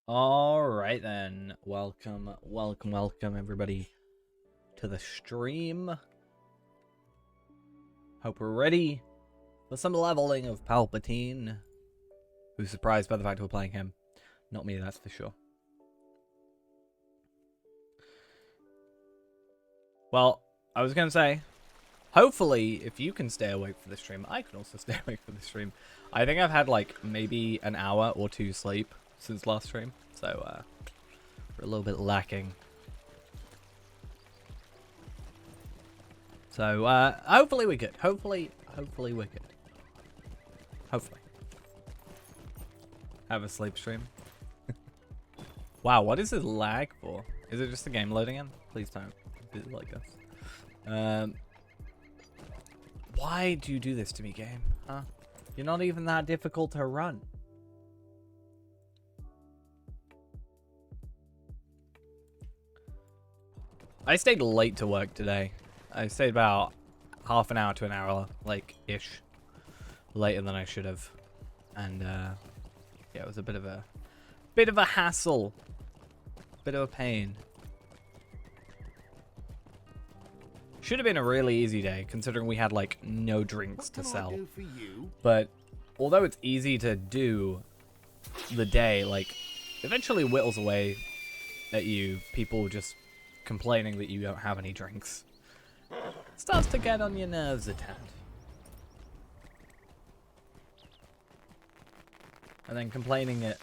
Alright then, welcome everybody to the stream. Hope we're ready for some leveling of Palpatine. Who's surprised by the fact we're playing him. Not me, that's for sure. Well, I was gonna say, hopefully, if you can stay awake for the stream, I can also stay awake for the stream. I think I've had like maybe an hour or two sleep since last stream, so we're a little bit lacking. So hopefully we're good. Hopefully we're good. Hopefully. Have a sleep stream. Wow, what is this lag for? Is it just the game loading in? Please don't do it like this. Why do you do this to me, game? Huh? You're not even that difficult to run. I stayed late to work today. I stayed about half an hour to an hour, like, ish. Later than I should have. And, yeah, it was a bit of a hassle. Bit of a pain. Should have been a really easy day, considering we had, like, no drinks to sell. But, although it's easy to do the day, like, eventually whittles away at you, people just complaining that you don't have any drinks. Starts to get on your nerves a tad. And then complaining that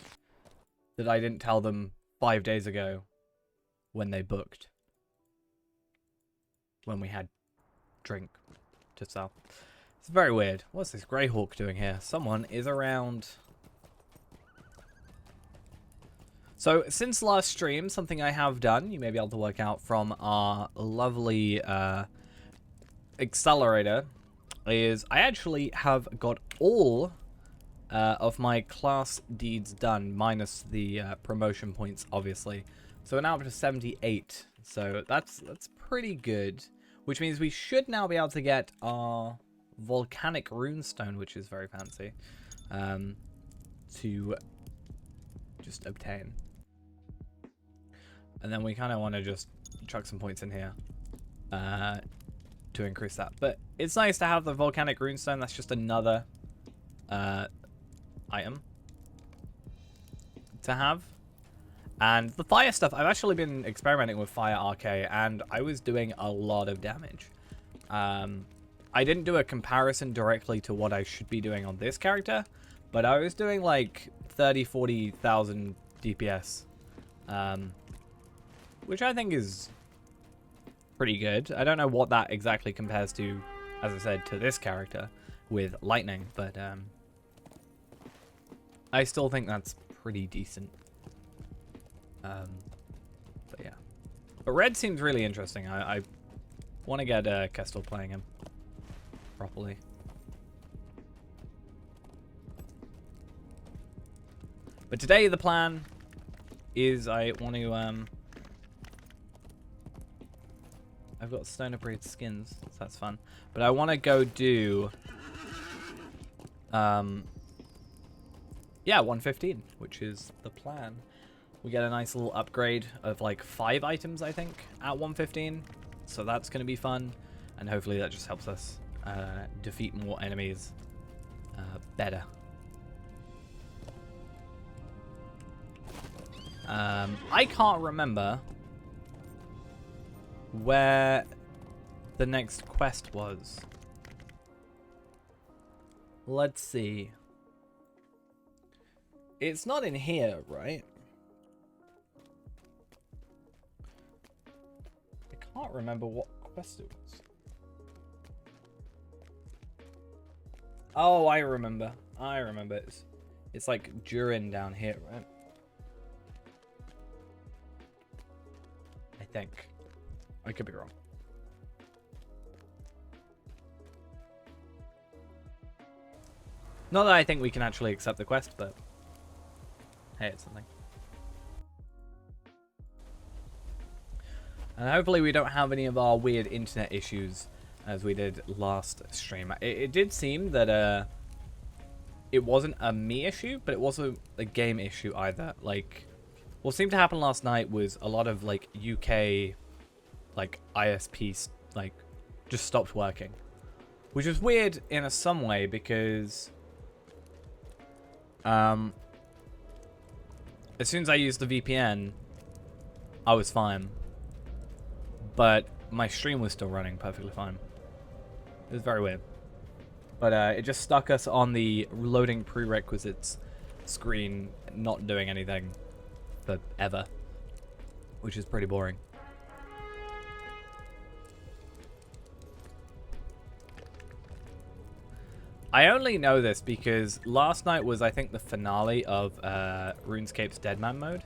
I didn't tell them 5 days ago when they booked. When we had drink to sell. It's very weird. What's this Greyhawk doing here? Someone is around. So, since last stream, something I have done, you may be able to work out from our lovely accelerator, is I actually have got all of my class deeds done, minus the promotion points, obviously. So we're now up to 78. So that's pretty good. Which means we should now be able to get our volcanic runestone, which is very fancy, to just obtain. And then we kind of want to just chuck some points in here to increase that. But it's nice to have the volcanic runestone. That's just another item to have. And the fire stuff, I've actually been experimenting with fire RK, and I was doing a lot of damage. I didn't do a comparison directly to what I should be doing on this character, but I was doing like 30,000-40,000 DPS, which I think is pretty good. I don't know what that exactly compares to, as I said, to this character with lightning, but I still think that's pretty decent. But yeah. But Red seems really interesting. I want to get Kestel playing him properly. But today the plan is I want to I've got Stoner Breed skins, so that's fun. But I want to go do yeah, 115, which is the plan. We get a nice little upgrade of like 5 items, I think, at 115. So that's going to be fun. And hopefully that just helps us defeat more enemies better. I can't remember where the next quest was. Let's see. It's not in here, right? I can't remember what quest it was. Oh, I remember. It's like Durin down here, right? I think. I could be wrong. Not that I think we can actually accept the quest, but hey, it's something. And hopefully we don't have any of our weird internet issues as we did last stream. It did seem that it wasn't a me issue, but it wasn't a game issue either. Like, What seemed to happen last night was a lot of like UK like ISPs like just stopped working, which is weird in some way because as soon as I used the VPN, I was fine, but my stream was still running perfectly fine. It was very weird, but it just stuck us on the loading prerequisites screen, not doing anything forever, which is pretty boring. I only know this because last night was, I think, the finale of RuneScape's Deadman mode.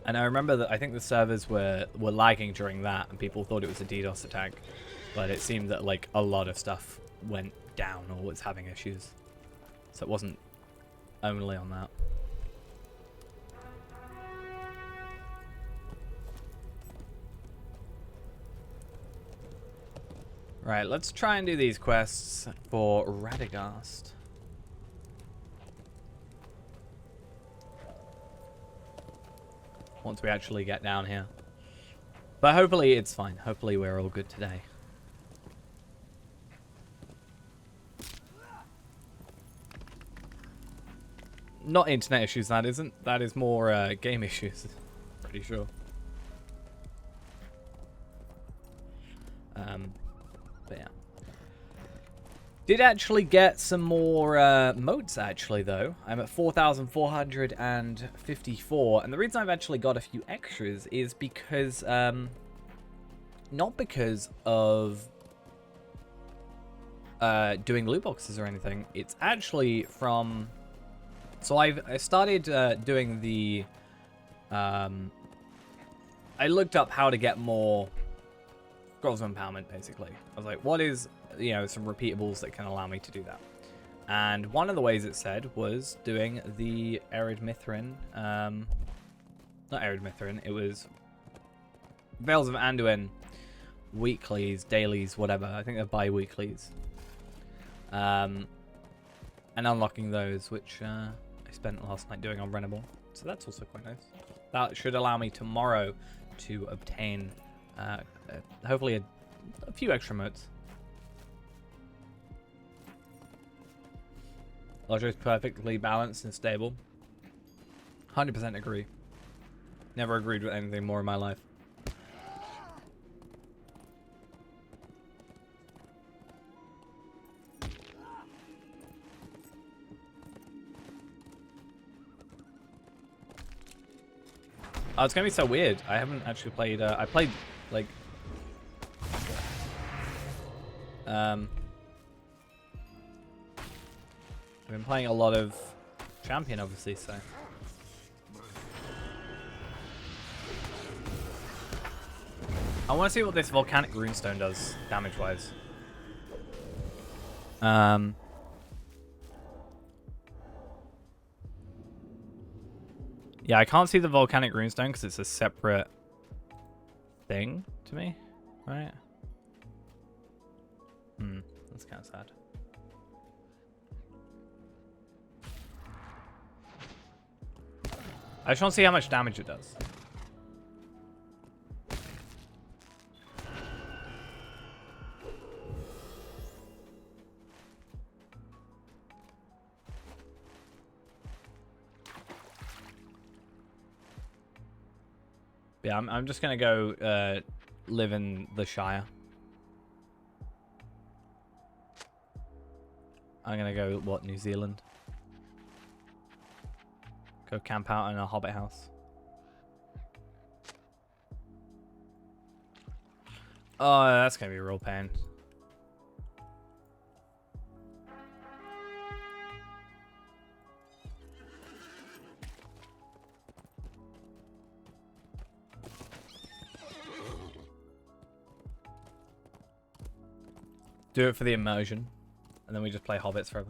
And I remember that I think the servers were lagging during that, and people thought it was a DDoS attack. But it seemed that like a lot of stuff went down or was having issues. So it wasn't only on that. Right, let's try and do these quests for Radagast. Once we actually get down here. But hopefully it's fine. Hopefully we're all good today. Not internet issues, that isn't. That is more game issues. Pretty sure. But yeah. Did actually get some more modes, actually, though. I'm at 4,454. And the reason I've actually got a few extras is because... not because of doing loot boxes or anything. It's actually from... So I started doing the... I looked up how to get more Scrolls of Empowerment, basically. I was like, what is, you know, some repeatables that can allow me to do that? And one of the ways it said was doing the Arid Mithrin. Not Arid Mithrin, it was Veils of Anduin weeklies, dailies, whatever. I think they're bi-weeklies. And unlocking those, which I spent last night doing on Rennable. So that's also quite nice. That should allow me tomorrow to obtain hopefully a few extra modes. Logic is perfectly balanced and stable. 100% agree. Never agreed with anything more in my life. Oh, it's gonna be so weird. I haven't actually played. I played like. I've been playing a lot of Champion, obviously, so. I want to see what this volcanic runestone does damage-wise. Yeah, I can't see the volcanic runestone because it's a separate thing to me, right? That's kind of sad. I just want to see how much damage it does. Yeah, I'm just gonna go live in the Shire. I'm gonna go, what, New Zealand? Go camp out in a hobbit house. Oh, that's gonna be a real pain. Do it for the immersion, and then we just play hobbits forever.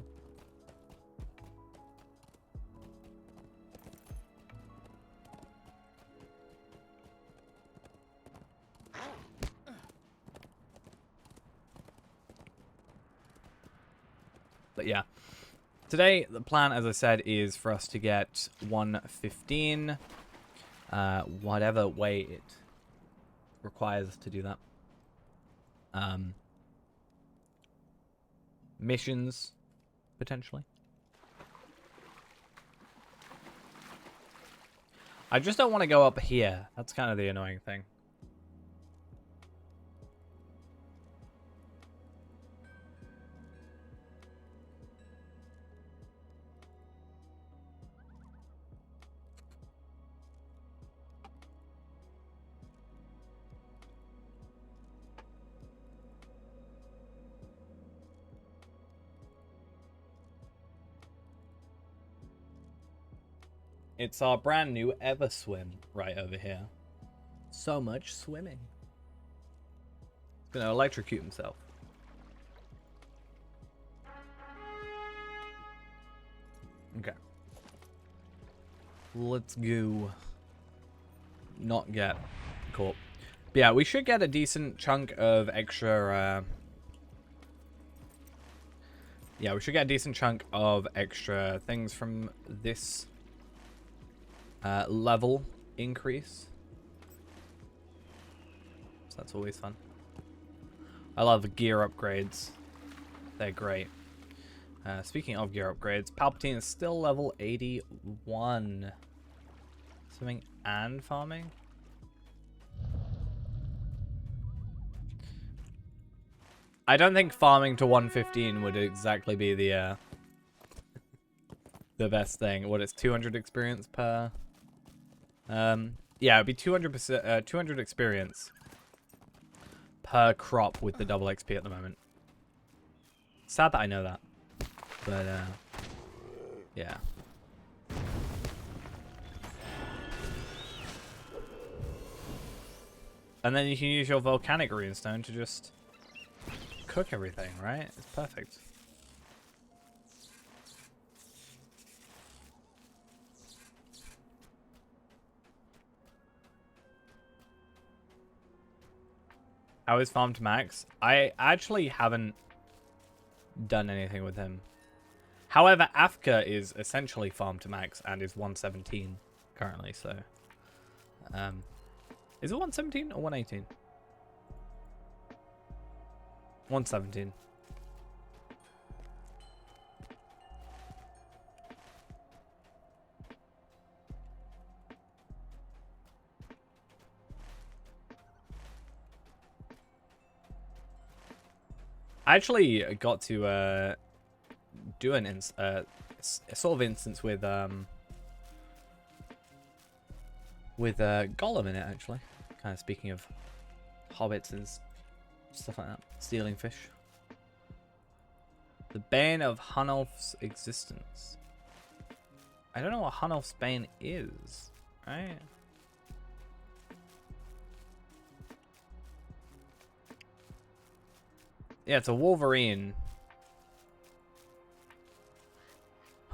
But yeah, Today, the plan, as I said, is for us to get 115, whatever way it requires us to do that. Missions, potentially. I just don't want to go up here. That's kind of the annoying thing. It's our brand new Everswim right over here. So much swimming. He's gonna electrocute himself. Okay. Let's go. Not get caught. But yeah, we should get a decent chunk of extra... yeah, we should get a decent chunk of extra things from this level increase. So that's always fun. I love the gear upgrades. They're great. Speaking of gear upgrades, Palpatine is still level 81. Swimming and farming? I don't think farming to 115 would exactly be the best thing. What, it's 200 experience per... yeah, it'd be 200%, 200 experience per crop with the double XP at the moment. Sad that I know that. But, yeah. And then you can use your volcanic runestone to just cook everything, right? It's perfect. How is Farm to Max? I actually haven't done anything with him. However, Afka is essentially Farm to Max and is 117 currently, so... is it 117 or 118? 117. I actually got to do an a sort of instance with Gollum in it, actually. Kind of speaking of hobbits and stuff like that. Stealing fish. The Bane of Hunulf's existence. I don't know what Hunulf's Bane is, right? Yeah, it's a Wolverine.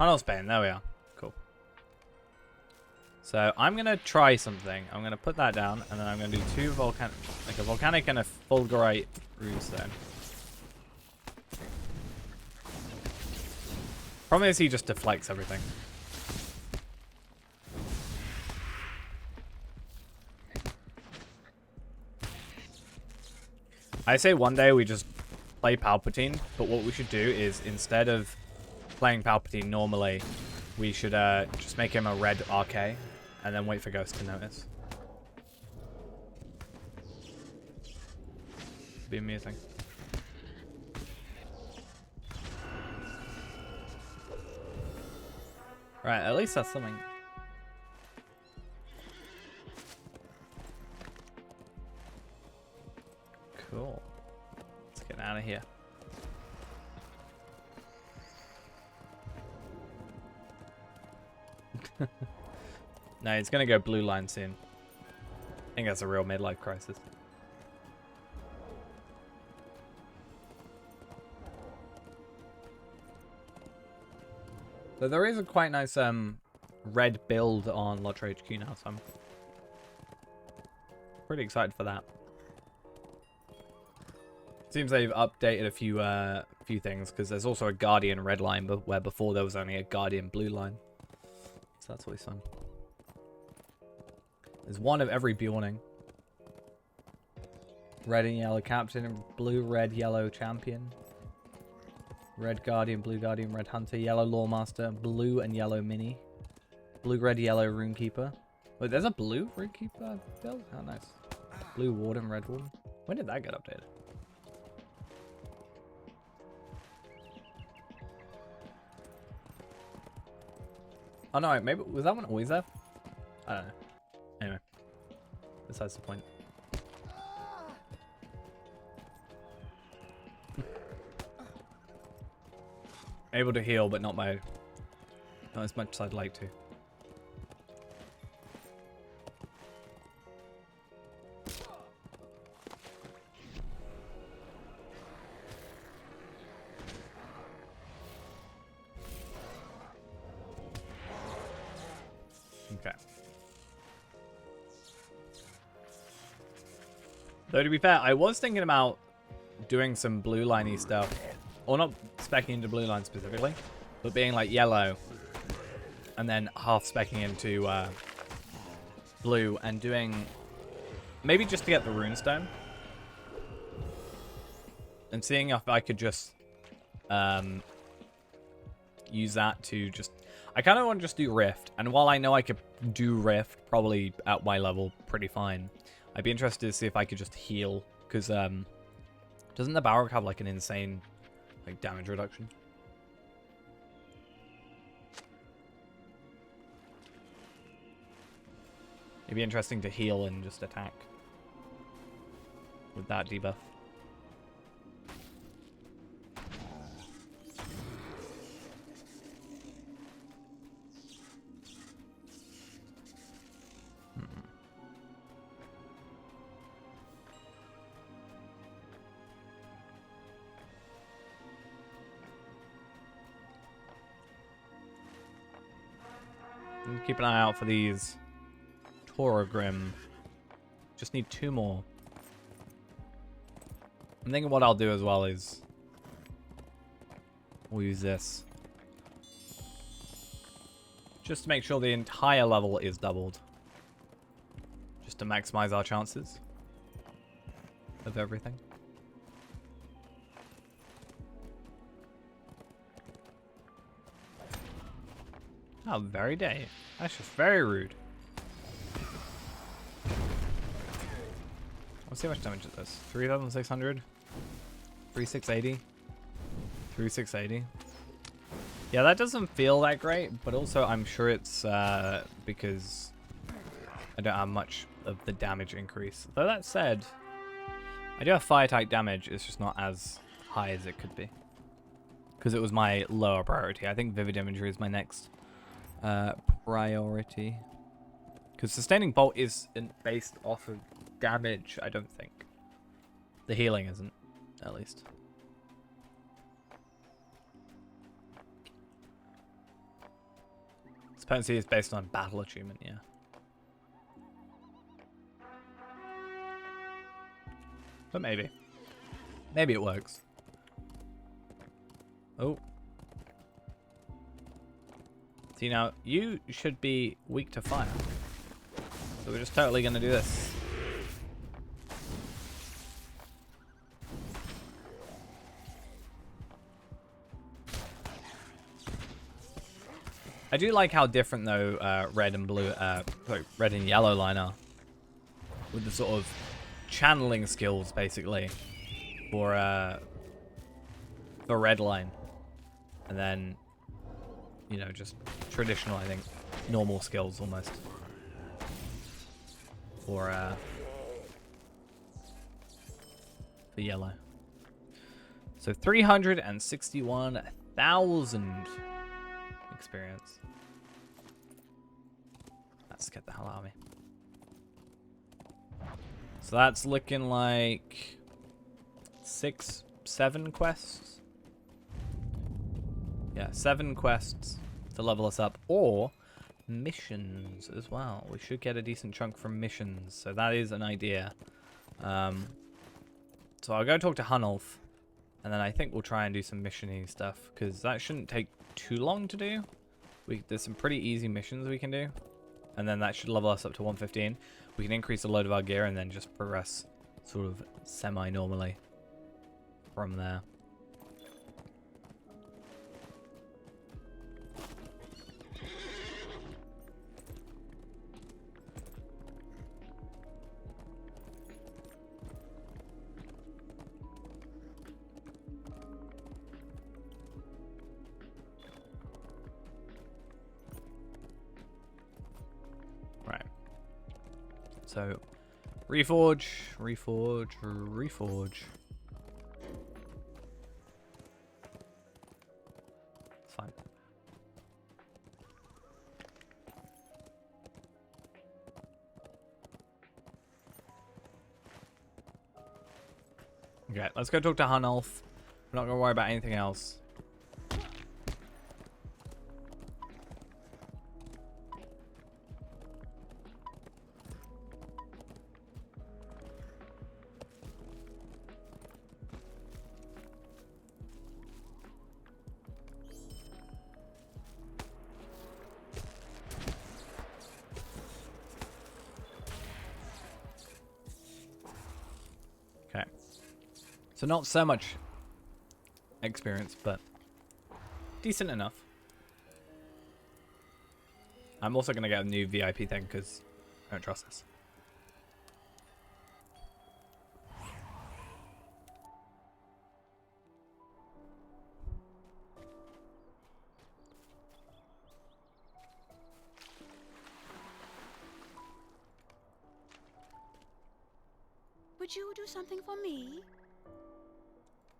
Hunulf's Bane, there we are. Cool. So I'm gonna try something. I'm gonna put that down, and then I'm gonna do two volcanic, like a volcanic and a fulgurite runestone. Problem is he just deflects everything. I say one day we just play Palpatine, but what we should do is instead of playing Palpatine normally, we should just make him a red RK and then wait for Ghost to notice. Be amusing. Right, at least that's something. Cool. Let's get out of here. No, it's gonna go blue line soon. I think that's a real midlife crisis. So there is a quite nice red build on Lotro HQ now, so I'm pretty excited for that. Seems they've updated a few few things, because there's also a Guardian red line, but where before there was only a Guardian blue line. So that's always fun. There's one of every Bjorning. Red and yellow captain, blue, red, yellow champion. Red Guardian, blue Guardian, red hunter, yellow lawmaster, blue and yellow mini. Blue, red, yellow runekeeper. Wait, there's a blue runekeeper build? Oh, nice. Blue warden, red warden. When did that get updated? Oh no, maybe, was that one always there? I don't know. Anyway, besides the point. Able to heal, but not as much as I'd like to. Okay. Though to be fair, I was thinking about doing some blue liney stuff. Or not specking into blue line specifically, but being like yellow. And then half specking into blue and doing... Maybe just to get the runestone. And seeing if I could just use that to just... I kind of want to just do Rift. And while I know I could do Rift, probably at my level, pretty fine. I'd be interested to see if I could just heal. Because doesn't the Balrog have like an insane... like damage reduction? It'd be interesting to heal and just attack with that debuff. Keep an eye out for these Torogrim. Just need 2 more. I'm thinking what I'll do as well is we'll use this. Just to make sure the entire level is doubled. Just to maximize our chances of everything. Oh, very day. That's just very rude. Let's see how much damage it does. 3,600. 3,680. 3,680. Yeah, that doesn't feel that great, but also I'm sure it's because I don't have much of the damage increase. Though that said, I do have fire type damage, it's just not as high as it could be. Because it was my lower priority. I think Vivid Imagery is my next priority. Because Sustaining Bolt isn't based off of damage, I don't think. The healing isn't, at least. Potency is based on battle achievement, yeah. But maybe. Maybe it works. Oh. See, now, you should be weak to fire. So we're just totally going to do this. I do like how different, though, red and blue, sorry, red and yellow line are. With the sort of channeling skills, basically, for red line. And then, you know, just traditional, I think, normal skills almost. For yellow. So 361,000 experience. That scared the hell out of me. So that's looking like 6, 7 quests. Yeah, 7 quests to level us up, or missions as well. We should get a decent chunk from missions, so that is an idea. So I'll go talk to Hunulf And then I think we'll try and do some mission-y stuff, because that shouldn't take too long to do. There's some pretty easy missions we can do. And then that should level us up to 115. We can increase a load of our gear and then just progress sort of semi-normally from there. So, reforge, reforge, reforge. It's fine. Okay, let's go talk to Hanulf. We're not going to worry about anything else. Okay. So not so much experience, but decent enough. I'm also going to get a new VIP thing because I don't trust this. Would you do something for me?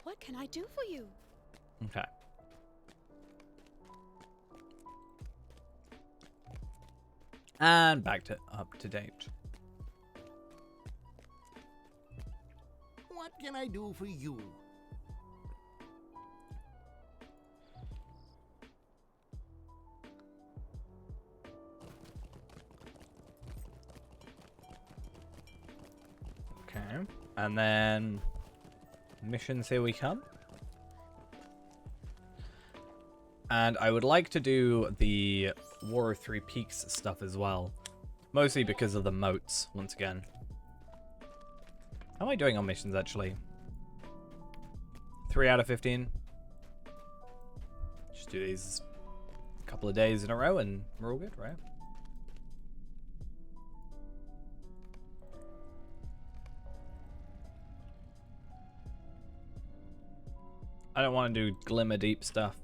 What can I do for you? Okay. And back to up to date. What can I do for you? Okay. And then missions, here we come. And I would like to do the War of Three Peaks stuff as well. Mostly because of the moats, once again. How am I doing on missions, actually? 3 out of 15. Just do these a couple of days in a row and we're all good, right? I don't want to do Glimmer Deep stuff.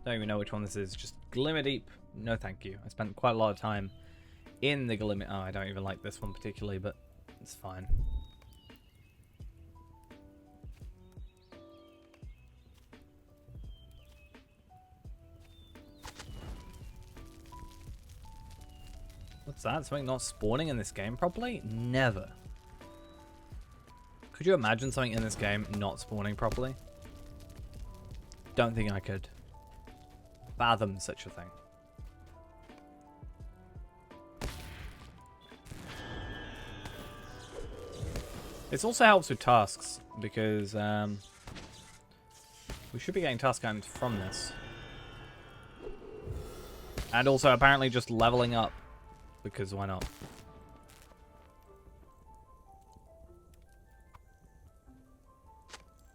Don't even know which one this is. Just Glimmer Deep. No, thank you. I spent quite a lot of time in the Glimmer. Oh, I don't even like this one particularly, but it's fine. What's that? Something not spawning in this game properly? Never. Could you imagine something in this game not spawning properly? Don't think I could fathom such a thing. This also helps with tasks because we should be getting task items from this. And also apparently just leveling up because why not?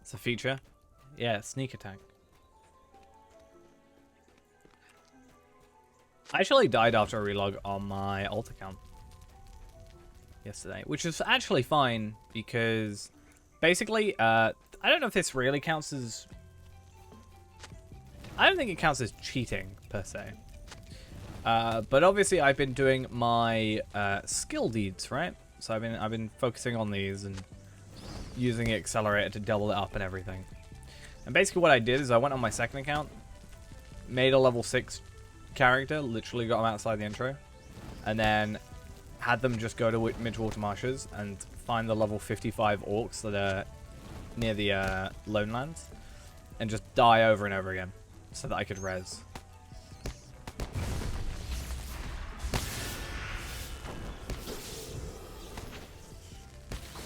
It's a feature. Yeah, sneak attack. I actually died after a relog on my alt account yesterday, which is actually fine because basically, I don't know if this really counts as... I don't think it counts as cheating per se. But obviously I've been doing my skill deeds, right? So I've been focusing on these and using the accelerator to double it up and everything. And basically what I did is I went on my second account, made a level 6 character, literally got them outside the intro, and then had them just go to Midgewater Marshes and find the level 55 orcs that are near the Lone Lands, and just die over and over again so that I could res.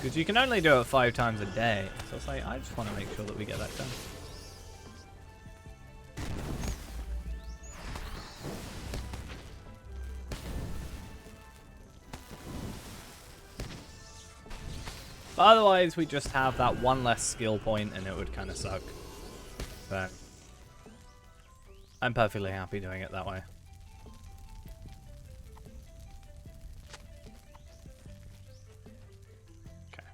Because you can only do it 5 times a day. So it's like, I just want to make sure that we get that done. But otherwise, we just have that one less skill point and it would kind of suck. So, I'm perfectly happy doing it that way. Okay.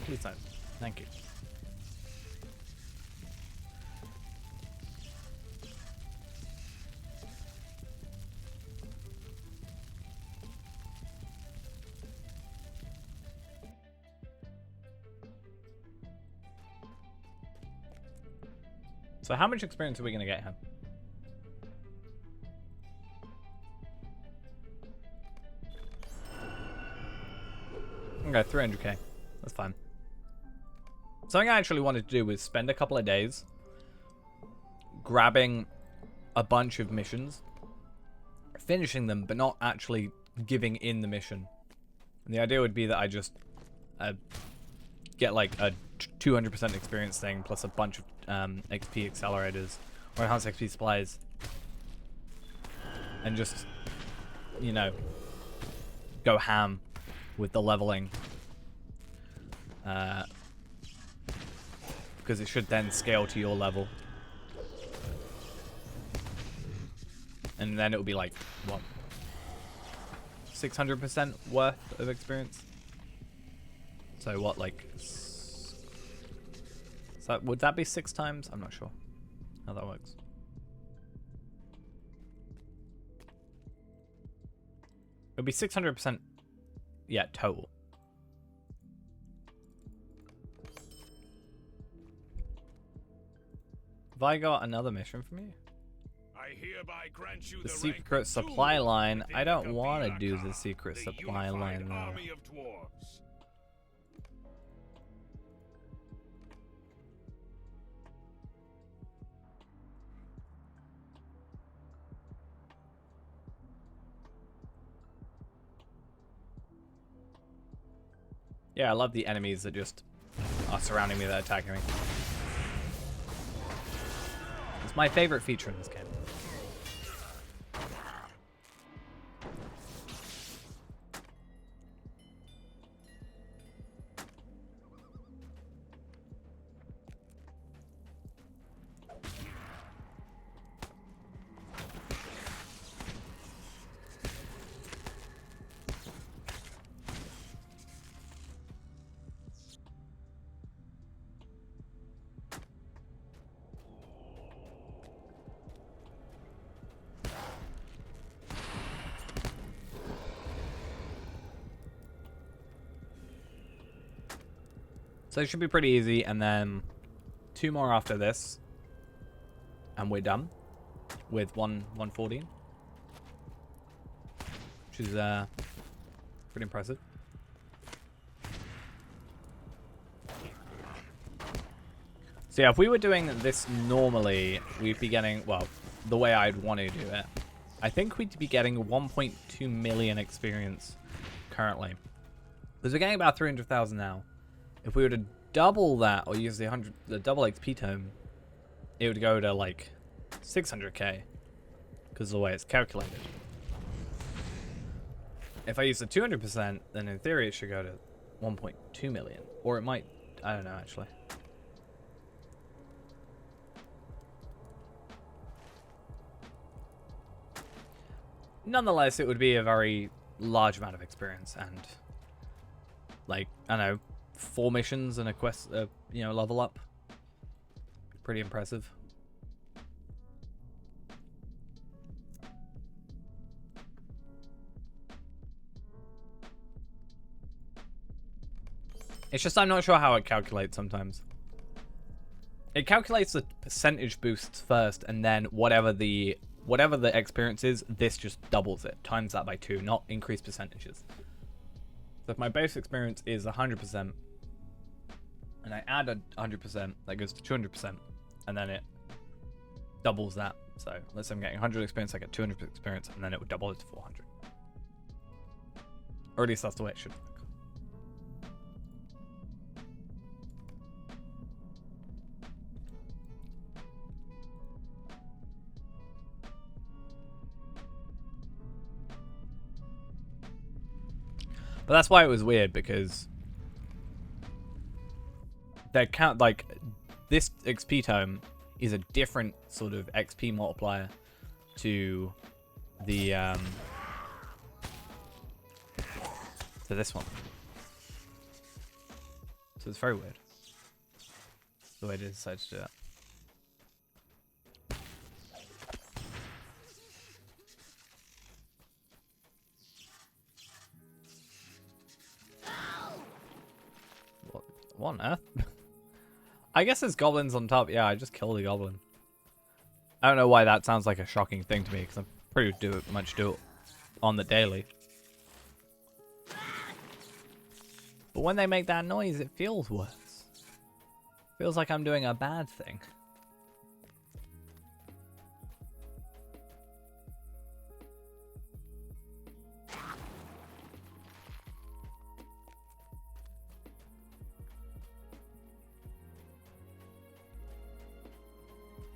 Please don't. Thank you. So how much experience are we going to get here? Okay, 300k. That's fine. Something I actually wanted to do was spend a couple of days grabbing a bunch of missions, finishing them, but not actually giving in the mission. And the idea would be that I just get like a 200% experience thing plus a bunch of XP accelerators or enhanced XP supplies, and just, you know, go ham with the leveling. Because it should then scale to your level. And then it will be like, what? 600% worth of experience? So what, like... So would that be 6 times? I'm not sure how that works. It would be 600%, yeah, total. Have I got another mission from you? I hereby grant you The secret supply line. I don't want to do the secret supply line though. Yeah, I love the enemies that just are surrounding me, that are attacking me. It's my favorite feature in this game. So it should be pretty easy, and then 2 more after this, and we're done with 114, which is pretty impressive. So yeah, if we were doing this normally, we'd be getting, well, the way I'd want to do it, I think we'd be getting 1.2 million experience currently, because we're getting about 300,000 now. If we were to double that, or use the double XP tome, it would go to like 600k, because of the way it's calculated. If I use the 200%, then in theory it should go to 1.2 million, or it might, I don't know actually. Nonetheless, it would be a very large amount of experience, and like, I don't know, 4 missions and a quest, you know, level up. Pretty impressive. It's just I'm not sure how it calculates sometimes. It calculates the percentage boosts first, and then whatever the experience is, this just doubles it, times that by 2, not increased percentages. So if my base experience is 100%, and I add 100%, that goes to 200%, and then it doubles that. So let's say I'm getting 100 experience, I get 200 experience, and then it would double it to 400. Or at least that's the way it should work. But that's why it was weird, because they count, like, this XP tome is a different sort of XP multiplier to the to this one. So it's very weird the way they decided to do that. What on earth? I guess there's goblins on top. Yeah, I just killed a goblin. I don't know why that sounds like a shocking thing to me, because I'm pretty much do it on the daily. But when they make that noise, it feels worse. Feels like I'm doing a bad thing.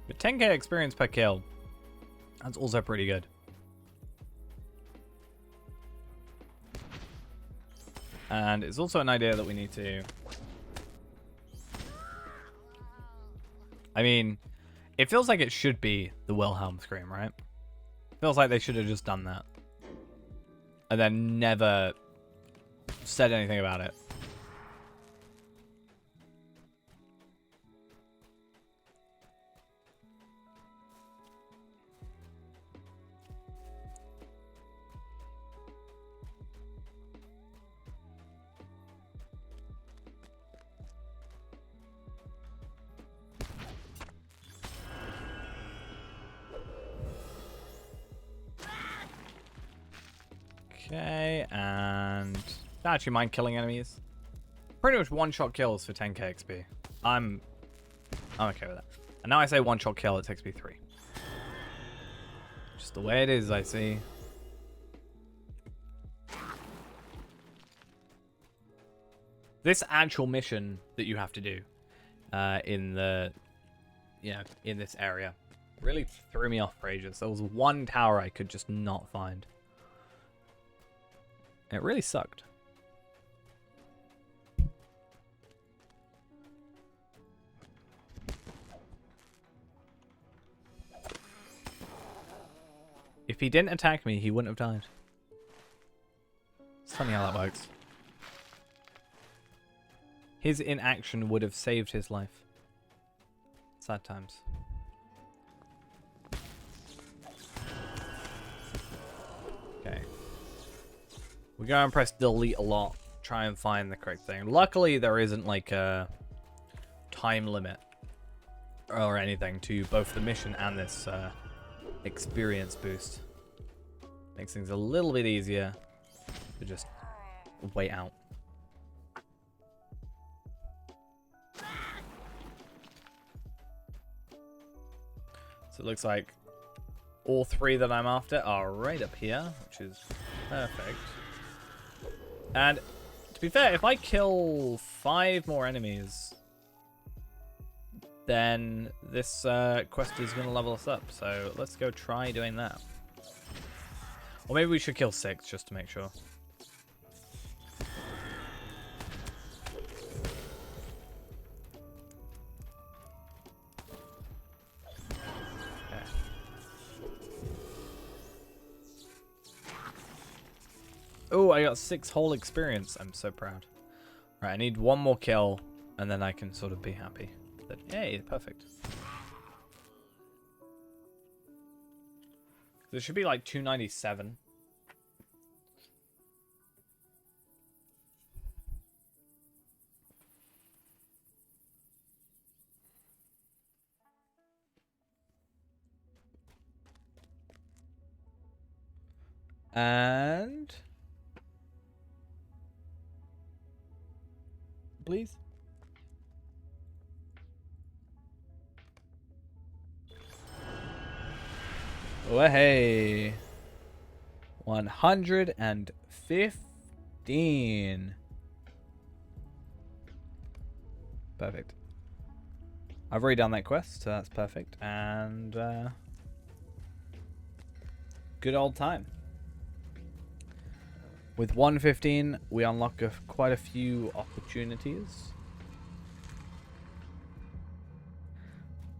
But 10k experience per kill, that's also pretty good. And it's also an idea that we need to... I mean, it feels like it should be the Wilhelm scream, right? Feels like they should have just done that. And then never said anything about it. Okay, and I actually mind killing enemies. Pretty much one-shot kills for 10k XP. I'm okay with that. And now I say one-shot kill, it takes me 3. Just the way it is, I see. This actual mission that you have to do in the, in this area really threw me off for ages. There was one tower I could just not find. It really sucked. If he didn't attack me, he wouldn't have died. It's funny how that works. His inaction would have saved his life. Sad times. Okay. We go and press delete a lot. Try and find the correct thing. Luckily, there isn't like a time limit or anything to both the mission and this experience boost. Makes things a little bit easier to just wait out. So it looks like all 3 that I'm after are right up here, which is perfect. And to be fair, if I kill 5 more enemies, then this quest is going to level us up. So let's go try doing that. Or maybe we should kill 6 just to make sure. Oh, I got 6 whole experience. I'm so proud. Right, I need 1 more kill, and then I can sort of be happy. But, yay, perfect. There should be like 297. And... please. Oh, hey. 115. Perfect. I've already done that quest, so that's perfect. And good old time. With 115, we unlock quite a few opportunities.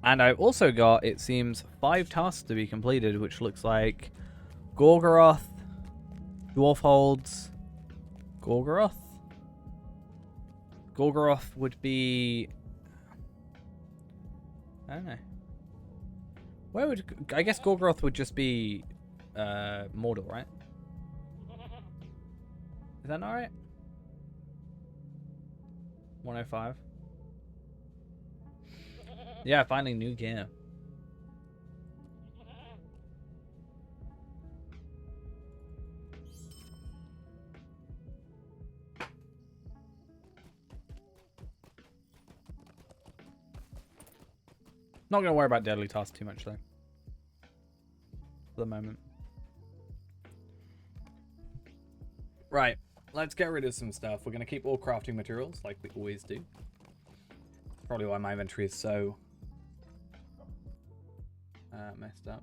And I've also got, it seems, 5 tasks to be completed, which looks like Gorgoroth, Dwarf Holds, Gorgoroth? Gorgoroth would be... I don't know. Where would... I guess Gorgoroth would just be Mordor, right? Is that not right? 105. Yeah, finding new gear. Not gonna worry about deadly tasks too much though. For the moment. Right, let's get rid of some stuff. We're gonna keep all crafting materials like we always do. Probably why my inventory is so messed up.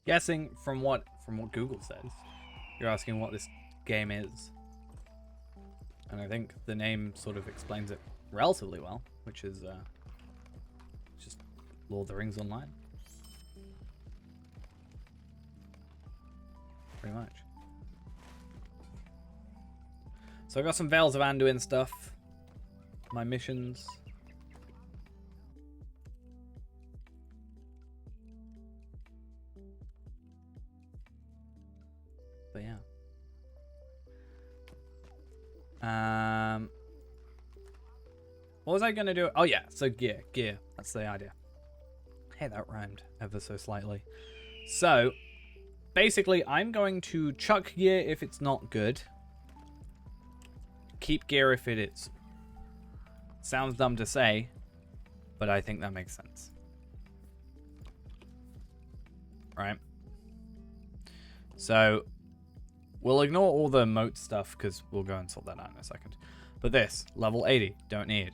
Guessing from what Google says, you're asking what this game is. And I think the name sort of explains it relatively well, which is just Lord of the Rings Online. Pretty much. So I got some Veils of Anduin stuff. My missions. But yeah. What was I gonna do? Oh yeah, so gear. That's the idea. Hey, that rhymed ever so slightly. So, basically, I'm going to chuck gear if it's not good. Keep gear if it is. Sounds dumb to say, but I think that makes sense. Right? So, we'll ignore all the moat stuff because we'll go and sort that out in a second. But this, level 80, don't need.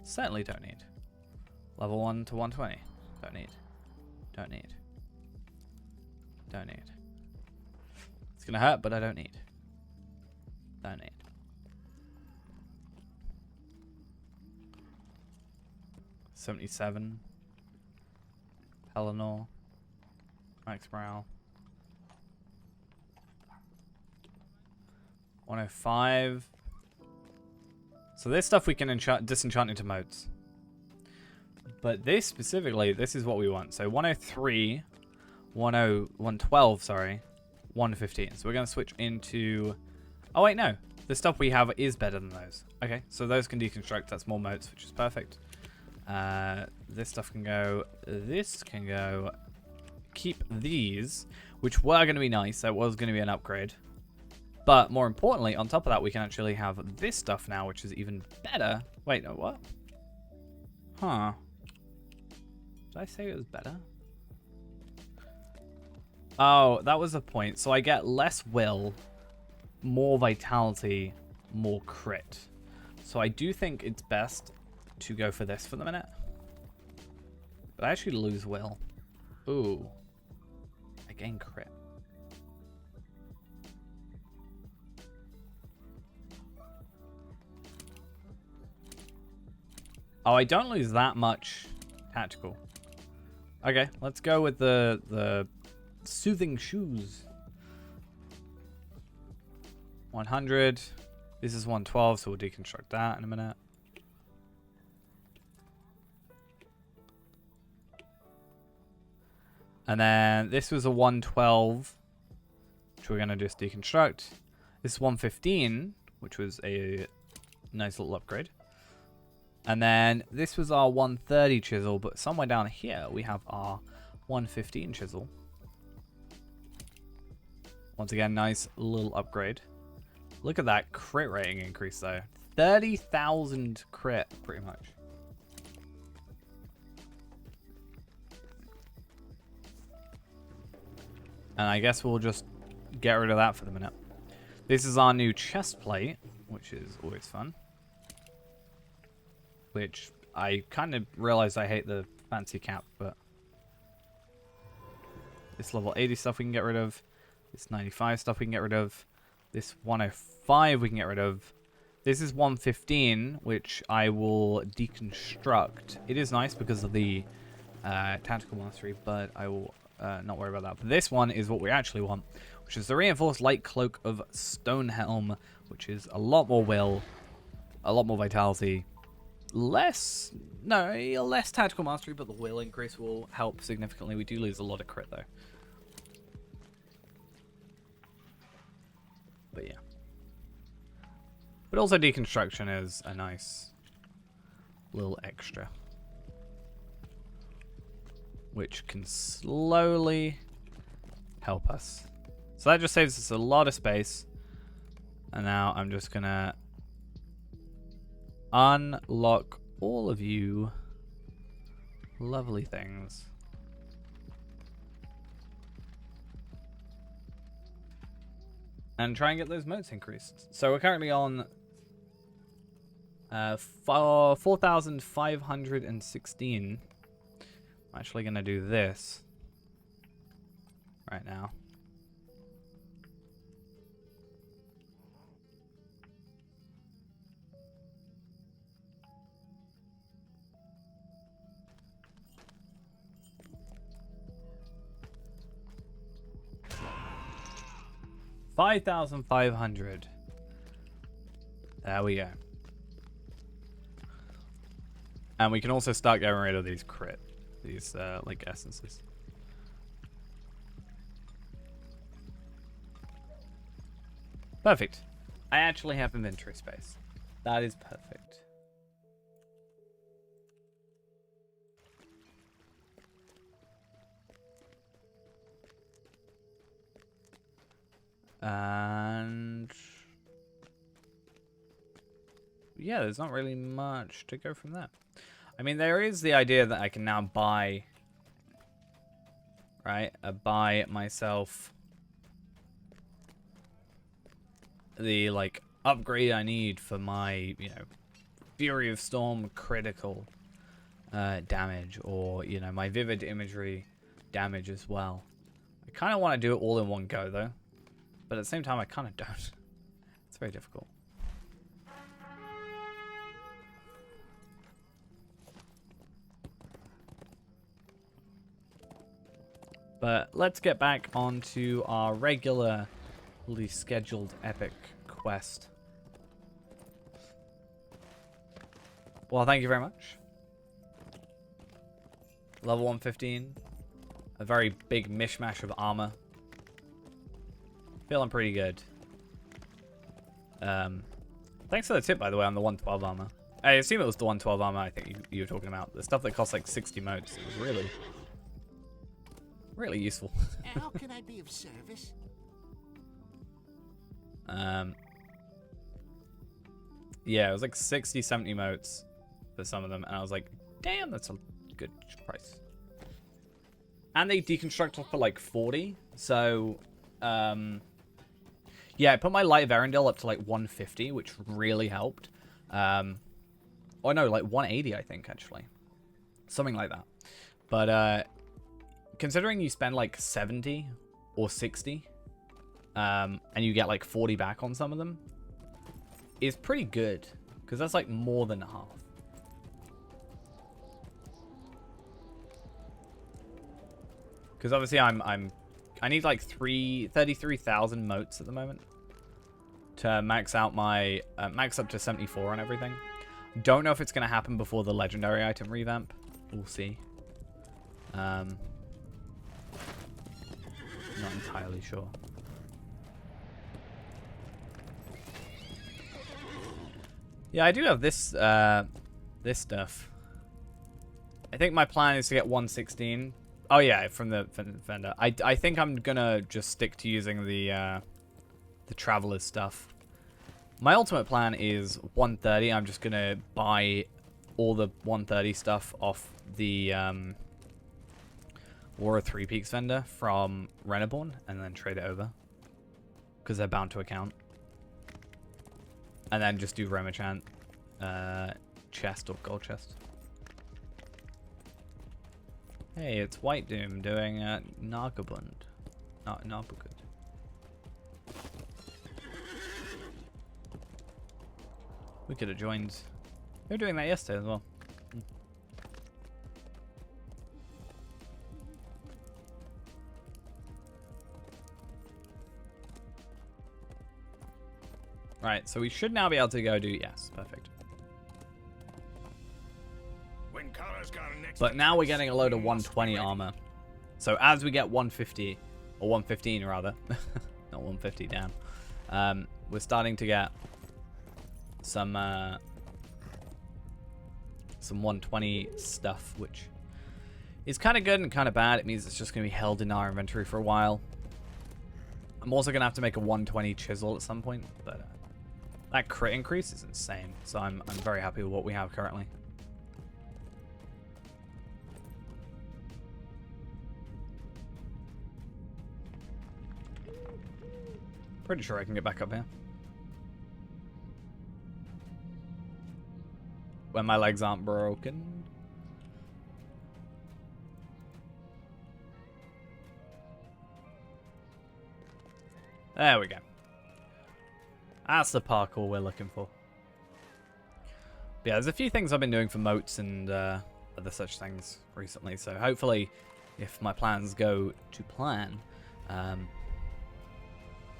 Certainly don't need. Level 1 to 120, don't need. Don't need. Don't need. It's gonna hurt, but I don't need. Don't need. $77. Pelennor. Max morale. 105. So this stuff we can disenchant into modes. But this specifically, this is what we want. So 103, 112, sorry, 115. So we're going to switch into... Oh wait, no. The stuff we have is better than those. Okay, so those can deconstruct. That's more modes, which is perfect. This stuff can go. This can go. Keep these, which were going to be nice. That was going to be an upgrade. But more importantly, on top of that, we can actually have this stuff now, which is even better. Wait, no, what? Huh. Did I say it was better? Oh, that was the point. So I get less will, more vitality, more crit. So I do think it's best to go for this for the minute. But I actually lose will. Ooh. I gain crit. Oh, I don't lose that much tactical. Okay, let's go with the soothing shoes. 100. This is 112, so we'll deconstruct that in a minute. And then this was a 112, which we're going to just deconstruct. This 115, which was a nice little upgrade. And then this was our 130 chisel, but somewhere down here we have our 115 chisel. Once again, nice little upgrade. Look at that crit rating increase though. 30,000 crit, pretty much. And I guess we'll just get rid of that for the minute. This is our new chest plate, which is always fun. Which I kind of realized I hate the fancy cap, but this level 80 stuff we can get rid of. This 95 stuff we can get rid of. This 105 we can get rid of. This is 115, which I will deconstruct. It is nice because of the tactical mastery, but I will not worry about that. But this one is what we actually want, which is the reinforced light cloak of Stonehelm, which is a lot more will, a lot more vitality. Less tactical mastery, but the will increase will help significantly. We do lose a lot of crit though. But yeah. But also deconstruction is a nice little extra, which can slowly help us. So that just saves us a lot of space. And now I'm just gonna unlock all of you lovely things. And try and get those motes increased. So we're currently on 4,516. I'm actually going to do this right now. $5,500. There we go. And we can also start getting rid of these like essences. Perfect. I actually have inventory space. That is perfect. And yeah, there's not really much to go from there. I mean, there is the idea that I can now buy, right? Buy myself the like upgrade I need for my, Fury of Storm critical damage, or my vivid imagery damage as well. I kind of want to do it all in one go though, but at the same time I kind of don't. It's very difficult. But let's get back onto our regularly scheduled epic quest. Well, thank you very much. Level 115. A very big mishmash of armor. Feeling pretty good. Thanks for the tip, by the way, on the 112 armor. I assume it was the 112 armor I think you were talking about. The stuff that costs like 60 motes. It was really useful. How can I be of service? Yeah, it was like 60, 70 motes for some of them, and I was like, damn, that's a good price. And they deconstruct for like 40, so yeah, I put my Light of Erendil up to like 150, which really helped. Or no, like 180, I think, actually. Something like that. But considering you spend like 70 or 60, and you get like 40 back on some of them, is pretty good, because that's like more than half. Because obviously I need like 33,000 motes at the moment to max out my max up to 74 and everything. Don't know if it's gonna happen before the legendary item revamp. We'll see. Not entirely sure. Yeah, I do have this this stuff. I think my plan is to get 116. Oh yeah, from the vendor. I think I'm gonna just stick to using the traveler's stuff. My ultimate plan is 130. I'm just gonna buy all the 130 stuff off the War of Three Peaks vendor from Reneborn and then trade it over, because they're bound to account. And then just do Remachant chest or gold chest. Hey, it's White Doom doing Nagabund. Nabugud. We could have joined. They were doing that yesterday as well. Right, so we should now be able to go do, yes, perfect. When Kara's got an extra But now we're getting a load of we must 120 be ready. armor. So as we get 150, or 115 rather, not 150 down, we're starting to get some 120 stuff, which is kind of good and kind of bad. It means it's just going to be held in our inventory for a while. I'm also going to have to make a 120 chisel at some point, but that crit increase is insane. So I'm very happy with what we have currently. Pretty sure I can get back up here. When my legs aren't broken. There we go. That's the parkour we're looking for. But yeah, there's a few things I've been doing for moats and other such things recently. So hopefully, if my plans go to plan,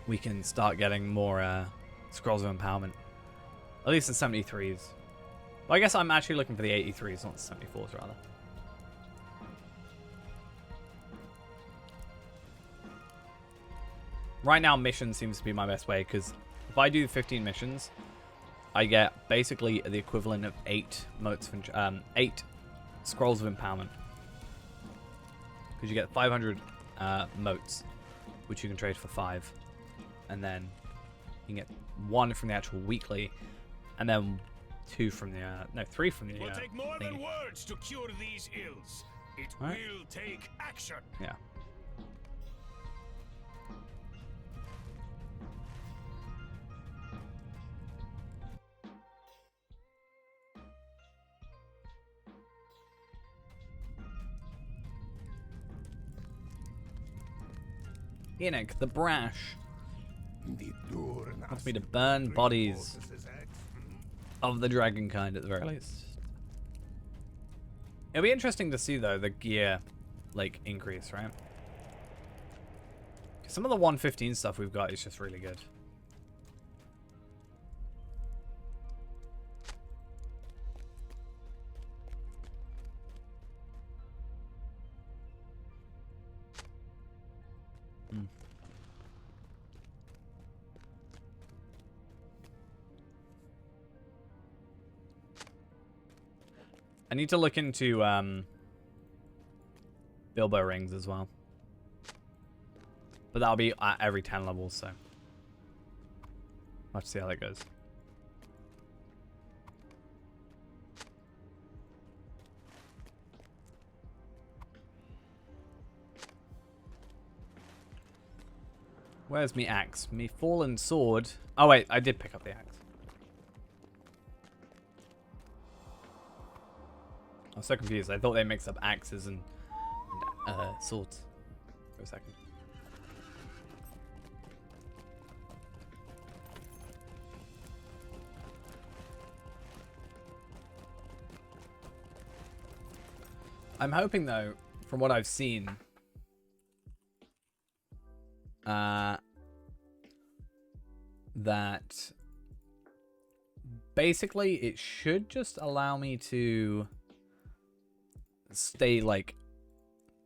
we can start getting more Scrolls of Empowerment. At least the 73s. Well, I guess I'm actually looking for the 83s, not the 74s, rather. Right now, mission seems to be my best way, because if I do 15 missions, I get basically the equivalent of 8 moats, 8 Scrolls of Empowerment. Because you get 500 moats, which you can trade for 5. And then you can get 1 from the actual weekly, and then 2 from the, no, 3 from the, It will take more than thingy. words to cure these ills. It Alright. will take action. Yeah. Enoch, the brash, wants me to burn bodies of the dragon kind at the very least. It'll be interesting to see though the gear like increase, right? Some of the 115 stuff we've got is just really good. I need to look into Bilbo rings as well. But that'll be at every 10 levels, so let's see how that goes. Where's me axe? Me fallen sword. Oh wait, I did pick up the axe. I was so confused. I thought they mixed up axes and swords for a second. I'm hoping, though, from what I've seen, that basically it should just allow me to stay like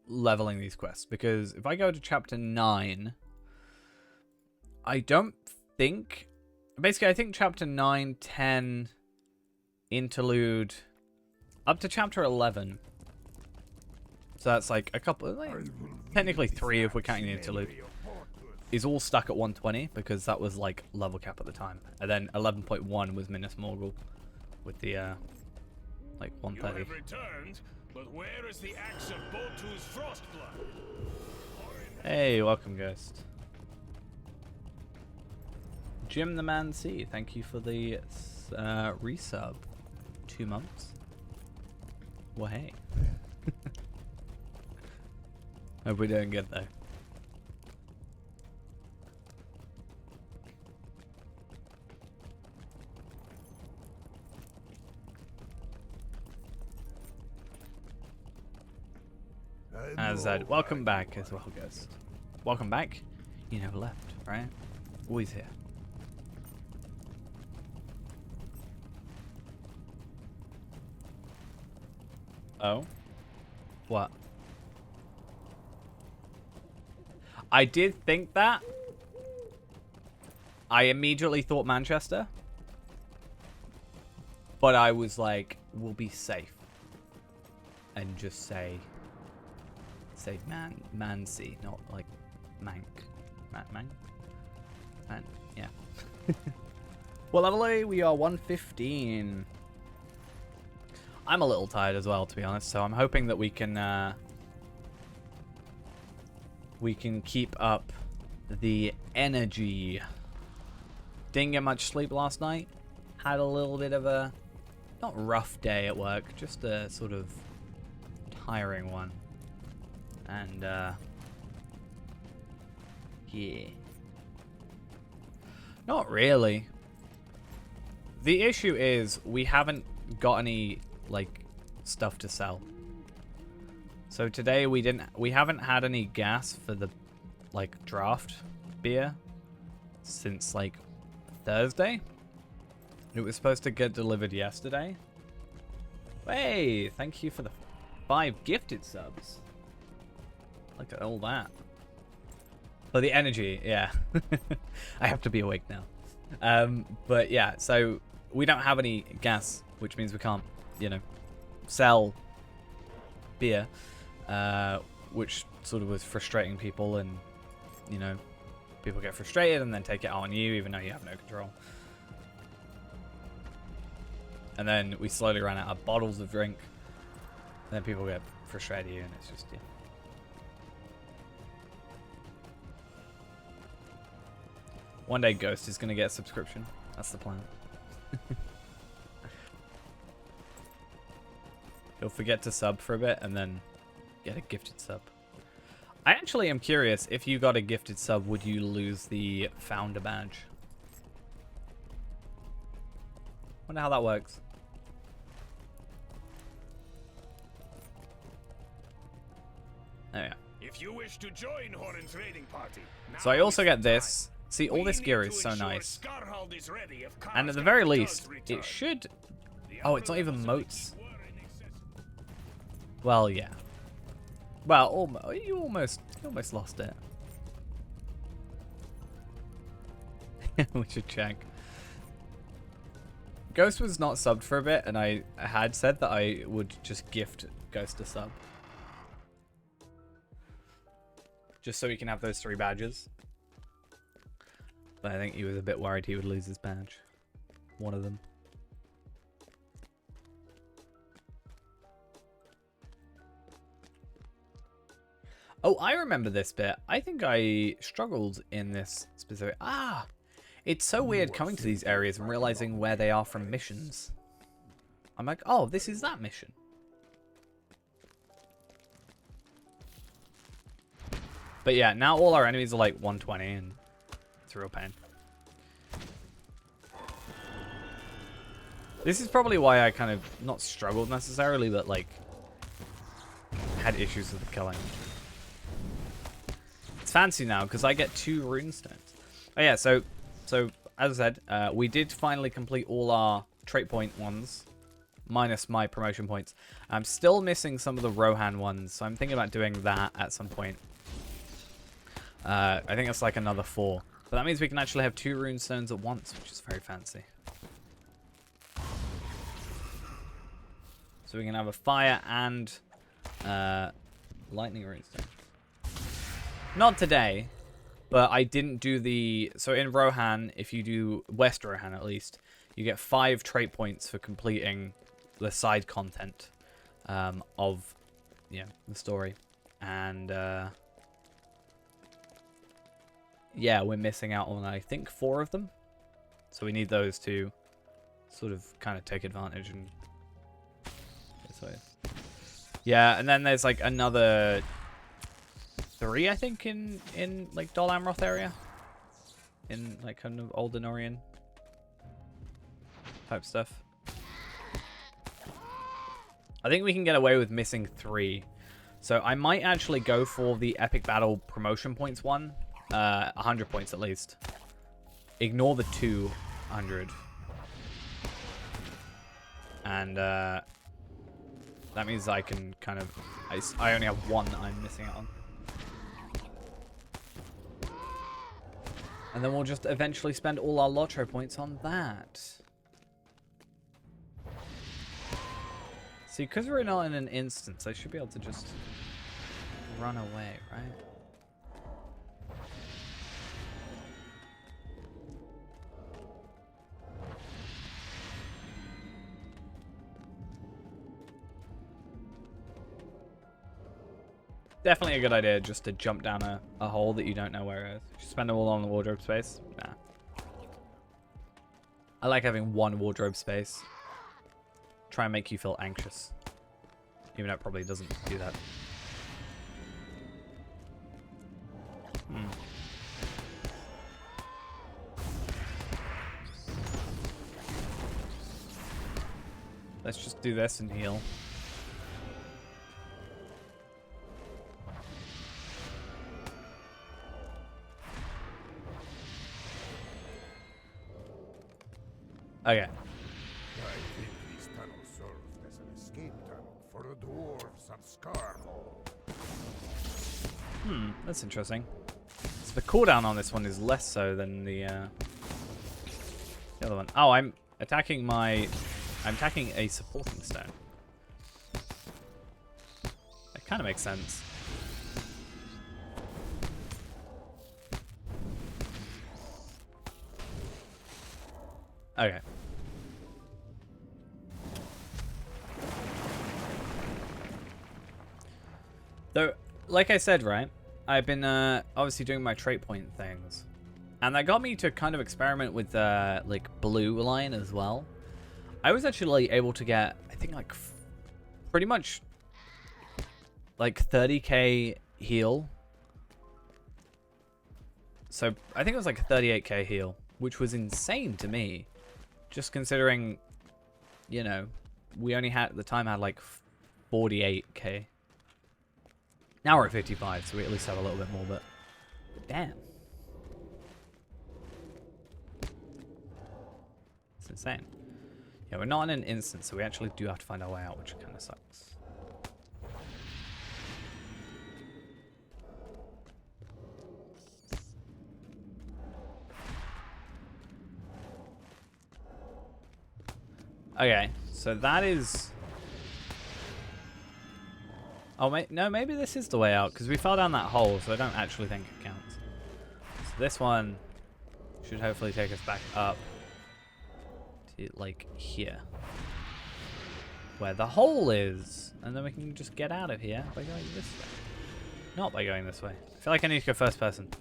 leveling these quests, because if I go to chapter 9, I don't think, basically I think chapter 9, 10, interlude up to chapter 11. So that's like a couple, like, technically 3 if we're counting the interlude, is all stuck at 120 because that was like level cap at the time. And then 11.1 was Minas Morgul with the like You 130. have returned, but where is the axe of Boltu's Frostblood? Hey, welcome, Ghost. Jim the Man C, thank you for the resub. 2 months. Well, hey. Hope we're doing good though. As said, welcome back as well, Ghost. Welcome back. You never left, right? Always here. Oh? What? I did think that. I immediately thought Manchester. But I was like, we'll be safe. And just say Mancy, not like Mank. Man? Yeah. Well, lovely, we are 115. I'm a little tired as well, to be honest, so I'm hoping that we can keep up the energy. Didn't get much sleep last night. Had a little bit of a, not rough day at work, just a sort of tiring one. And, yeah. Not really. The issue is we haven't got any, like, stuff to sell. So today we haven't had any gas for the, like, draft beer since, like, Thursday. It was supposed to get delivered yesterday. Hey, thank you for the 5 gifted subs. Look at all that. For the energy, yeah. I have to be awake now. But yeah, so we don't have any gas, which means we can't, you know, sell beer, which sort of was frustrating people, and, you know, people get frustrated and then take it out on you, even though you have no control. And then we slowly ran out of bottles of drink, and then people get frustrated at you, and it's just, yeah. One day Ghost is going to get a subscription. That's the plan. He'll forget to sub for a bit and then get a gifted sub. I actually am curious, if you got a gifted sub, would you lose the founder badge? Wonder how that works. Oh yeah. If you wish to join Horan's raiding party, So I also get this. See, all this gear is so nice. And at the very least, it should... Oh, it's not even moats. Well, yeah. Well, you almost lost it. We should check. Ghost was not subbed for a bit, and I had said that I would just gift Ghost a sub. Just so he can have those 3 badges. But I think he was a bit worried he would lose his badge. One of them. Oh, I remember this bit. I think I struggled in this specific... Ah! It's so weird coming to these areas and realizing where they are from missions. I'm like, oh, this is that mission. But yeah, now all our enemies are like 120 and it's a real pain. This is probably why I kind of, not struggled necessarily, but like, had issues with the killing. It's fancy now, because I get 2 runestones. Oh yeah, so as I said, we did finally complete all our trait point ones, minus my promotion points. I'm still missing some of the Rohan ones, so I'm thinking about doing that at some point. I think it's like another 4. But that means we can actually have 2 runestones at once, which is very fancy. So we can have a fire and lightning runestone. Not today, but I didn't do the... So in Rohan, if you do West Rohan at least, you get 5 trait points for completing the side content of the story. And yeah, we're missing out on, I think, 4 of them. So we need those to sort of kind of take advantage and this way. Yeah, and then there's like another 3, I think, in like Dol Amroth area, in like kind of Old Denorian type stuff. I think we can get away with missing 3, so I might actually go for the epic battle promotion points one, 100 points at least. Ignore the 200, and that means I can kind of I only have 1 that I'm missing out on. And then we'll just eventually spend all our Lotro points on that. See, because we're not in an instance, I should be able to just run away, right? Definitely a good idea just to jump down a hole that you don't know where it is. Just spend it all on the wardrobe space. Nah. I like having 1 wardrobe space. Try and make you feel anxious. Even though it probably doesn't do that. Let's just do this and heal. Okay. I think these tunnels served as an escape tunnel for the dwarves of Scarhole. That's interesting. So the cooldown on this one is less so than the other one. Oh, I'm attacking a supporting stone. That kind of makes sense. Okay. So, like I said, right, I've been obviously doing my trait point things, and that got me to kind of experiment with like blue line as well. I was actually able to get, I think, like pretty much like 30k heal. So I think it was like a 38k heal, which was insane to me, just considering, you know, we only had at the time had like 48k. Now we're at 55, so we at least have a little bit more, but damn. It's insane. Yeah, we're not in an instance, so we actually do have to find our way out, which kind of sucks. Okay, so that is... Oh, no, maybe this is the way out, because we fell down that hole, so I don't actually think it counts. So this one should hopefully take us back up to, like, here. Where the hole is! And then we can just get out of here by going this way. Not by going this way. I feel like I need to go first person. To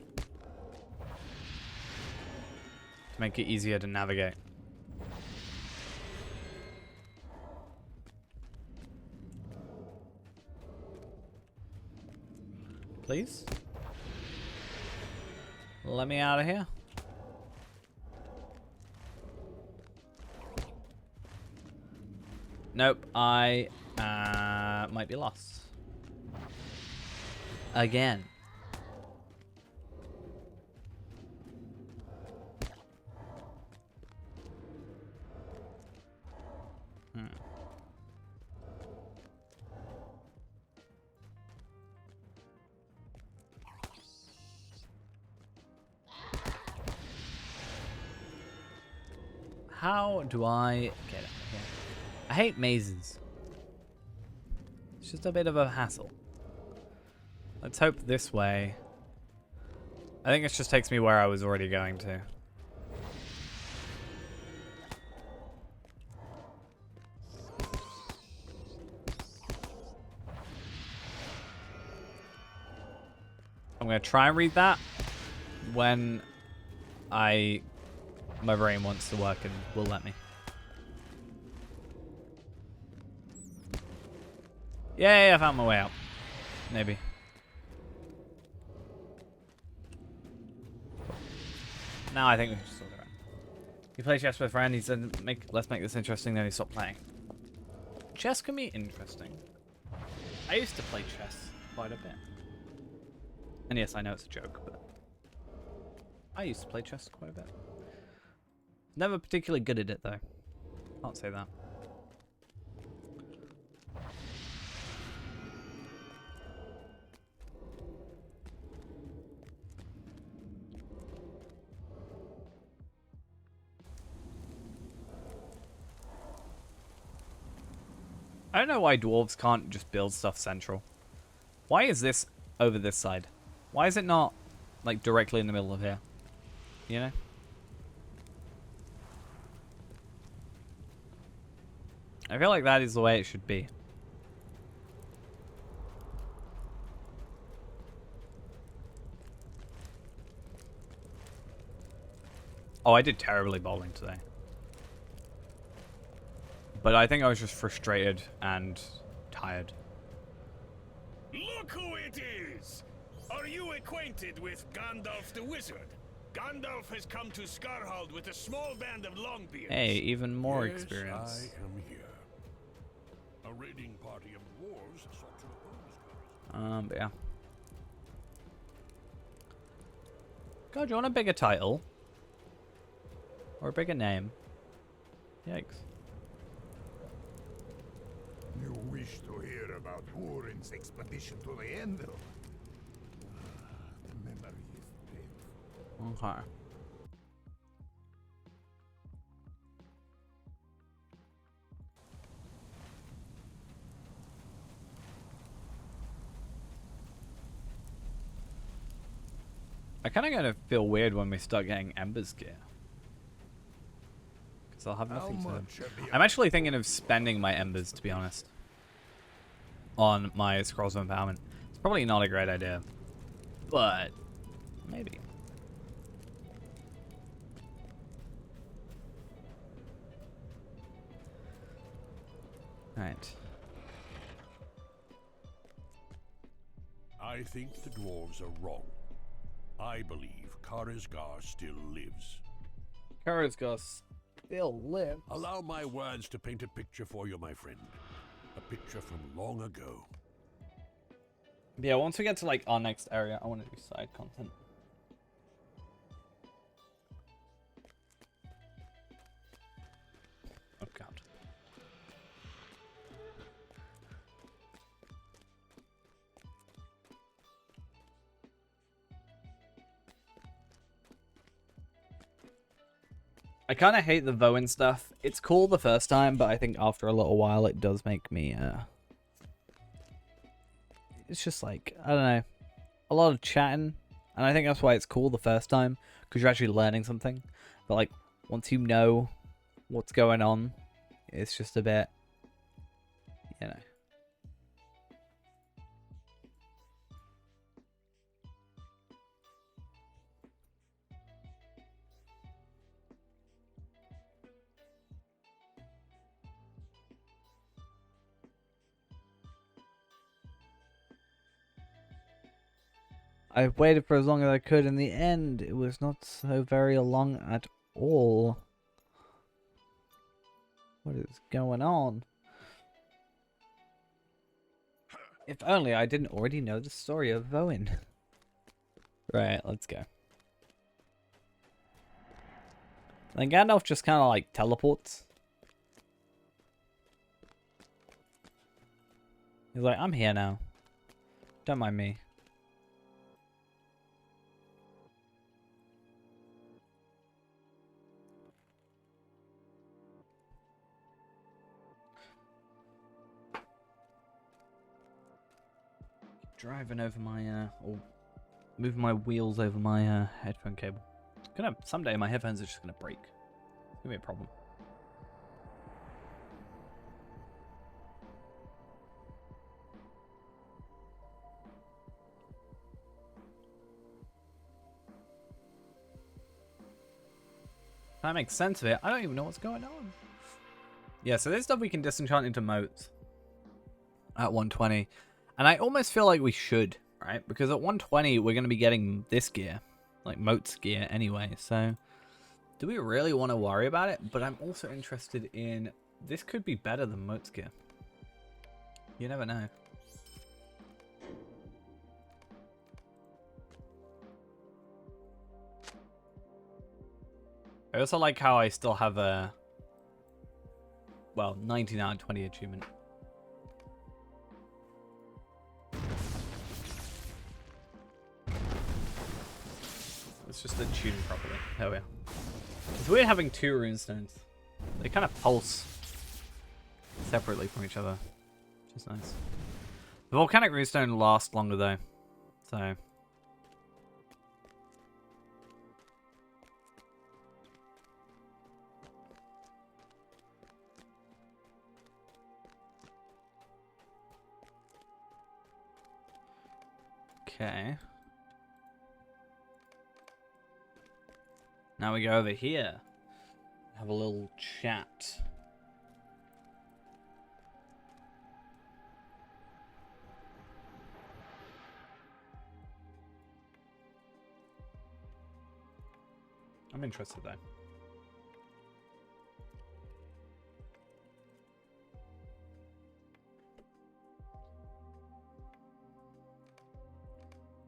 make it easier to navigate. Please? Let me out of here. Nope, I might be lost. Again. How do I get out of here? I hate mazes. It's just a bit of a hassle. Let's hope this way. I think this just takes me where I was already going to. I'm going to try and read that when my brain wants to work and will let me. Yay, I found my way out. Maybe. Now I think we should sort it out. You play chess with a friend, he said, let's make this interesting, then he stopped playing. Chess can be interesting. I used to play chess quite a bit. And yes, I know it's a joke, but I used to play chess quite a bit. Never particularly good at it, though. Can't say that. I don't know why dwarves can't just build stuff central. Why is this over this side? Why is it not, like, directly in the middle of here? You know? I feel like that is the way it should be. Oh, I did terribly bowling today. But I think I was just frustrated and tired. Look who it is! Are you acquainted with Gandalf the Wizard? Gandalf has come to Skarhald with a small band of Longbeards. Hey, even more Yes, experience. I am here. A raiding party of dwarves sought to oppose Skarhald. But yeah. God, do you want a bigger title? Or a bigger name? Yikes. You wish to hear about Durin's expedition to the Endel? The memory is painful. Okay. I kind of gonna feel weird when we start getting Ember's gear. Because I'll have nothing to... I'm actually thinking of spending my Embers, to be honest. On my Scrolls of Empowerment. It's probably not a great idea. But... maybe. Alright. I think the dwarves are wrong. I believe Karazgar still lives. Karazgar still lives? Allow my words to paint a picture for you, my friend. A picture from long ago. Yeah, once we get to like our next area, I want to do side content. Oh god. I kind of hate the Voin stuff. It's cool the first time, but I think after a little while it does make me, it's just like, I don't know, a lot of chatting. And I think that's why it's cool the first time, because you're actually learning something. But like, once you know what's going on, it's just a bit, you know. I waited for as long as I could. In the end, it was not so very long at all. What is going on? If only I didn't already know the story of Voin. Right, let's go. Then Gandalf just kind of like teleports. He's like, I'm here now. Don't mind me. driving over my, or moving my wheels over my headphone cable. Someday my headphones are just gonna break. It's gonna be a problem. That makes sense of it. I don't even know what's going on. Yeah, so there's stuff we can disenchant into motes at 120. And I almost feel like we should, right? Because at 120, we're going to be getting this gear. Like motes gear anyway. So do we really want to worry about it? But I'm also interested in... This could be better than motes gear. You never know. I also like how I still have a, well, 19 out of 20 achievement. Let's just attune properly. There we are. It's weird having two runestones. They kind of pulse separately from each other, which is nice. The volcanic runestone lasts longer though, so... Okay. Now we go over here. Have a little chat. I'm interested though.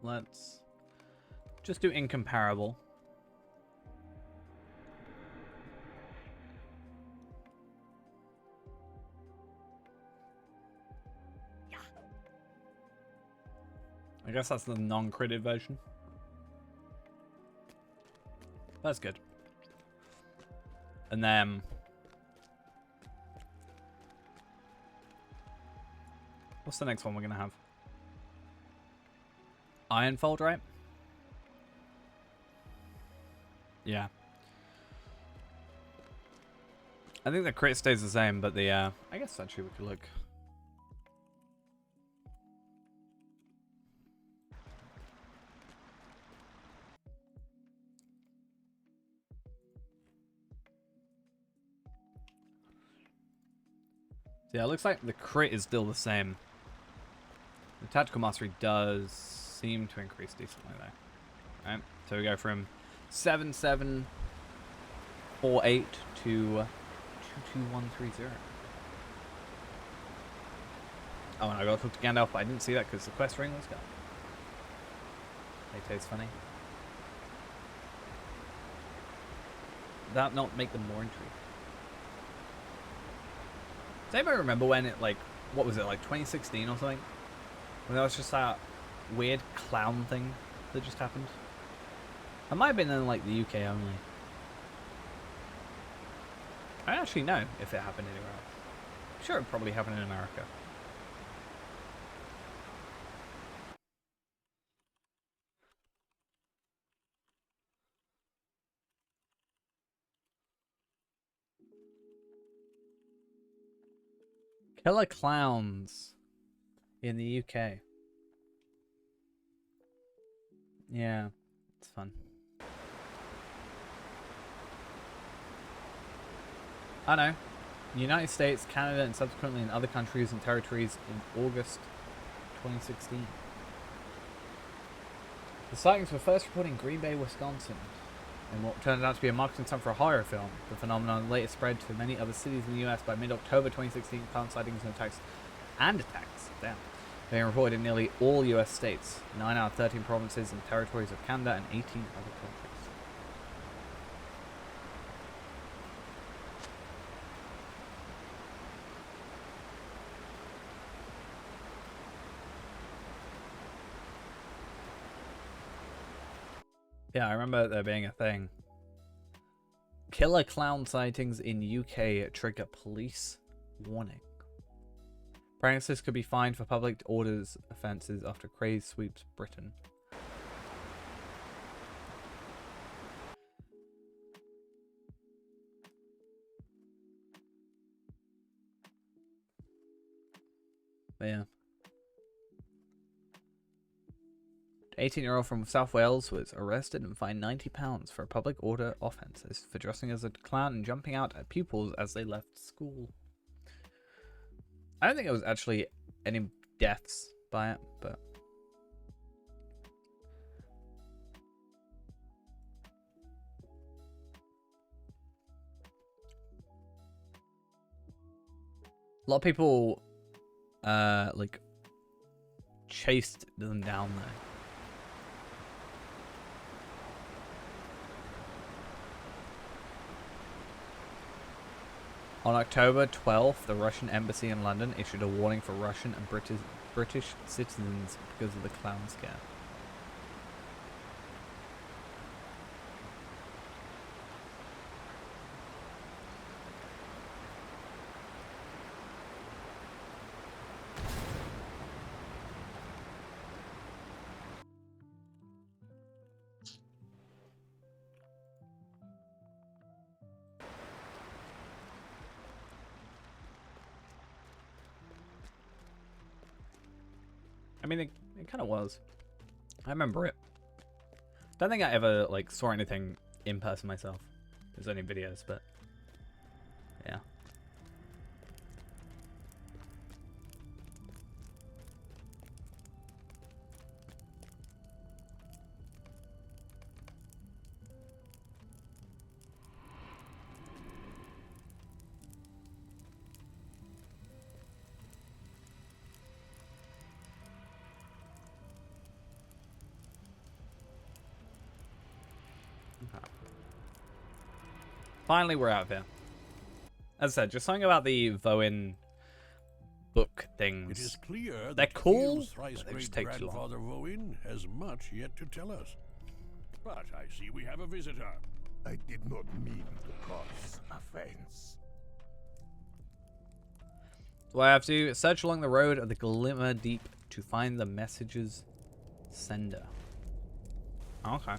Let's just do incomparable. I guess that's the non-critted version. That's good. And then... what's the next one we're going to have? Ironfold, right? Yeah. I think the crit stays the same, but the, I guess actually we could look. Yeah, it looks like the crit is still the same. The tactical mastery does seem to increase decently though. Right, so we go from 7748 to 22130. Oh, and I got to talk to Gandalf, but I didn't see that because the quest ring was gone. They taste funny. That not make them more intrigued. Does anybody remember when it, like, what was it, like 2016 or something? When there was just that weird clown thing that just happened? It might have been in, like, the UK only. I don't actually know if it happened anywhere else. I'm sure it probably happened in America. Killer clowns in the UK. Yeah, it's fun. I know. United States, Canada, and subsequently in other countries and territories in August 2016. The sightings were first reported in Green Bay, Wisconsin, in what turned out to be a marketing stunt for a horror film. The phenomenon later spread to many other cities in the US by mid-October 2016. Clown sightings and attacks being reported in nearly all US states, 9 out of 13 provinces and territories of Canada, and 18 other countries. Yeah, I remember there being a thing. Killer clown sightings in UK trigger police warning. Praxis could be fined for public orders offences after craze sweeps Britain. But yeah. 18-year-old from South Wales was arrested and fined £90 for a public order offences for dressing as a clown and jumping out at pupils as they left school. I don't think there was actually any deaths by it, but... a lot of people, like, chased them down there. On October 12th, the Russian embassy in London issued a warning for Russian and British citizens because of the clown scare. I mean, it kind of was. I remember it. Don't think I ever, like, saw anything in person myself. There's only videos, but... yeah. Finally, we're out of here. As I said, just something about the Voin book things. It is clear They're that cool, Kill's thrice but they just great take too long. grandfather Voin has much yet to tell us. But I see we have a visitor. I did not mean to cause offense. So I have to search along the road of the Glimmer Deep to find the message's sender. Okay.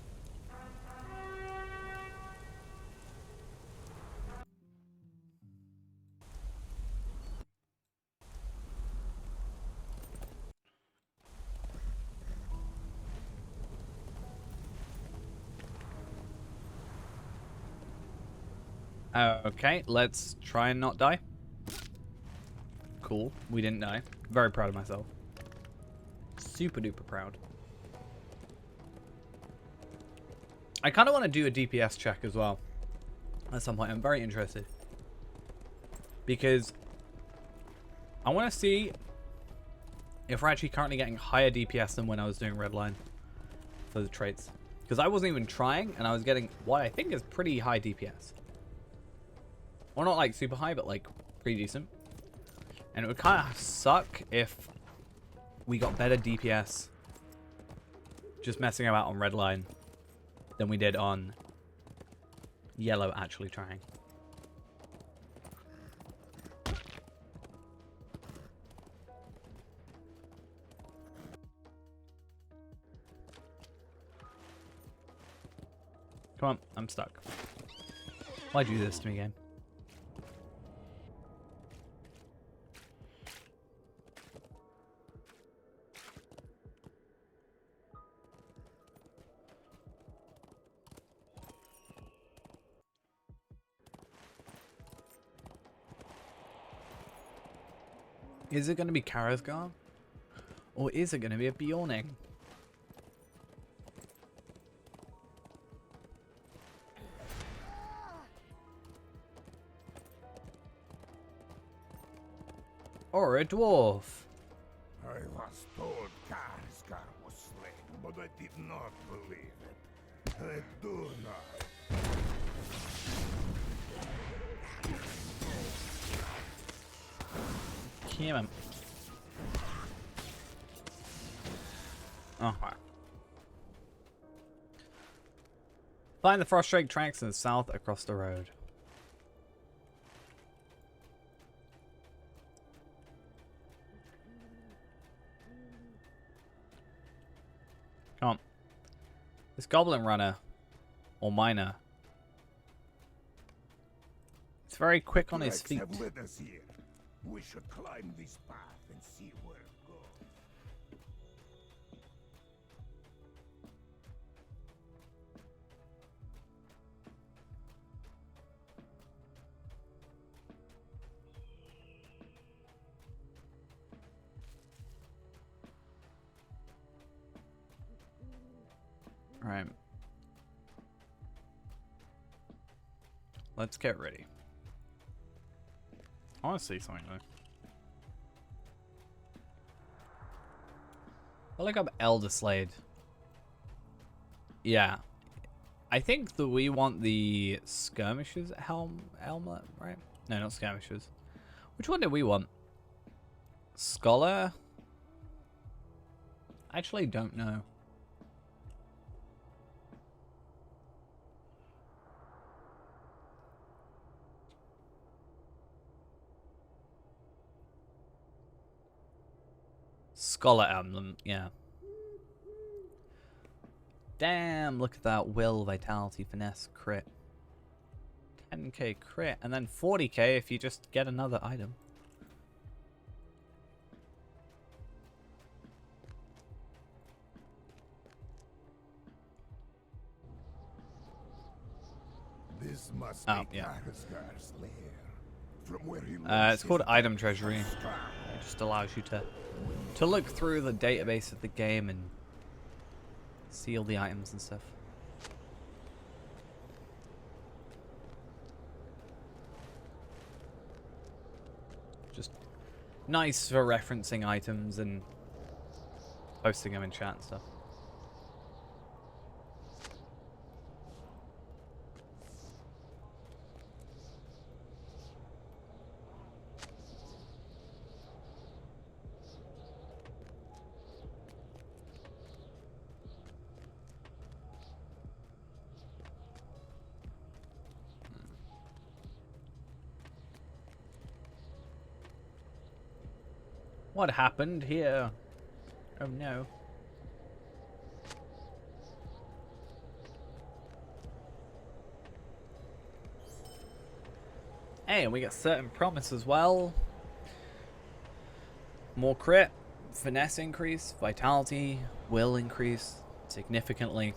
Okay, let's try and not die. Cool, we didn't die. Very proud of myself. Super duper proud. I kind of want to do a DPS check as well. At some point, I'm very interested. Because I want to see if we're actually currently getting higher DPS than when I was doing Redline for the traits. Because I wasn't even trying, and I was getting what I think is pretty high DPS. Well, not like super high, but like pretty decent. And it would kind of suck if we got better DPS just messing about on Redline than we did on Yellow actually trying. Come on, I'm stuck. Why'd you do this to me, game? Is it going to be Karasgar? Or is it going to be a Bjorning? Or a dwarf? I was told Karsgar was slain, but I did not believe it. I do not. Kill him. Oh, wow. Find the Frostdrake tracks in the south across the road. This goblin runner, or miner, it's very quick on his Tracks feet. have led us here. We should climb this path and see where it goes. Alright. Let's get ready. I want to see something though. I look up Elder Slade. Yeah. I think that we want the skirmishers helmet, right? No, not skirmishers. Which one did we want? Scholar? I actually don't know. Scholar emblem, yeah. Damn, look at that. Will, vitality, finesse, crit. 10k crit, and then 40k if you just get another item. This must Oh, be yeah. Karazgar's lair. From where he It's called Item Treasury. It just allows you to look through the database of the game and see all the items and stuff. Just nice for referencing items and posting them in chat and stuff. What happened here? Oh no. Hey, and we get certain promise as well. More crit, finesse increase, vitality, will increase significantly.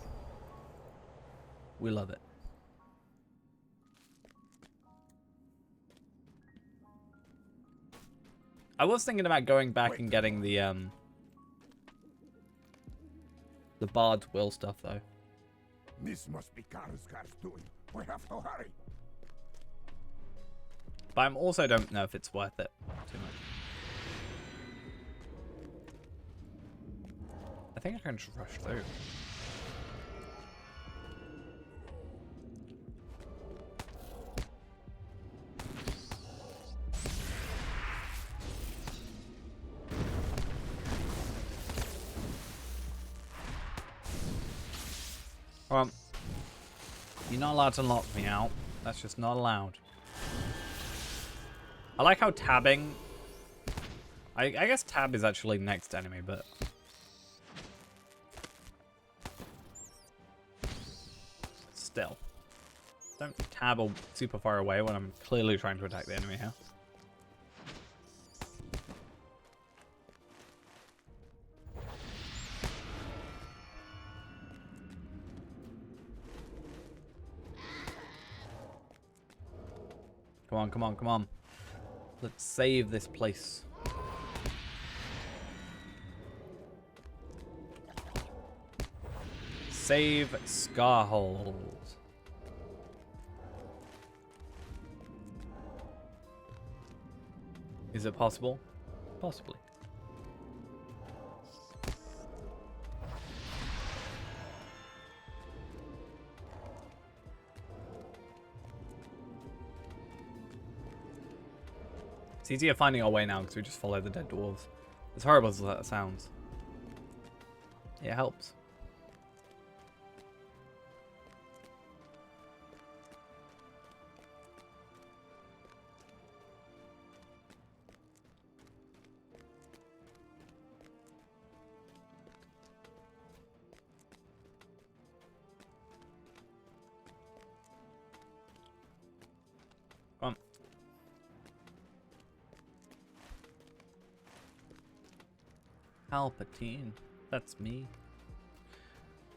We love it. I was thinking about going back and getting the Bard's Will stuff though. This must be Karazgar's doing. We have to hurry. But I also don't know if it's worth it too much. I think I can just rush through. Well, you're not allowed to lock me out. That's just not allowed. I like how tabbing... I guess tab is actually next enemy, but... Still. Don't tab or super far away when I'm clearly trying to attack the enemy here. Come on, come on, come on. Let's save this place. Save Scarhold. Is it possible? Possibly. It's easier finding our way now because we just follow the dead dwarves. As horrible as that sounds. It helps. Palpatine. That's me.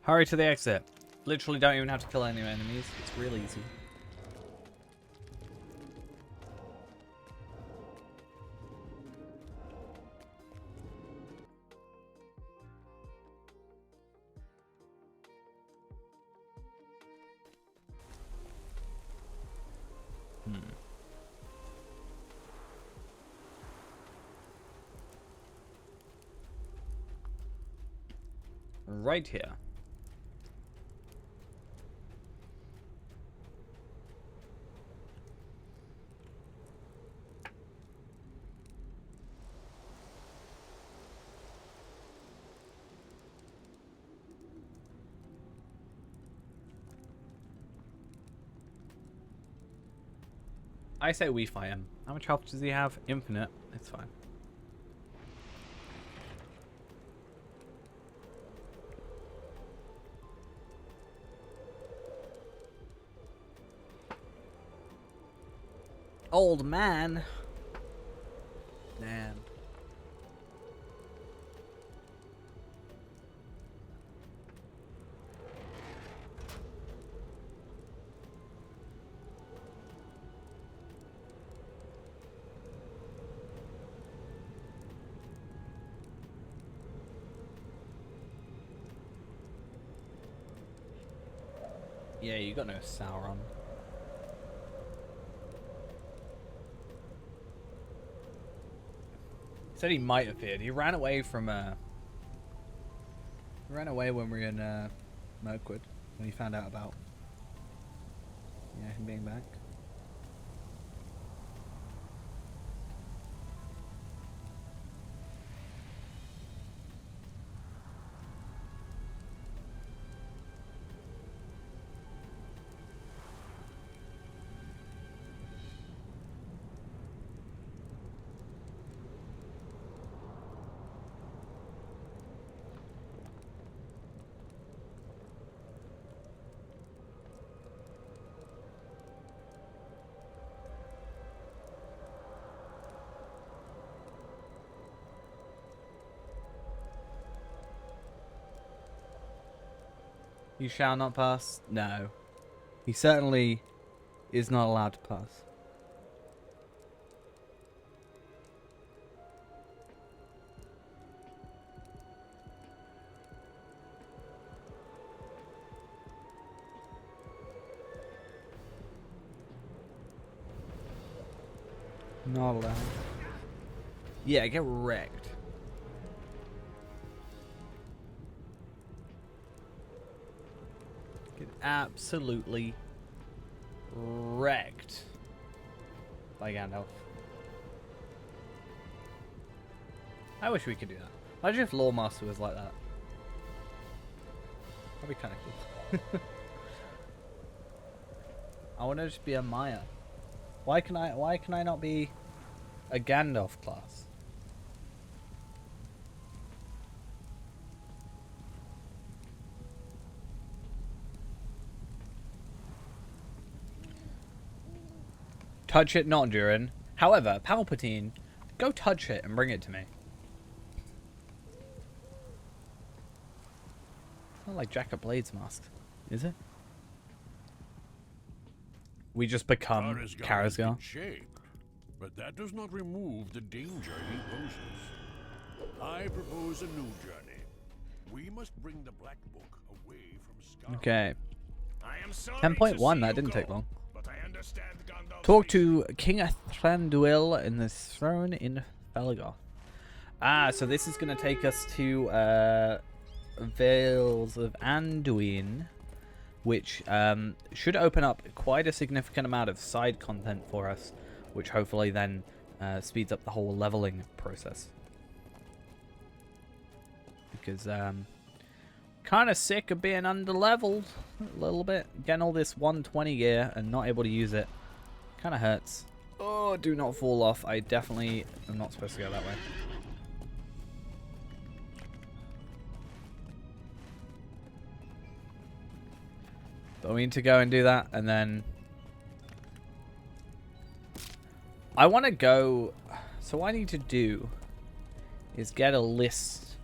Hurry to the exit. Literally don't even have to kill any enemies. It's real easy. Right here. I say we fight him. How much health does he have? Infinite. It's fine. Old man. Damn. Yeah, you got no Sauron. Said he might have feared. He ran away from ran away when we were in Mirkwood when he found out about him being back. You shall not pass? No. He certainly is not allowed to pass. Not allowed. Yeah, get wrecked. Get absolutely wrecked by Gandalf. I wish we could do that. Imagine if Lawmaster was like that. That'd be kind of cool. I want to just be a Maya. Why can I not be a Gandalf class? Touch it, not Durin. However, Palpatine, go touch it and bring it to me. Not like Jack of Blades mask, is it? We just become Karazgar. Shaped, but that does not remove the danger he poses. I propose a new journey. We must bring the Black Book away from Scar. Okay. I am sorry 10.1, that didn't take long. But I understand Gandalf's Talk to King Thranduil in the throne in Felgoth. Ah, so this is going to take us to Vales of Anduin, which should open up quite a significant amount of side content for us, which hopefully then speeds up the whole leveling process. Because kind of sick of being under-leveled a little bit. Getting all this 120 gear and not able to use it kind of hurts. Oh, do not fall off. I definitely am not supposed to go that way. But we need to go and do that, and then I want to go. So what I need to do is get a list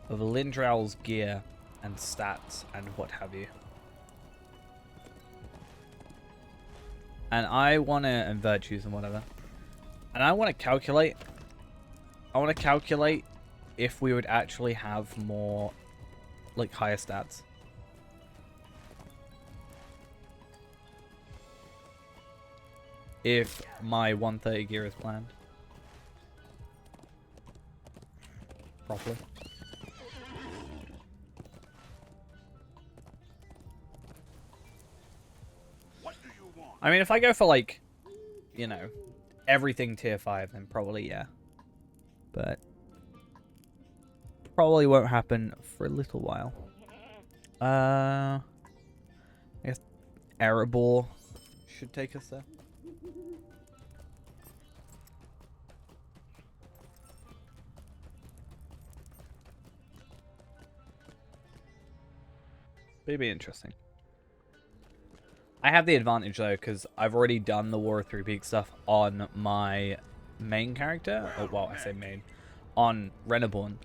of Lindrow's gear and stats and what have you. And I want to, and virtues and whatever. And I want to calculate. I want to calculate if we would actually have more, like, higher stats. If my 130 gear is planned properly. What do you want? I mean, if I go for, like, you know, everything tier 5, then probably, yeah. But probably won't happen for a little while. I guess Erebor should take us there. It'd be interesting. I have the advantage though, because I've already done the War of Three Peaks stuff on my main character. Oh, well, I say main. On Reneborn.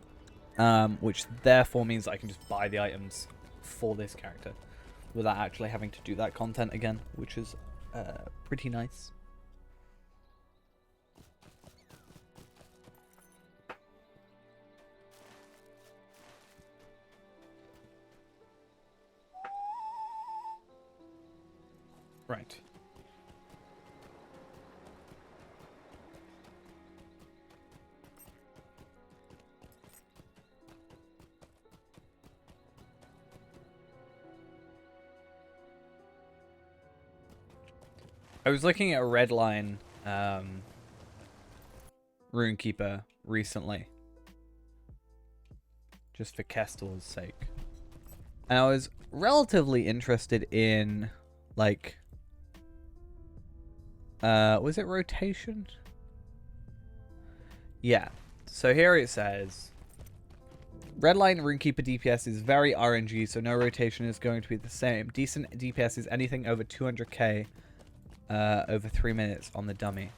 Which therefore means I can just buy the items for this character without actually having to do that content again, which is pretty nice. Right. I was looking at a Redline Runekeeper recently, just for Kestel's sake, and I was relatively interested in, like, was it rotation? Yeah. So here it says, Redline Runekeeper DPS is very RNG, so no rotation is going to be the same. Decent DPS is anything over 200k over 3 minutes on the dummy.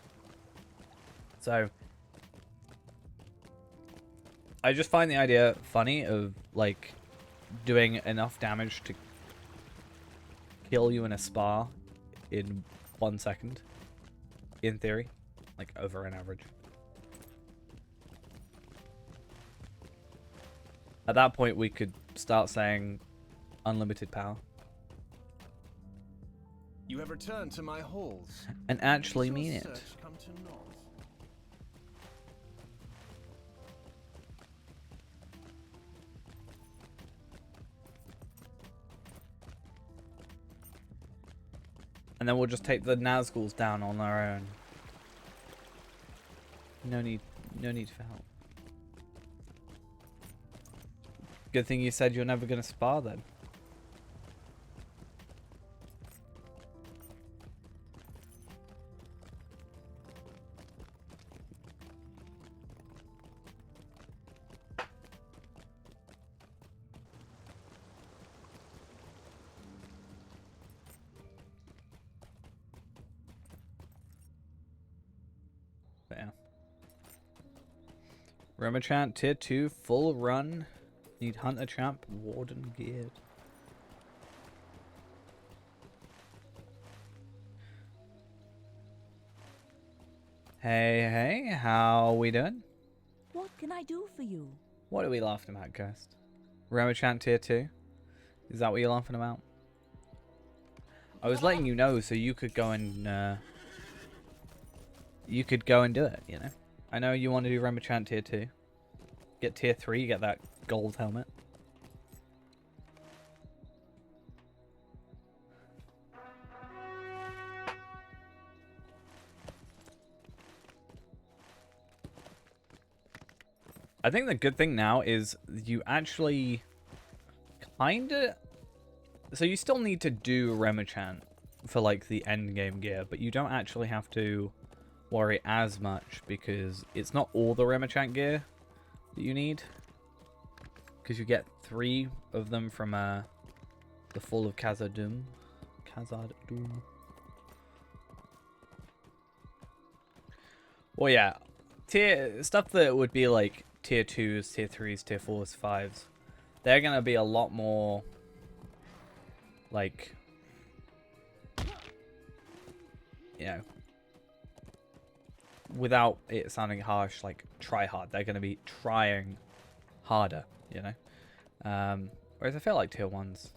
So I just find the idea funny of, like, doing enough damage to kill you in a spa in 1 second. In theory, like, over an average. At that point, we could start saying unlimited power. You have returned to my halls. And actually mean it. Come to naught. And then we'll just take the Nazguls down on our own. No need for help. Good thing you said you're never going to spar then. But yeah. Remachant tier 2 full run. Need Hunter Champ, Warden geared. Hey, how we doing? What can I do for you? What are we laughing about, Ghost? Remachant tier 2? Is that what you're laughing about? I was letting you know so you could go and do it, you know. I know you want to do Remachant tier 2. Get tier 3, you get that gold helmet. I think the good thing now is you actually kinda... So you still need to do Remachant for, like, the end game gear, but you don't actually have to worry as much because it's not all the Remachant gear that you need. Because you get 3 of them from the Fall of Khazad-dûm. Khazad-dûm. Well, yeah. Stuff that would be like tier 2s, tier 3s, tier 4s, 5s, they're going to be a lot more, like, you know, without it sounding harsh, like, try hard. They're going to be trying harder, you know? Whereas I feel like tier 1s,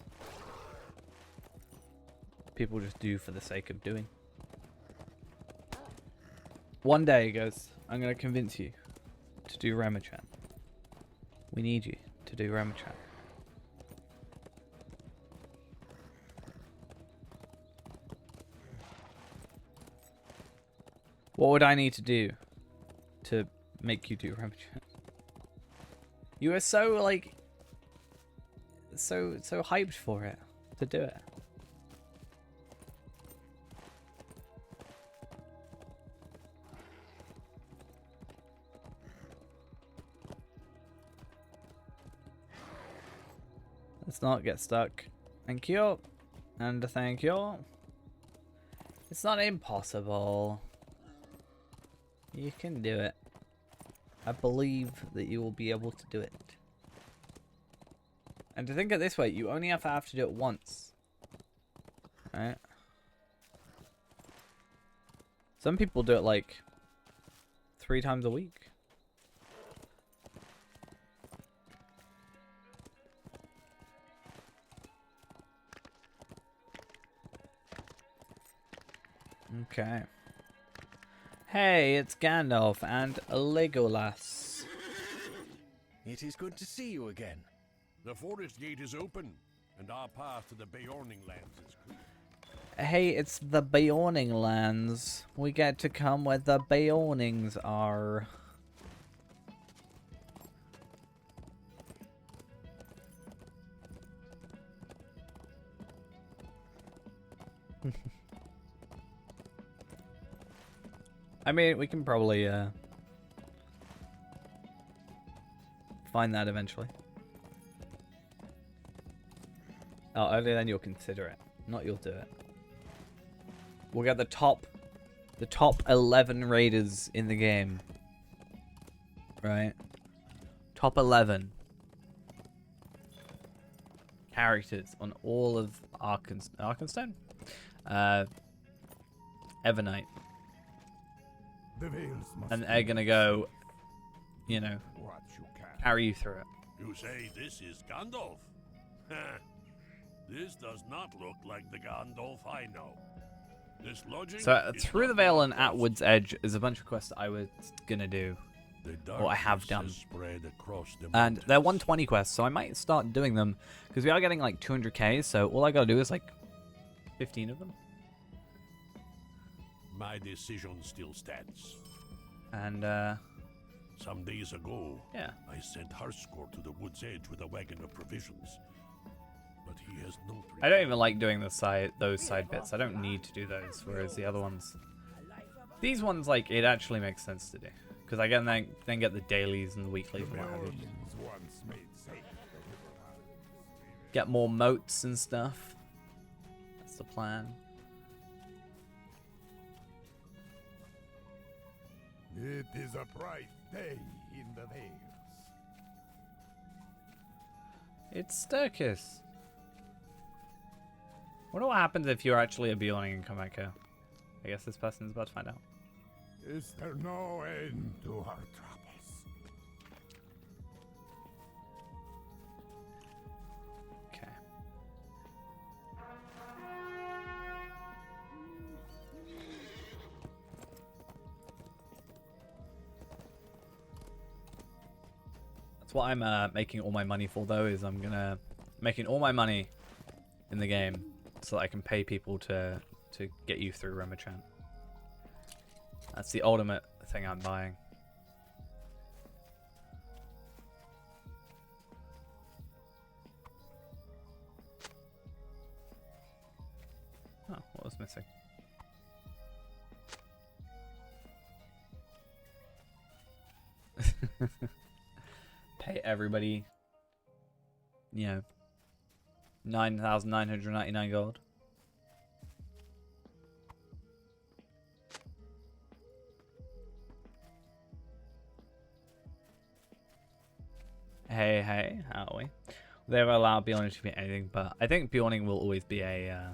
people just do for the sake of doing. One day, guys, I'm going to convince you to do Remichan. We need you to do Remichan. What would I need to do to make you do Remichan? You were so, like, so hyped for it, to do it. Let's not get stuck. Thank you. And thank you. It's not impossible. You can do it. I believe that you will be able to do it. And to think of it this way, you only have to do it once. Right? Some people do it like 3 times a week. Okay. Hey, it's Gandalf and Legolas. It is good to see you again. The forest gate is open, and our path to the Beorning lands is clear. Hey, it's the Beorning lands. We get to come where the Beornings are. I mean, we can probably find that eventually. Oh, only then you'll consider it, not you'll do it. We'll get the top 11 raiders in the game, right? Top 11 characters on all of Arkenstone, Evernight. The veils must And they're gonna go, you know, what you can. carry you through it. You say this is Gandalf? This does not look like the Gandalf I know. This lodging So is through the not Veil and well at Wood's Edge is a bunch of quests that I was gonna do, The or I have darkness done. has spread across the And they're mountains. 120 quests, so I might start doing them because we are getting like 200k. So all I gotta do is like 15 of them, My decision still stands. and Some days ago, yeah. I sent Harskor to the wood's edge with a wagon of provisions. But he has not returned. I don't even like doing those side bits. I don't need to do those. Whereas the other ones, these ones, like, it actually makes sense to do because I then get the dailies and the weeklies and what have you. Beornings once made safe the river. Get more moats and stuff. That's the plan. It is a bright day in the Vales. It's Sturkis. Wonder what happens if you're actually a Beorning and come back here. I guess this person's about to find out. Is there no end to our troubles? Okay. That's what I'm making all my money for, though, is I'm gonna making all my money in the game so that I can pay people to get you through Remichan. That's the ultimate thing I'm buying. Oh, what was missing? Pay everybody, you know, 9,999 gold. Hey, how are we? They will allow Bjorning to be anything, but I think Bjorning will always be a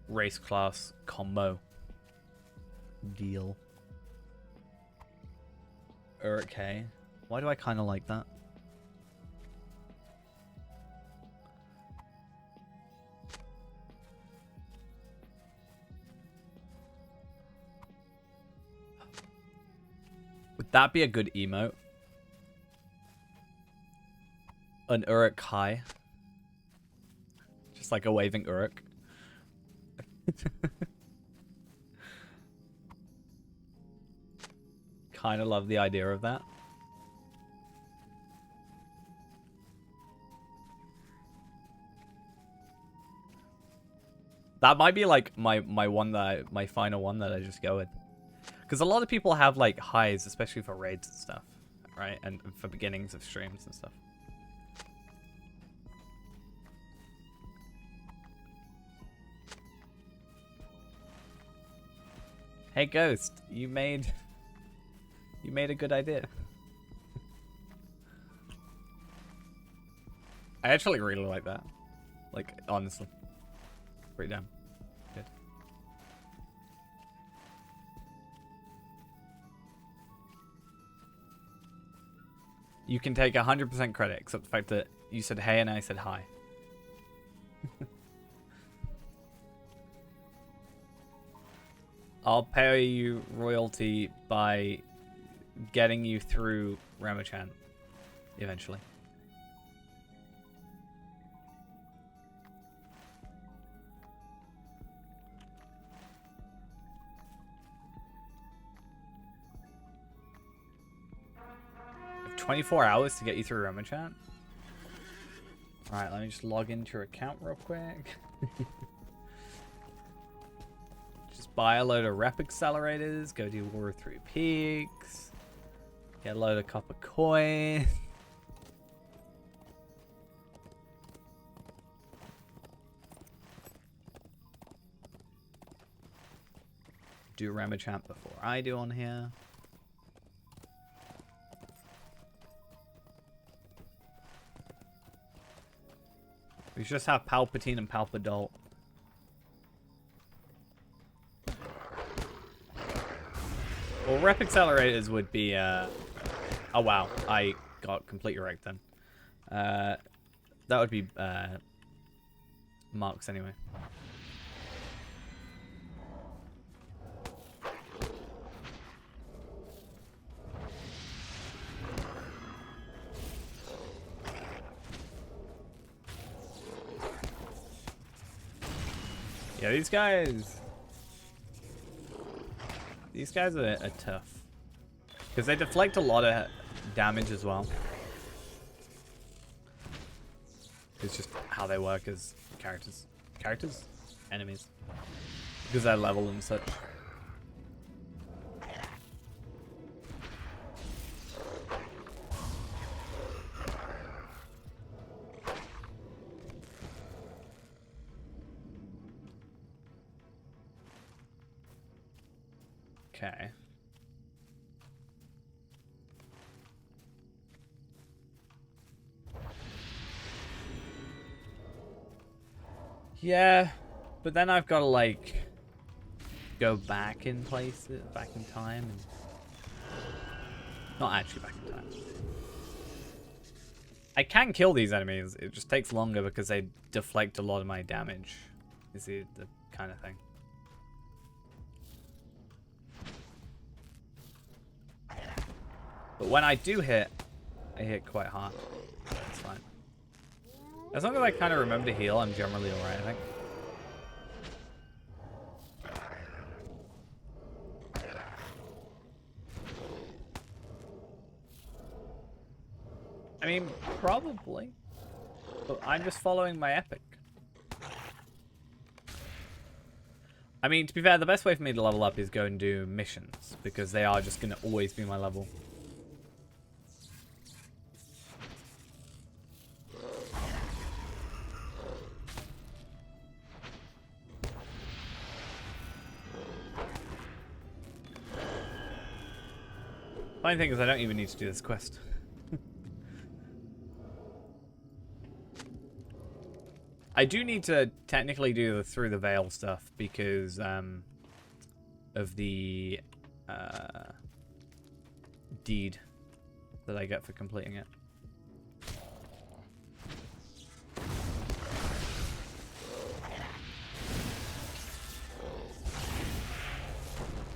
race class combo deal. Okay. Why do I kind of like that? Would that be a good emote? An Uruk Hai. Just like a waving Uruk. Kind of love the idea of that. That might be like my final one that I just go with. Because a lot of people have like highs, especially for raids and stuff, right? And for beginnings of streams and stuff. Hey Ghost, you made a good idea. I actually really like that. Like, honestly. Pretty damn good. You can take 100% credit, except the fact that you said hey and I said hi. I'll pay you royalty by getting you through Ramachan eventually. I have 24 hours to get you through Ramachan. Alright, let me just log into your account real quick. Buy a load of rep accelerators, go do War of Three Peaks, get a load of copper coin. Do Ramachan before I do on here. We just have Palpatine and Palpadol. Well, rep accelerators would be, oh wow, I got completely wrecked then. That would be, marks anyway. Yeah, these guys are tough. Because they deflect a lot of damage as well. It's just how they work as characters. Characters? Enemies. Because they're level and such. Okay. Yeah, but then I've got to like go back in places, back in time, and not actually back in time. I can kill these enemies. It just takes longer because they deflect a lot of my damage. Is the kind of thing. But when I do hit, I hit quite hard. That's fine. As long as I kind of remember to heal, I'm generally alright, I think. I mean, probably. But I'm just following my epic. I mean, to be fair, the best way for me to level up is go and do missions, because they are just going to always be my level. Funny thing is, I don't even need to do this quest. I do need to technically do the Through the Veil stuff because of the deed that I get for completing it.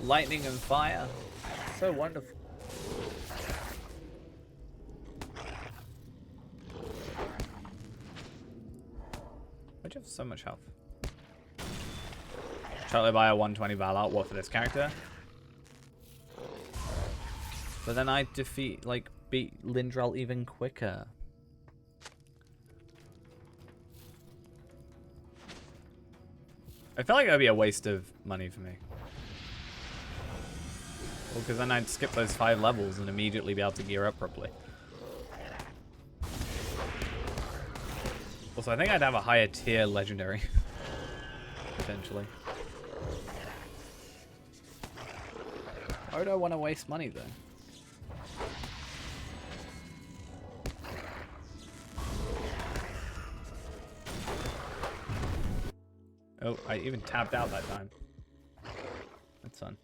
Lightning and fire. So wonderful. Why'd you have so much health? Totally buy a 120 Valar. What for this character? But then I beat Lindrel even quicker. I feel like that would be a waste of money for me. Well, because then I'd skip those 5 levels and immediately be able to gear up properly. Also, I think I'd have a higher tier legendary. Potentially. Why would I want to waste money though? Oh, I even tapped out that time. That's fun.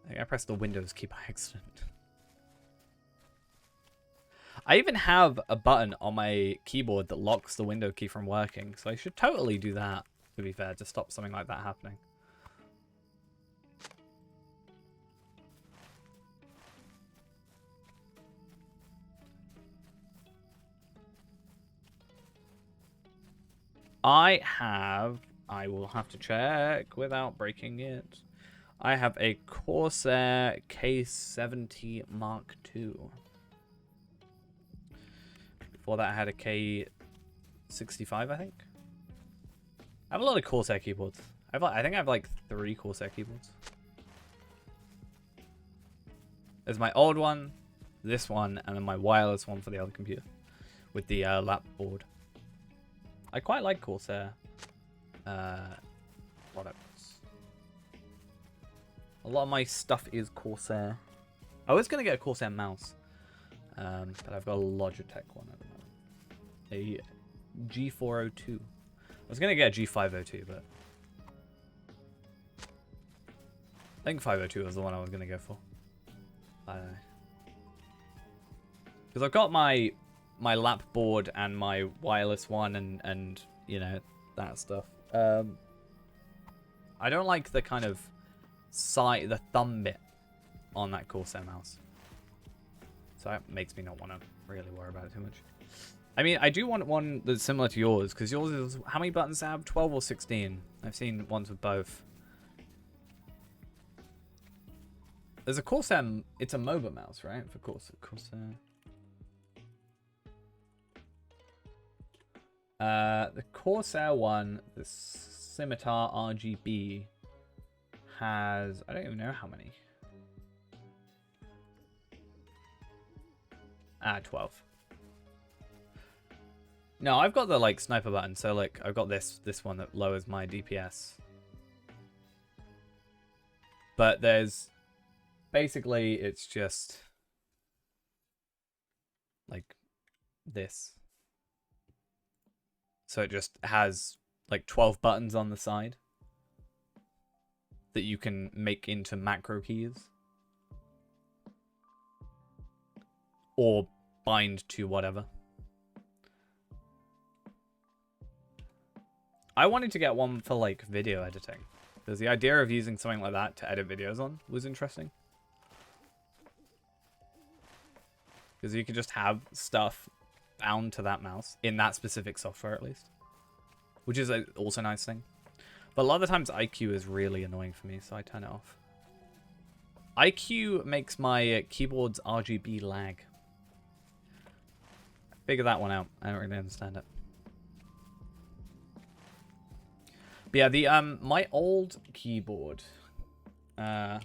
I think I pressed the Windows key by accident. I even have a button on my keyboard that locks the window key from working, so I should totally do that, to be fair, to stop something like that happening. I will have to check without breaking it. I have a Corsair K70 Mark II. Before that I had a K65, I think. I have a lot of Corsair keyboards. I think I have like 3 Corsair keyboards. There's my old one, this one, and then my wireless one for the other computer. With the lap board. I quite like Corsair products. A lot of my stuff is Corsair. I was going to get a Corsair mouse. But I've got a Logitech one at the moment. A G402. I was going to get a G502, but I think 502 was the one I was going to go for. I don't know. Because I've got my lap board and my wireless one and you know, that stuff. I don't like the kind of the thumb bit on that Corsair mouse. So that makes me not want to really worry about it too much. I mean, I do want one that's similar to yours, because yours is, how many buttons do I have? 12 or 16? I've seen ones with both. There's a Corsair, it's a MOBA mouse, right? For Corsair. The Corsair one, the Scimitar RGB, has, I don't even know how many. 12. No, I've got the like sniper button, so like I've got this one that lowers my DPS. But there's basically it's just like this. So it just has like 12 buttons on the side that you can make into macro keys. Or bind to whatever. I wanted to get one for like video editing. Because the idea of using something like that to edit videos on was interesting. Because you could just have stuff bound to that mouse. In that specific software at least. Which is also a nice thing. But a lot of the times IQ is really annoying for me, so I turn it off. IQ makes my keyboard's RGB lag. Figure that one out. I don't really understand it. But yeah, the my old keyboard. I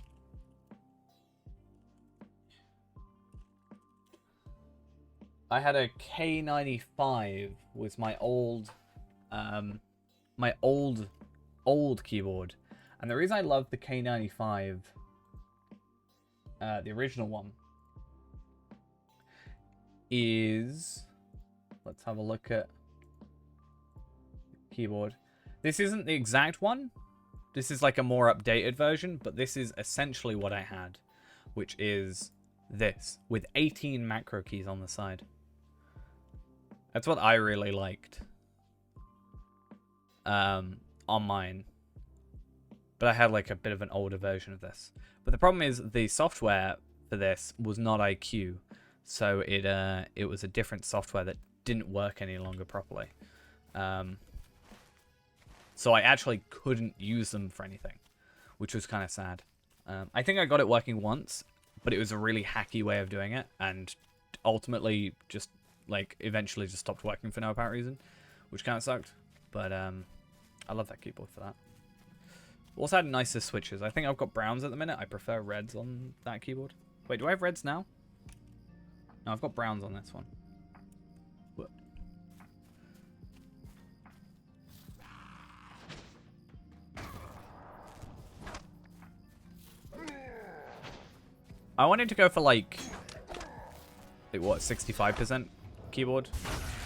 had a K95 was my old old keyboard. And the reason I love the K95 the original one is Let's have a look at keyboard. This isn't the exact one. This is like a more updated version, but this is essentially what I had, which is this with 18 macro keys on the side. That's what I really liked on mine. But I had like a bit of an older version of this. But the problem is the software for this was not iQ, so it was a different software that didn't work any longer properly. So I actually couldn't use them for anything, which was kind of sad. I think I got it working once, but it was a really hacky way of doing it, and ultimately just like eventually just stopped working for no apparent reason, which kind of sucked. But I love that keyboard for that. Also had nicer switches. I think I've got browns at the minute. I prefer reds on that keyboard. Wait, do I have reds now? No, I've got browns on this one. What? I wanted to go for like what, 65% keyboard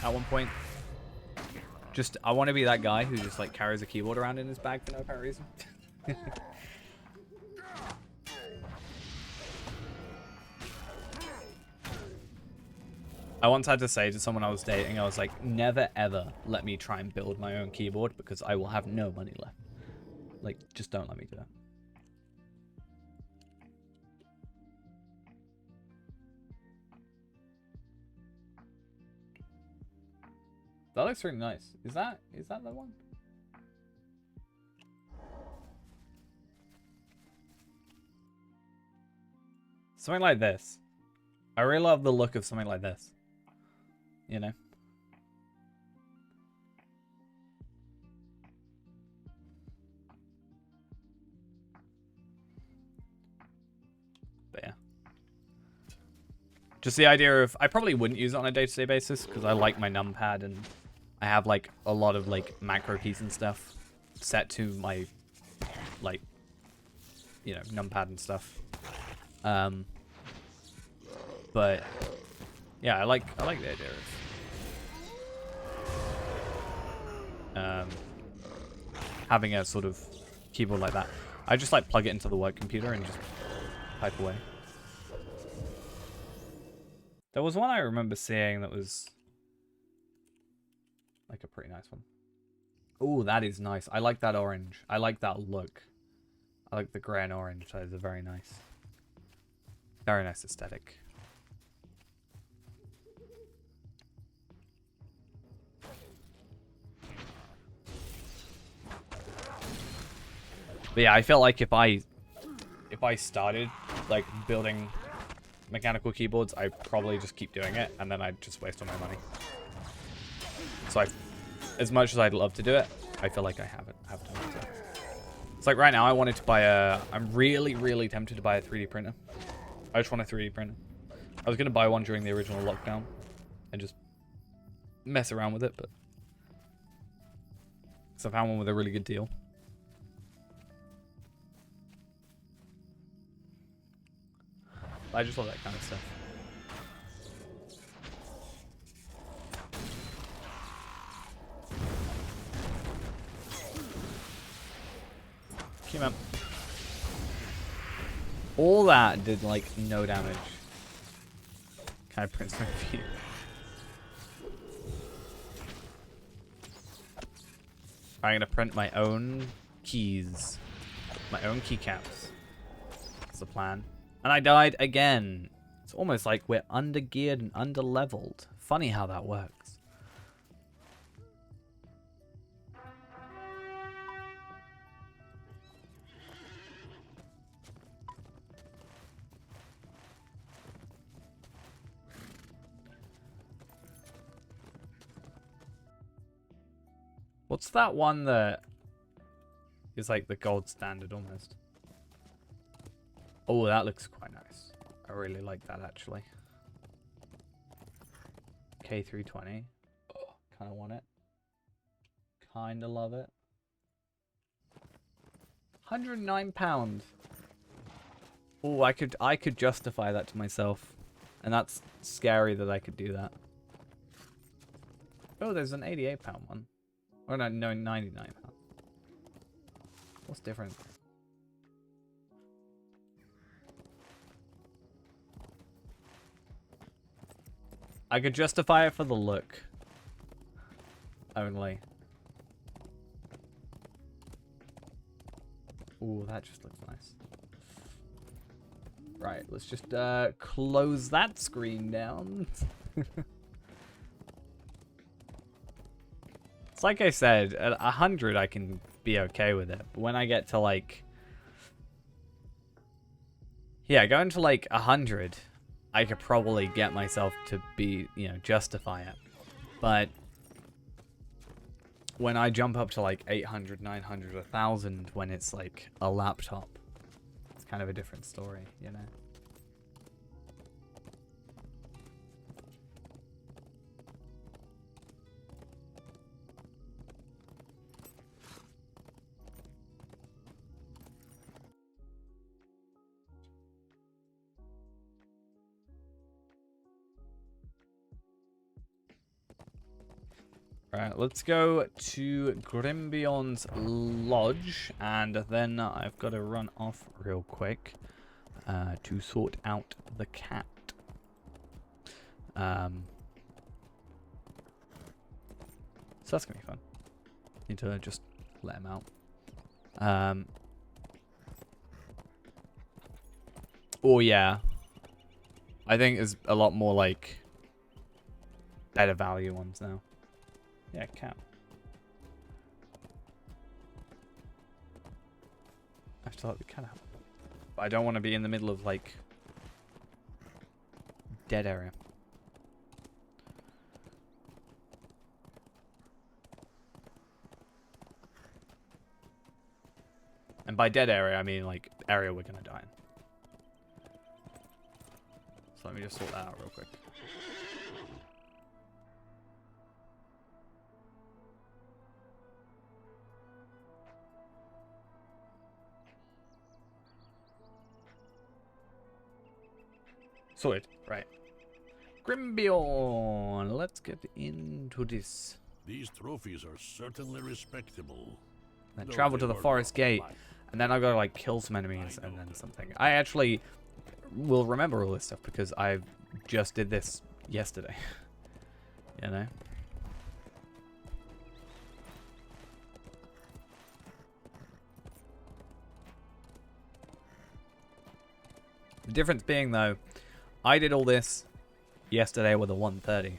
at one point. Just, I want to be that guy who just like carries a keyboard around in his bag for no apparent reason. I once had to say to someone I was dating, I was like, never ever let me try and build my own keyboard because I will have no money left. Like, just don't let me do that. That looks really nice. Is that the one? Something like this. I really love the look of something like this. You know? But yeah. Just the idea of, I probably wouldn't use it on a day-to-day basis because I like my numpad and I have like a lot of like macro keys and stuff set to my like, you know, numpad and stuff. But yeah, I like the idea of having a sort of keyboard like that. I just like plug it into the work computer and just type away. There was one I remember seeing that was like a pretty nice one. Oh, that is nice. I like that orange. I like that look. I like the grey and orange. That is a very nice aesthetic. But yeah, I felt like if I started like building mechanical keyboards, I'd probably just keep doing it and then I'd just waste all my money. So as much as I'd love to do it, I feel like I have time to. It's like right now I wanted to buy I'm really, really tempted to buy a 3D printer. I just want a 3D printer. I was going to buy one during the original lockdown and just mess around with it, but so I found one with a really good deal. I just love that kind of stuff. Came up. All that did like no damage. Kind of prints my feet. I'm gonna print my own keys, my own keycaps. That's the plan. And I died again. It's almost like we're under-geared and under-leveled. Funny how that works. What's that one that is like the gold standard almost? Oh, that looks quite nice. I really like that actually. K320. Oh, kind of want it. Kind of love it. £109. Oh, I could justify that to myself. And that's scary that I could do that. Oh, there's an 88 pound one. Or no, 99 pound. What's different? I could justify it for the look. Only. Ooh, that just looks nice. Right, let's just close that screen down. It's like I said, at 100 I can be okay with it. But when I get to like... Yeah, going to like 100, I could probably get myself to be, you know, justify it. But when I jump up to like 800, 900, 1,000, when it's like a laptop, it's kind of a different story, you know? Right, let's go to Grimbion's Lodge, and then I've got to run off real quick to sort out the cat. So that's going to be fun. Need to just let him out. Oh yeah. I think there's a lot more like better value ones now. Yeah, cat. I have to let the cat out. But I don't want to be in the middle of, like, dead area. And by dead area, I mean, like, area we're going to die in. So let me just sort that out real quick. Sorted. Right. Grimbion. Let's get into this. These trophies are certainly respectable. Then travel to the forest gate. And then I've got to like kill some enemies and then something. I actually will remember all this stuff because I just did this yesterday. You know? The difference being though, I did all this yesterday with a 130.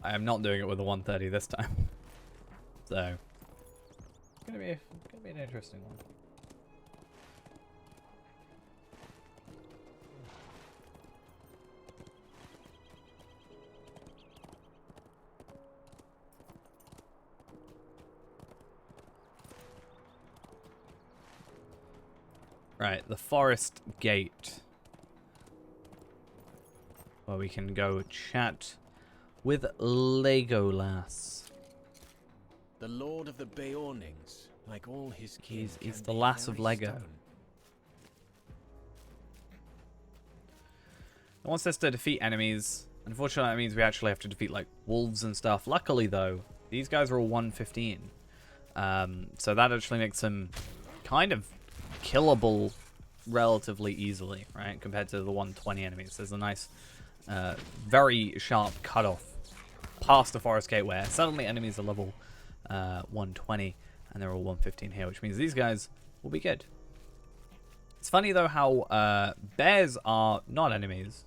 I am not doing it with a 130 this time. So it's gonna be an interesting one. Right, the forest gate. Where we can go chat with Legolas. The Lord of the Beornings, like all his kin, He's can the be lass of very Lego. stubborn. It wants us to defeat enemies. Unfortunately, that means we actually have to defeat like wolves and stuff. Luckily, though, these guys are all 115. So that actually makes them kind of killable relatively easily, right? Compared to the 120 enemies. There's a nice, very sharp cutoff past the forest gate where suddenly enemies are level 120 and they're all 115 here, which means these guys will be good. It's funny though how bears are not enemies.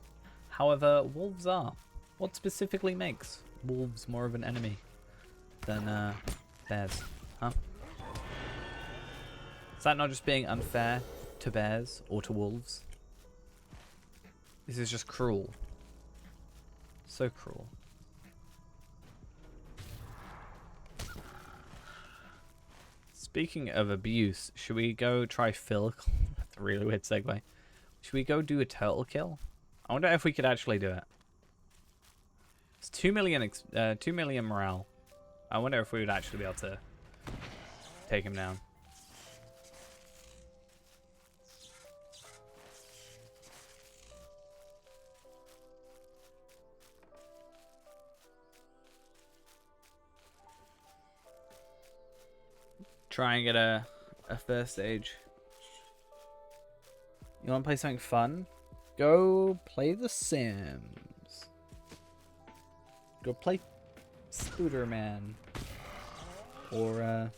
However, wolves are. What specifically makes wolves more of an enemy than bears? Huh? Is that not just being unfair to bears or to wolves? This is just cruel. So cruel. Speaking of abuse, should we go try Phil? That's a really weird segue. Should we go do a turtle kill? I wonder if we could actually do it. It's 2 million morale. I wonder if we would actually be able to take him down. try and get a first stage. You want to play something fun? Go play The Sims. Go play Spooderman. Or,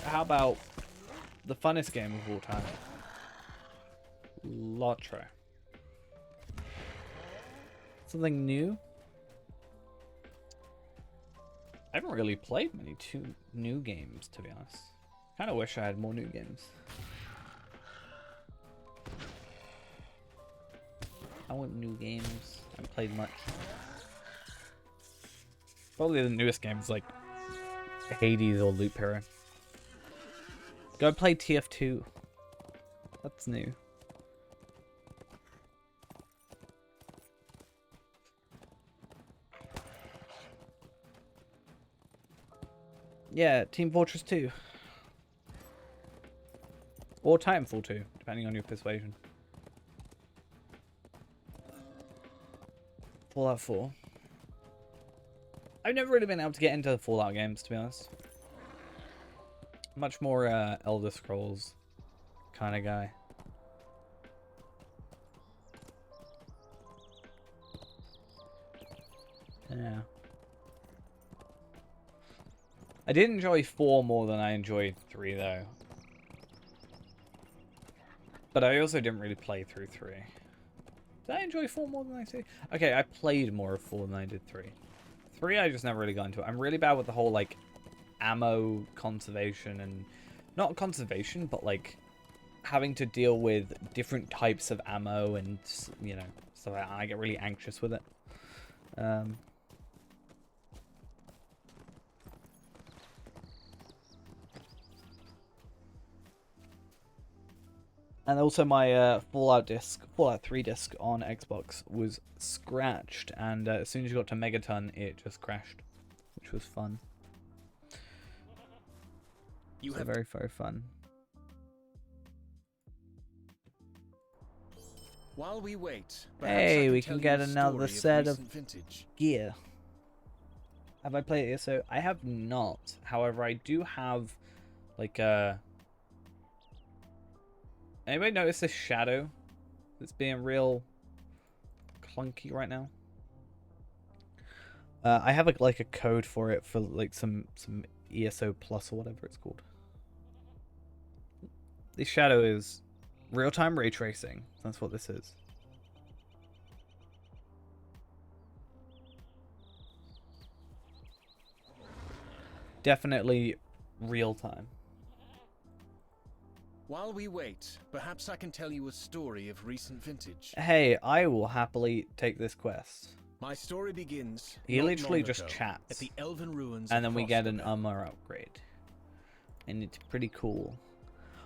how about the funnest game of all time? Lotro. Something new? I haven't really played many new games, to be honest. Kind of wish I had more new games. I want new games. I haven't played much. Probably the newest game is like Hades or Loop Hero. Go play TF2. That's new. Yeah, Team Fortress 2. Or Titanfall 2, depending on your persuasion. Fallout 4. I've never really been able to get into the Fallout games, to be honest. Much more Elder Scrolls kind of guy. Yeah. I did enjoy 4 more than I enjoyed 3, though. But I also didn't really play through 3. Did I enjoy 4 more than I did? Okay, I played more of 4 than I did 3. 3, I just never really got into it. I'm really bad with the whole, like, ammo conservation and... Not conservation, but, like, having to deal with different types of ammo and, you know, so I get really anxious with it. And also my Fallout 3 disc on Xbox was scratched, and as soon as you got to Megaton, it just crashed, which was fun. Very, very fun. While we wait, hey, we can get another set of gear. Have I played it? So I have not. However, I do have like a. Anybody notice this shadow that's being real clunky right now? I have like a code for it for like some ESO Plus or whatever it's called. This shadow is real-time ray tracing. That's what this is. Definitely real-time. While we wait, perhaps I can tell you a story of recent vintage. Hey, I will happily take this quest. My story begins. He literally just chats at the Elven Ruins, and then we get an armor upgrade, and it's pretty cool.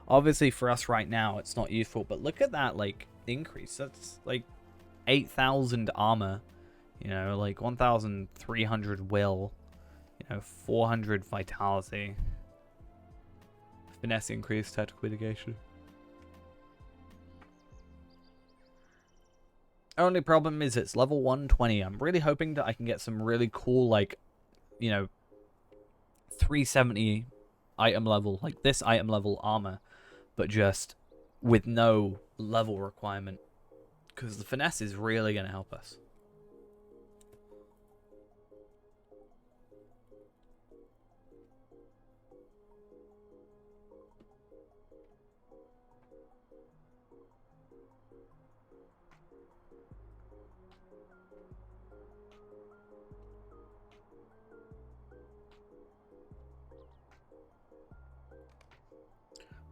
Obviously, for us right now, it's not useful, but look at that like increase. That's like 8,000 armor, you know, like 1,300 will, you know, 400 vitality. Finesse increase, tactical mitigation. Only problem is it's level 120. I'm really hoping that I can get some really cool, like, you know, 370 item level, like this item level armor, but just with no level requirement. Because the finesse is really going to help us.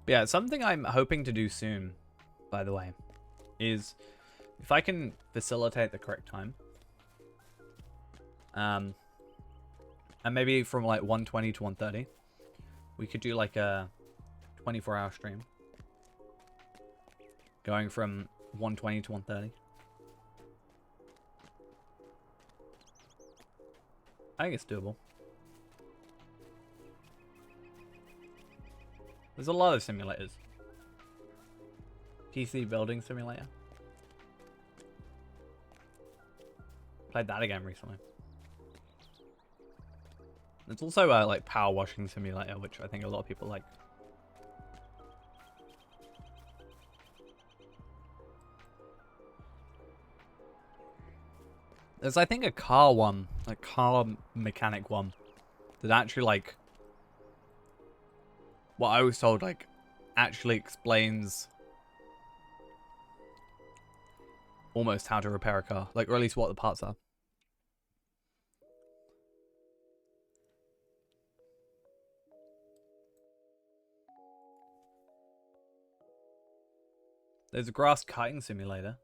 But yeah, something I'm hoping to do soon, by the way, is if I can facilitate the correct time, and maybe from like 120 to 130, we could do like a 24-hour stream, going from 120 to 130. I think it's doable. There's a lot of simulators. PC building simulator. Played that again recently. There's also like Power Washing Simulator, which I think a lot of people like. There's, I think, a car one, like car mechanic one, that actually, like, what I was told, like, actually explains almost how to repair a car, like, or at least what the parts are. There's a grass cutting simulator.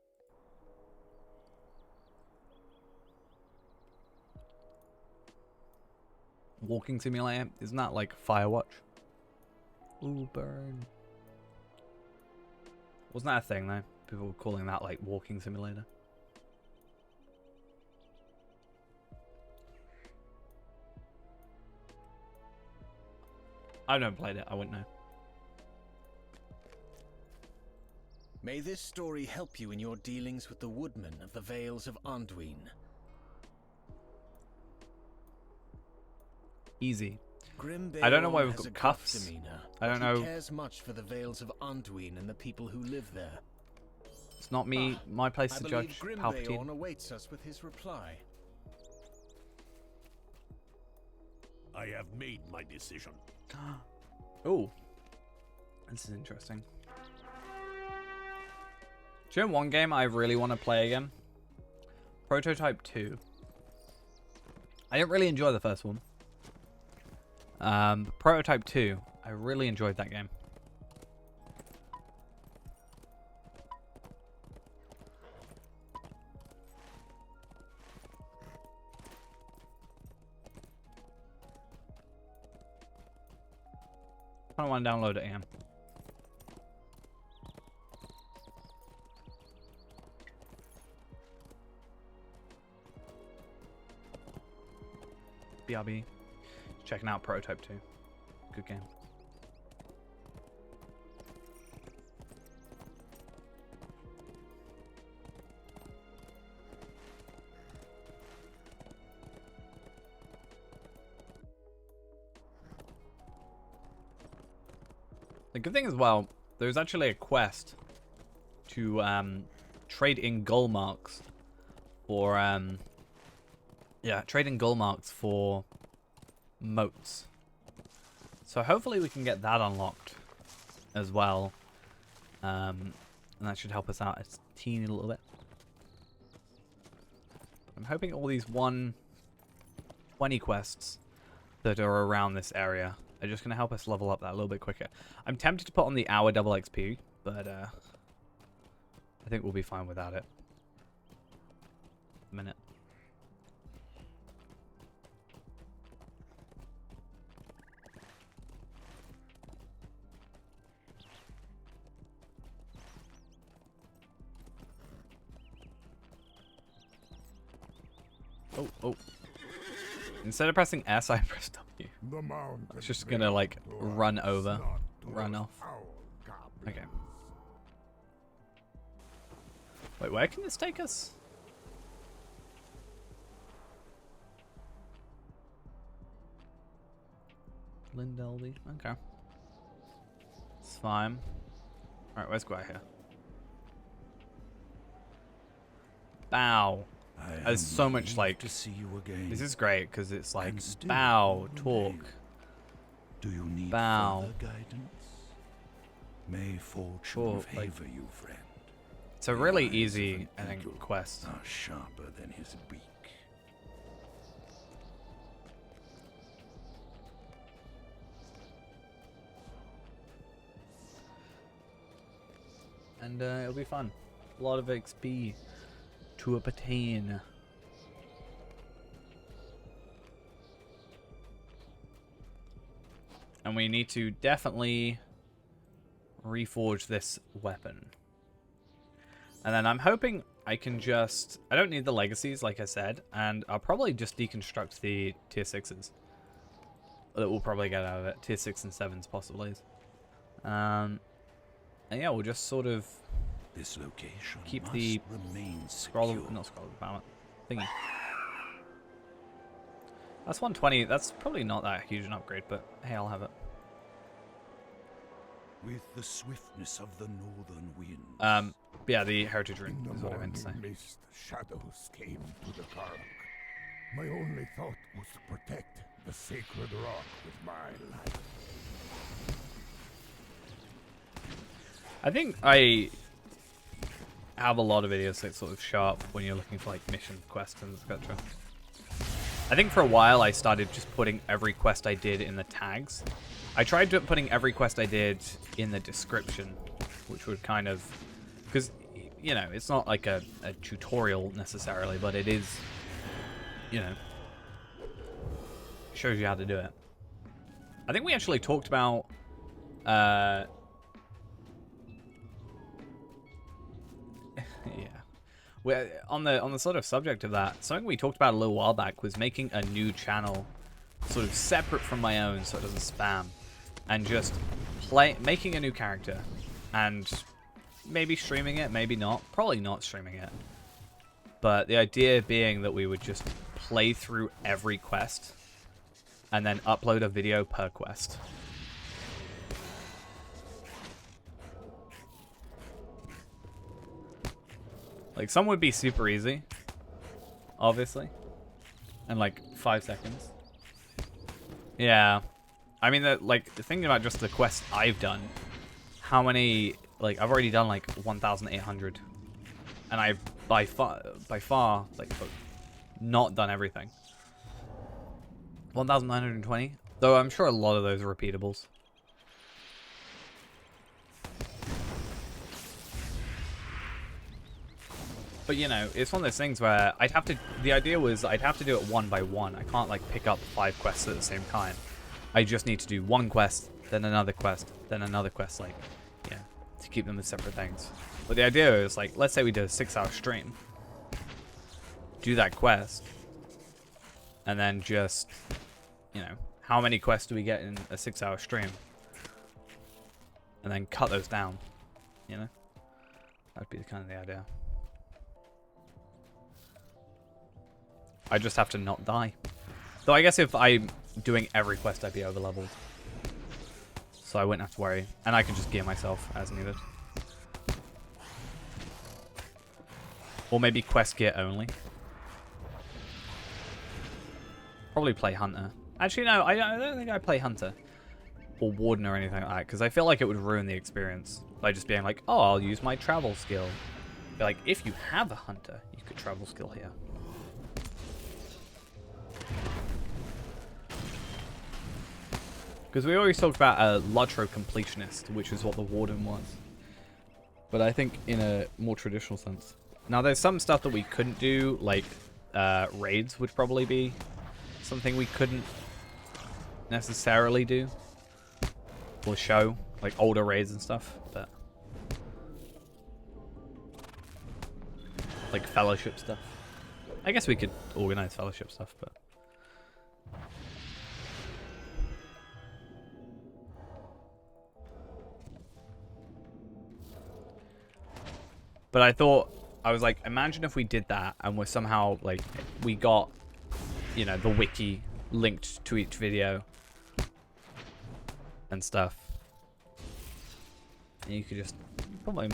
Walking simulator. Isn't that like Firewatch? Ooh, burn. Wasn't that a thing though? People were calling that like walking simulator. I don't played it. I wouldn't know. May this story help you in your dealings with the woodmen of the Vales of Anduin. Easy. Grim I don't know why Beorn we've has got a gruff cuffs. demeanor, I don't but know. He cares much for the Vales of Anduin and the people who live there. It's not me. My place I to believe judge Grim Palpatine. Beorn awaits us with his reply. I have made my decision. Oh, this is interesting. Do you know one game I really want to play again? Prototype 2. I didn't really enjoy the first one. Prototype 2, I really enjoyed that game. I don't want to download it again. BRB. Checking out Prototype 2. Good game. The good thing as well, there's actually a quest to trade in goal marks for trade in goal marks for moats. So hopefully we can get that unlocked as well. And that should help us out a teeny little bit. I'm hoping all these 120 quests that are around this area are just going to help us level up that a little bit quicker. I'm tempted to put on the hour double XP, but I think we'll be fine without it. A minute. Oh. Instead of pressing S, I pressed W. The mountain It's just gonna like run over, run off. Okay. Okay. Wait, where can this take us? Lindelby. Okay. It's fine. Alright, where's Guy here? Bow. There's so much like to see you again. this is great because it's like And still bow, no talk, mail. Do you need bow. further guidance? May fortune Talk, like- favor you, friend. It's a The really eyes of easy, an I think, eagle quest. Are sharper than his beak. And it'll be fun. A lot of XP to obtain. And we need to definitely reforge this weapon. And then I'm hoping I can just... I don't need the legacies, like I said. And I'll probably just deconstruct the tier 6s. That we'll probably get out of it. Tier 6 and 7s, possibly. And yeah, we'll just sort of This location keep must the remain scroll... secure. Not scroll of power. Thingy. That's 120. That's probably not that huge an upgrade, but hey, I'll have it. With the swiftness of the northern winds. Yeah, the heritage rune In the is what I meant to say. morning mist, shadows came to the Karlach. My only thought was to protect the sacred rock with my life. I think I have a lot of videos that sort of show up when you're looking for like mission quests and etc. I think for a while I started just putting every quest I did in the tags. I tried putting every quest I did in the description, which would kind of, because, you know, it's not like a tutorial necessarily, but it is, you know, shows you how to do it. I think we actually talked about, yeah. We're on the sort of subject of that, something we talked about a little while back was making a new channel sort of separate from my own so it doesn't spam, and just making a new character and maybe streaming it, maybe not, probably not streaming it, but the idea being that we would just play through every quest and then upload a video per quest. Like, some would be super easy, obviously, and like 5 seconds. Yeah, I mean, like, thinking about just the quests I've done, how many, like, I've already done like 1,800, and I've by far, like, not done everything. 1,920, though I'm sure a lot of those are repeatables. But, you know, it's one of those things where I'd have to, the idea was I'd have to do it one by one. I can't, like, pick up 5 quests at the same time. I just need to do one quest, then another quest, then another quest, like, yeah, to keep them as separate things. But the idea is, like, let's say we did a 6-hour stream. Do that quest. And then just, you know, how many quests do we get in a 6-hour stream? And then cut those down, you know? That'd be kind of the idea. I just have to not die. Though I guess if I'm doing every quest, I'd be over-leveled. So I wouldn't have to worry. And I can just gear myself as needed. Or maybe quest gear only. Probably play Hunter. Actually, no, I don't think I play Hunter. Or Warden or anything like that. Because I feel like it would ruin the experience. By just being like, oh, I'll use my travel skill. Be like, if you have a Hunter, you could travel skill here. Because we always talked about a Lotro completionist, which is what the Warden was. But I think in a more traditional sense. Now, there's some stuff that we couldn't do, like raids would probably be something we couldn't necessarily do. Or show, like older raids and stuff, but like fellowship stuff. I guess we could organize fellowship stuff, but I thought, I was like, imagine if we did that and we're somehow, like, we got, you know, the wiki linked to each video and stuff. And you could just probably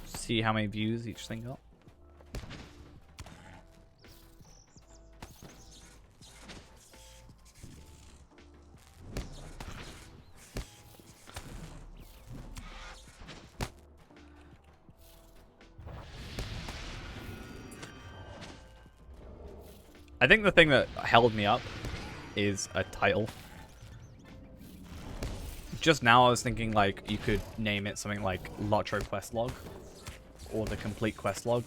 see how many views each thing got. I think the thing that held me up is a title. Just now I was thinking, like, you could name it something like Lotro Quest Log or the Complete Quest Log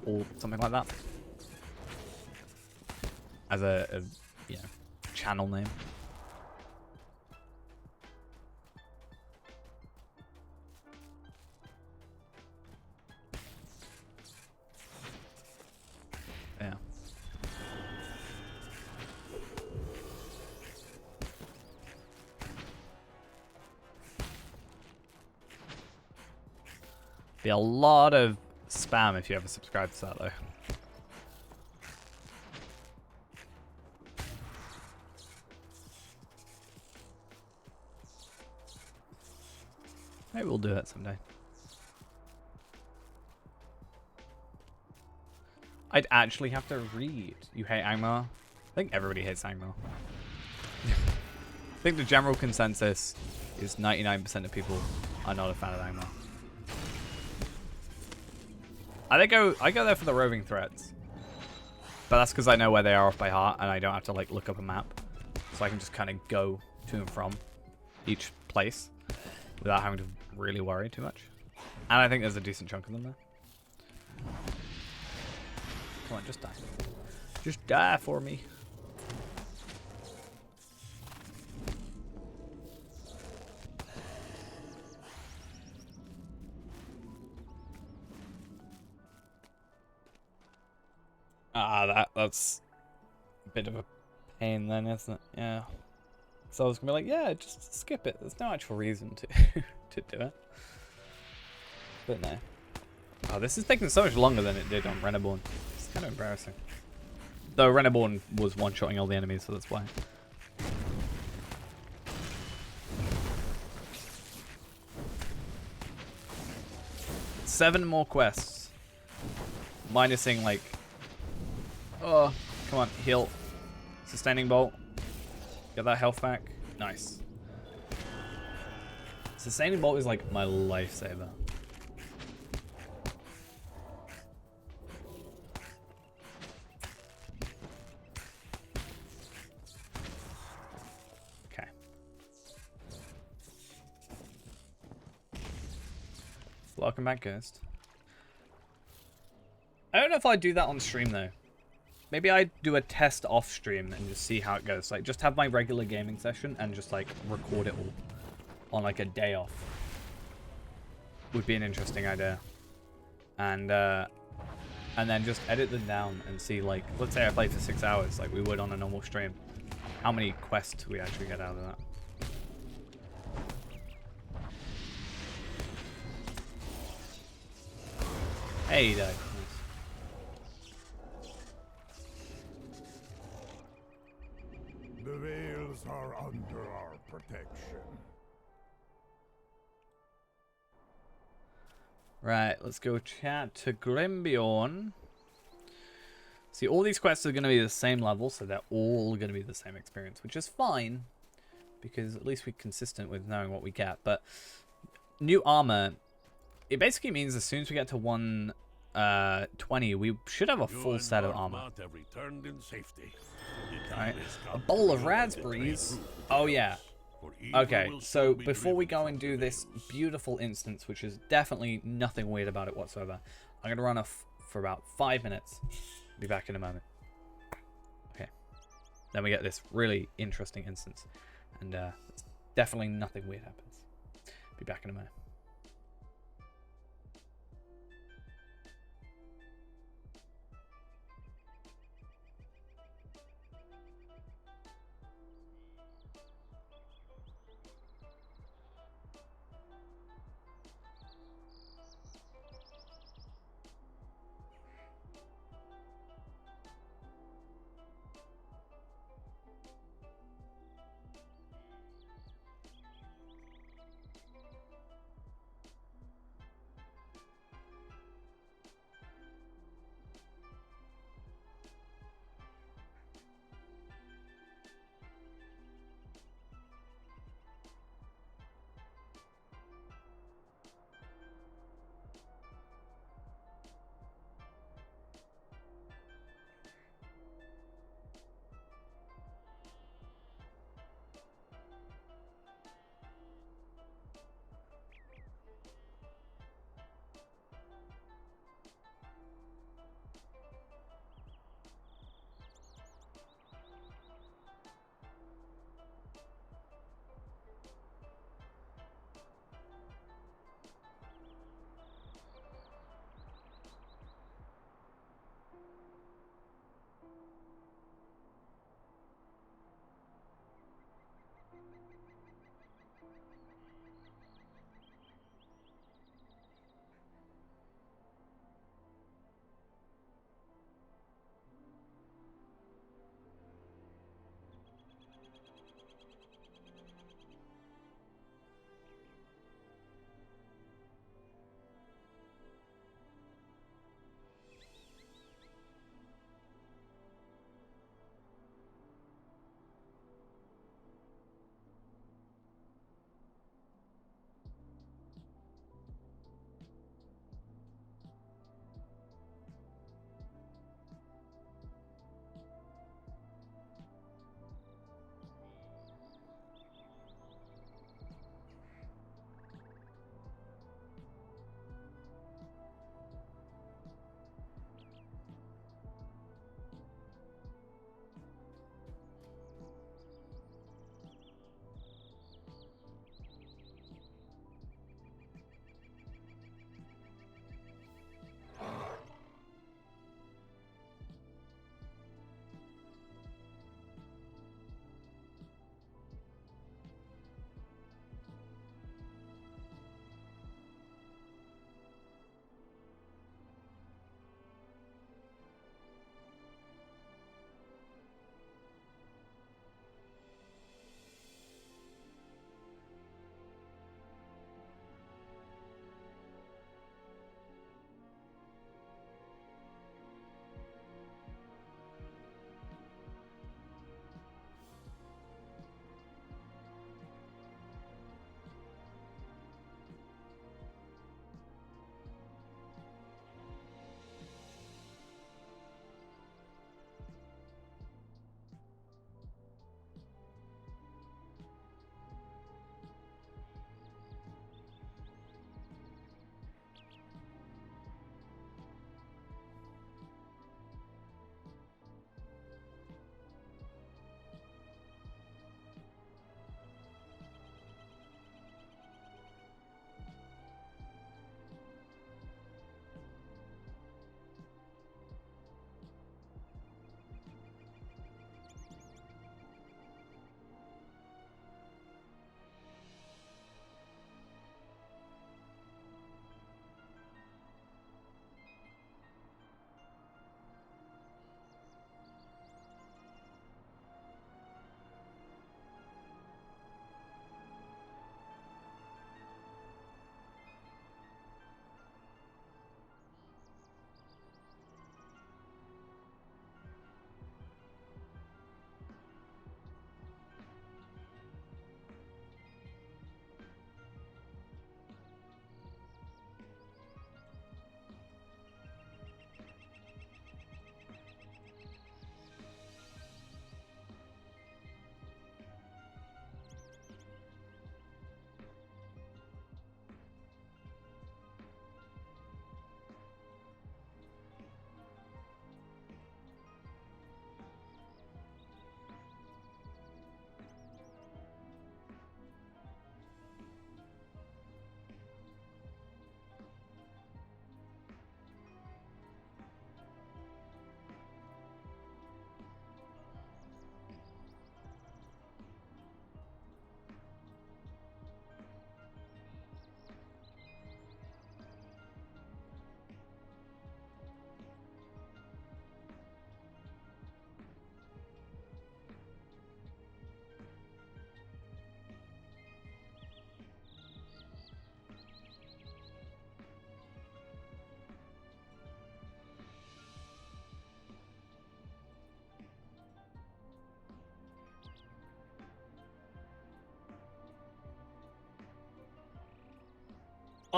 or something like that as a you know, channel name. Yeah. Be a lot of spam if you ever subscribe to that, though. Maybe we'll do it someday. I'd actually have to read. You hate Angmar? I think everybody hates Angmar. I think the general consensus is 99% of people are not a fan of Angmar. I go there for the roving threats. But that's because I know where they are off by heart and I don't have to like look up a map. So I can just kind of go to and from each place without having to really worry too much. And I think there's a decent chunk of them there. Come on, just die. Just die for me. That's a bit of a pain then, isn't it? Yeah. So I was gonna be like, yeah, just skip it. There's no actual reason to to do it. But no. Oh, this is taking so much longer than it did on Reneborn. It's kind of embarrassing. Though Reneborn was one-shotting all the enemies, so that's why. Seven more quests. Minusing like... Oh, come on, heal. Sustaining bolt. Get that health back. Nice. Sustaining bolt is like my lifesaver. Okay. Welcome back, Ghost. I don't know if I'd do that on stream though. Maybe I'd do a test off stream and just see how it goes. Like, just have my regular gaming session and just, like, record it all on, like, a day off. Would be an interesting idea. And then just edit them down and see, like, let's say I play for 6 hours, like we would on a normal stream. How many quests we actually get out of that. Hey, you died. The Veils are under our protection. Right, let's go chat to Grimbiorn. See, all these quests are going to be the same level, so they're all going to be the same experience, which is fine, because at least we're consistent with knowing what we get. But new armor, it basically means as soon as we get to 120, we should have a full set of armor. Have returned in safety. Alright, a bowl of raspberries. Oh yeah. Okay, so before we go and do this beautiful instance, which is definitely nothing weird about it whatsoever, I'm going to run off for about 5 minutes. Be back in a moment. Okay. Then we get this really interesting instance. And definitely nothing weird happens. Be back in a moment.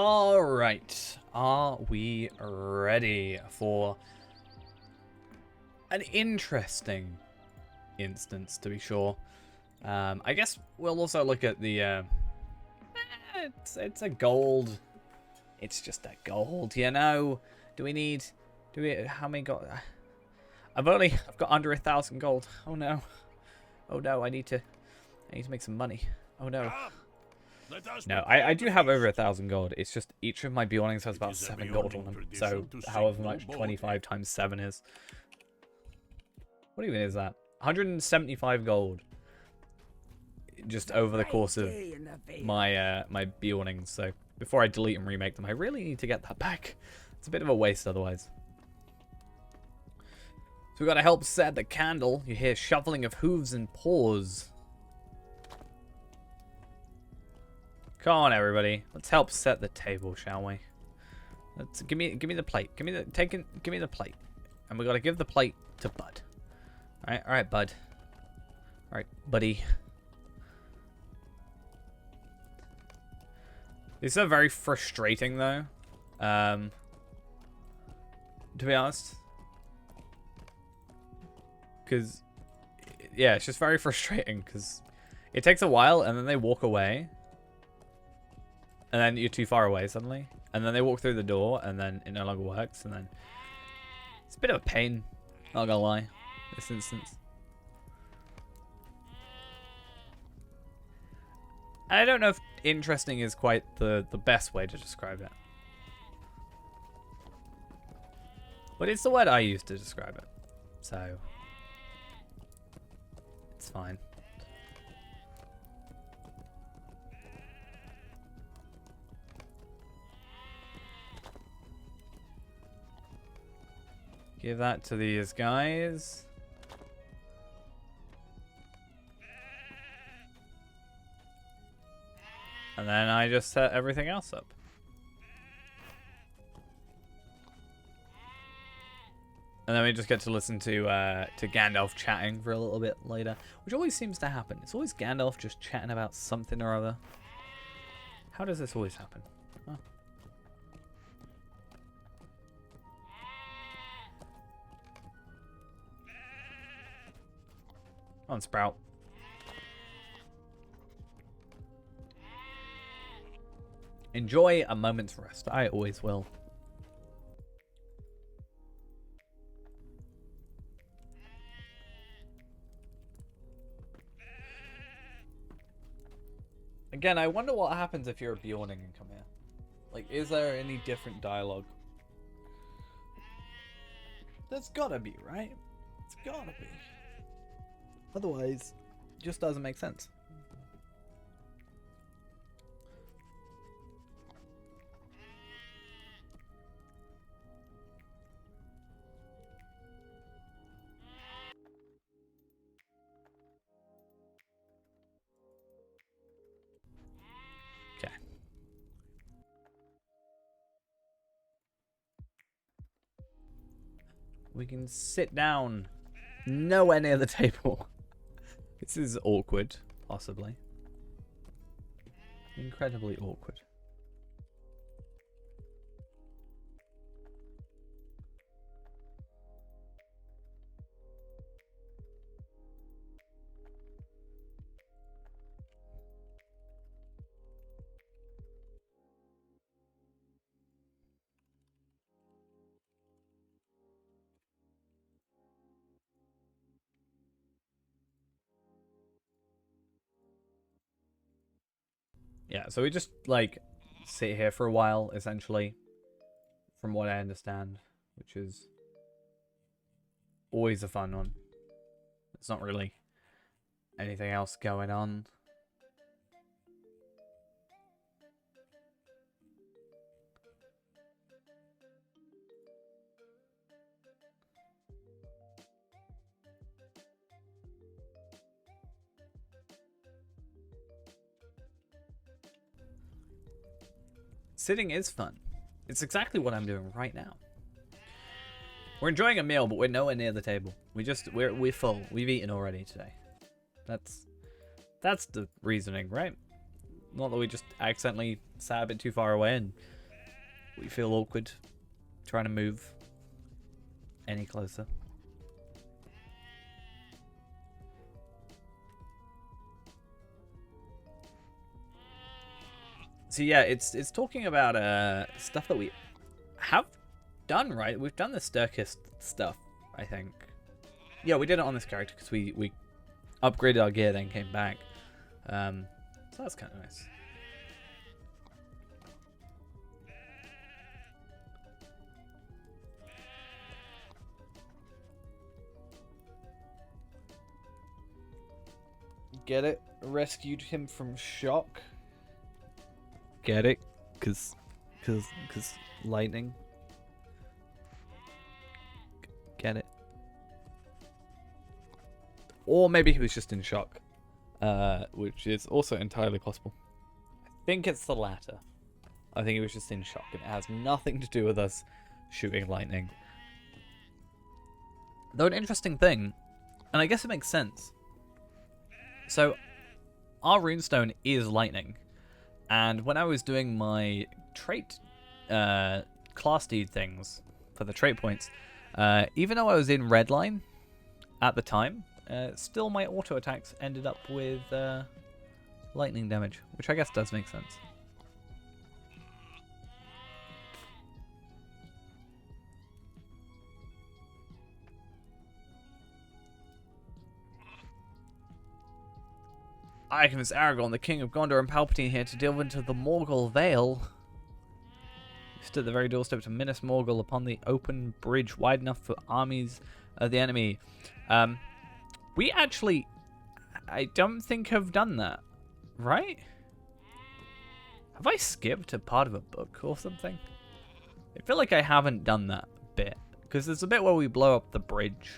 All right. Are we ready for an interesting instance, to be sure? I guess we'll also look at the... it's a gold. It's just a gold, you know? How many gold? I've got under 1,000 gold. Oh no. Oh no, I need to make some money. Oh no. No, I do have over 1,000 gold. It's just each of my Bjornings has about 7 gold on them. So however much 25 times 7 is. What even is that? 175 gold. Just over the course of my my Bjornings. So before I delete and remake them, I really need to get that back. It's a bit of a waste otherwise. So we gotta help set the candle. You hear shuffling of hooves and paws. Come on, everybody. Let's help set the table, shall we? Let's give me the plate. Give me the plate. And we gotta give the plate to Bud. All right, Bud. All right, buddy. These are very frustrating, though. To be honest. Because, yeah, it's just very frustrating. Because it takes a while, and then they walk away. And then you're too far away suddenly. And then they walk through the door, and then it no longer works. And then it's a bit of a pain. Not gonna lie. This instance. I don't know if interesting is quite the best way to describe it. But it's the word I use to describe it. So it's fine. Give that to these guys. And then I just set everything else up. And then we just get to listen to Gandalf chatting for a little bit later, which always seems to happen. It's always Gandalf just chatting about something or other. How does this always happen? Huh. Come on, Sprout. Enjoy a moment's rest. I always will. Again, I wonder what happens if you're a Bjorning and come here. Like, is there any different dialogue? There's gotta be, right? It's gotta be. Otherwise, it just doesn't make sense. Okay. We can sit down nowhere near the table. This is awkward, possibly. Incredibly awkward. Yeah, so we just, like, sit here for a while, essentially, from what I understand, which is always a fun one. There's not really anything else going on. Sitting is fun. It's exactly what I'm doing right now. We're enjoying a meal, but we're nowhere near the table. We're full. We've eaten already today. That's the reasoning, right? Not that we just accidentally sat a bit too far away and we feel awkward trying to move any closer. So yeah, it's talking about stuff that we have done, right? We've done the Sturkis stuff, I think. Yeah, we did it on this character because we upgraded our gear, then came back. So that's kind of nice. Get it? Rescued him from shock. Get it? Cause lightning. Get it? Or maybe he was just in shock, which is also entirely possible. I think it's the latter. I think he was just in shock, and it has nothing to do with us shooting lightning. Though an interesting thing, and I guess it makes sense. So, our runestone is lightning, and when I was doing my trait class deed things for the trait points, even though I was in redline at the time, still my auto attacks ended up with lightning damage, which I guess does make sense. I convinced Aragorn, the King of Gondor, and Palpatine here to delve into the Morgul Vale. We stood at the very doorstep to Minas Morgul upon the open bridge wide enough for armies of the enemy. We actually, I don't think have done that, right? Have I skipped a part of a book or something? I feel like I haven't done that bit, because there's a bit where we blow up the bridge.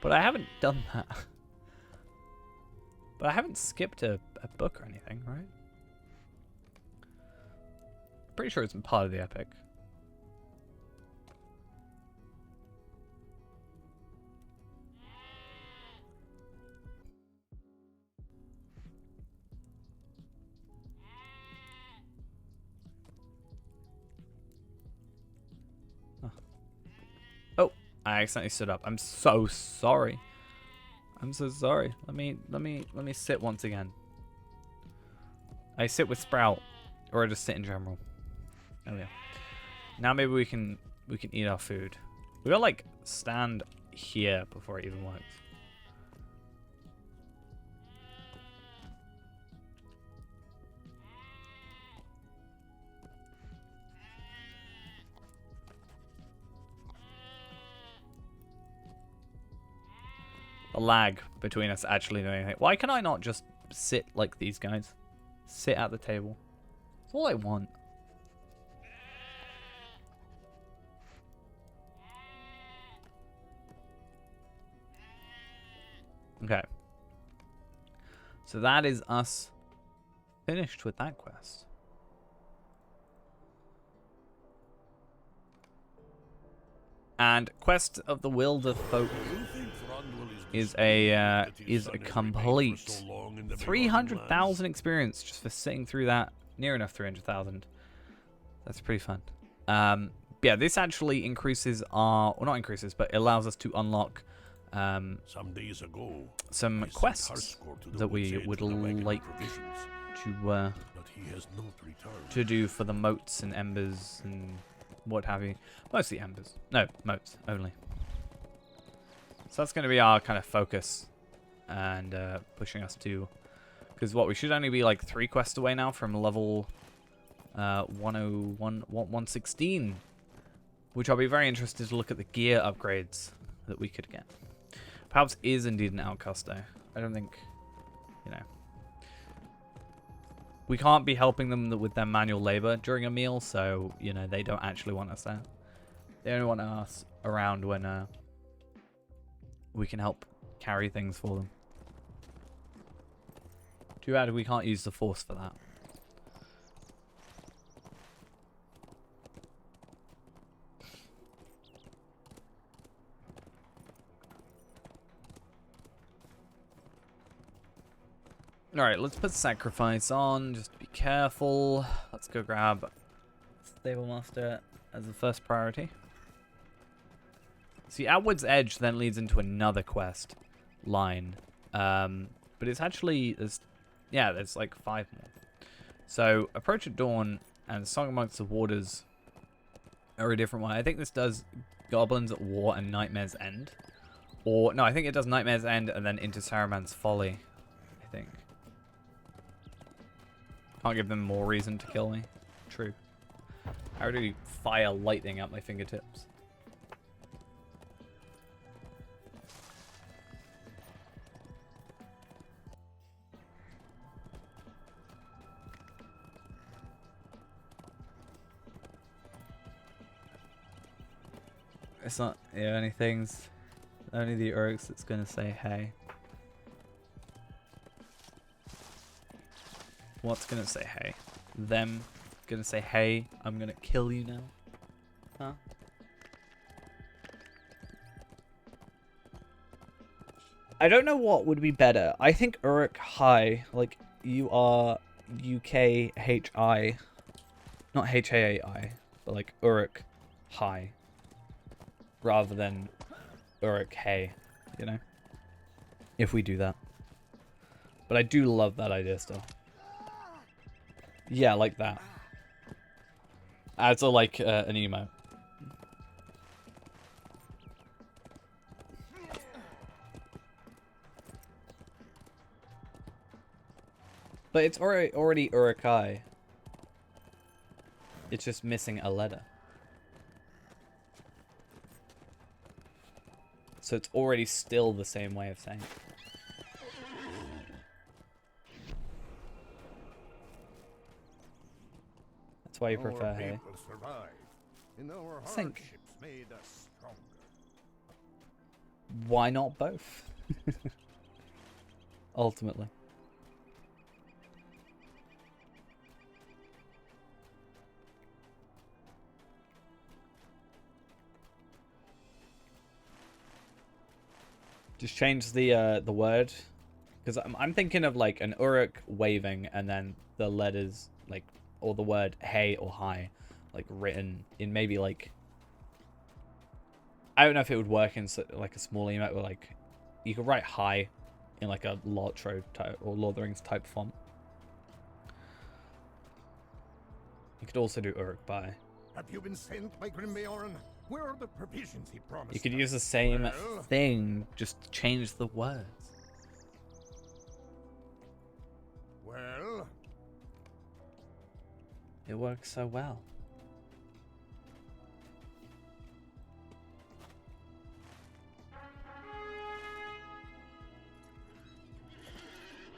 But I haven't done that. But I haven't skipped a book or anything, right? Pretty sure it's part of the epic. Oh, I accidentally stood up. I'm so sorry. I'm so sorry. Let me sit once again. I sit with Sprout, or I just sit in general. Oh yeah. Now maybe we can eat our food. We gotta like stand here before it even works. The lag between us actually doing anything. Why can I not just sit like these guys? Sit at the table. That's all I want. Okay. So that is us finished with that quest. And Quest of the Wilder Folk is a complete 300,000 experience just for sitting through that. Near enough 300,000. That's pretty fun. Yeah, this actually increases our, well, not increases, but allows us to unlock some days ago, some quests that we would like to do for the moats and embers and what have you. Mostly embers. No, moats only. So that's going to be our kind of focus and pushing us to, because what, we should only be like 3 quests away now from level 116, which I'll be very interested to look at the gear upgrades that we could get. Perhaps is indeed an outcast though. I don't think, you know. We can't be helping them with their manual labor during a meal, so, you know, they don't actually want us there. They only want us around when we can help carry things for them. Too bad we can't use the Force for that. Alright, let's put sacrifice on, just be careful. Let's go grab Stable Master as the first priority. See, Outward's Edge then leads into another quest line. But it's actually, there's like 5 more. So, Approach at Dawn and Song Amongst the Waters are a different one. I think this does Goblins at War and Nightmare's End. Or, no, I think it does Nightmare's End and then into Saruman's Folly, I think. Can't give them more reason to kill me. True. I already fire lightning at my fingertips. It's not the only things. Only the Uruks that's gonna say hey. What's gonna say hey? Them gonna say hey, I'm gonna kill you now? Huh? I don't know what would be better. I think Uruk High, like URUKHI, not HAAI, but like Uruk High, rather than Uruk Hey, you know? If we do that. But I do love that idea still. Yeah, like that. As a, like, an emo. But it's already Urukai. It's just missing a letter. So it's already still the same way of saying it. That's why you prefer hey. Think. Why not both? Ultimately. Just change the word, because I'm thinking of like an Uruk waving and then the letters like, or the word hey or hi, like written in maybe like, I don't know if it would work in like a small emote, but like you could write hi in like a Lotro type or Lord of the Rings type font. You could also do Uruk by. Have you been sent by Grimbeorn? Where are the provisions he promised? You could use the same thing, just change the words. Well, it works so well.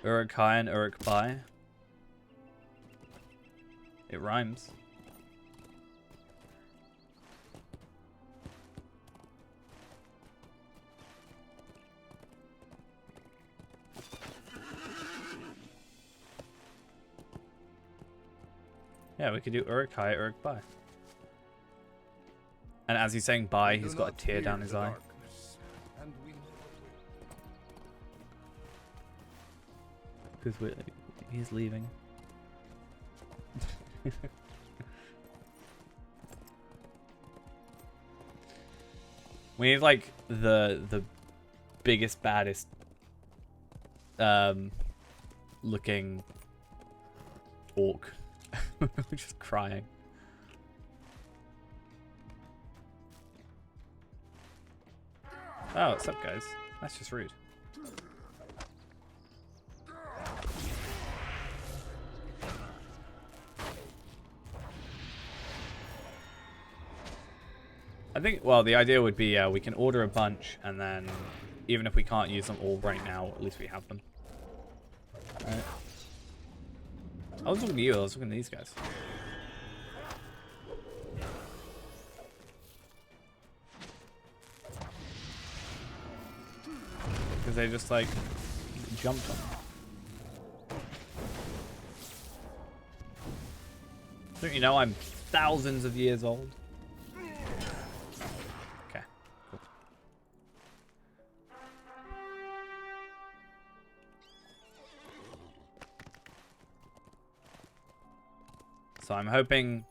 Uruk Hai and Uruk Bai. It rhymes. Yeah, we could do Uruk Hai, Uruk Bai. And as he's saying bye, he's got a tear down his eye. Because he's leaving. We need like the biggest, baddest looking orc. Just crying. Oh, what's up, guys? That's just rude. I think, well, the idea would be we can order a bunch, and then even if we can't use them all right now, at least we have them. Alright. I was looking at you, I was looking at these guys. Because they just, like, jumped on me. Don't you know I'm thousands of years old? Okay, cool. So I'm hoping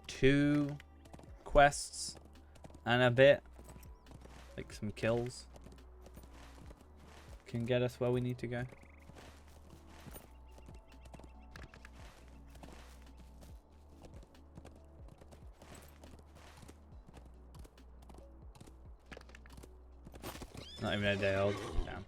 2 quests and a bit, like some kills, can get us where we need to go. Not even a day old. Damn.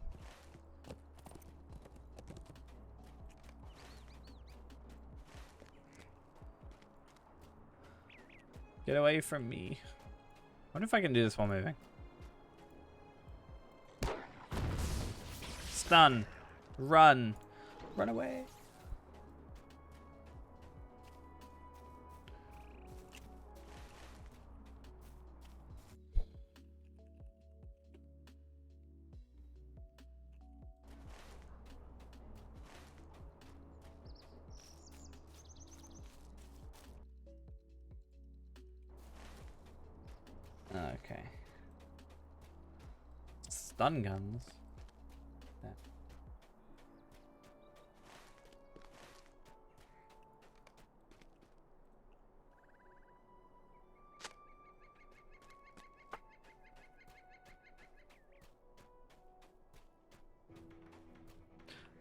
Get away from me. I wonder if I can do this while moving. Stun. Run. Run away. Okay. Stun guns. Yeah.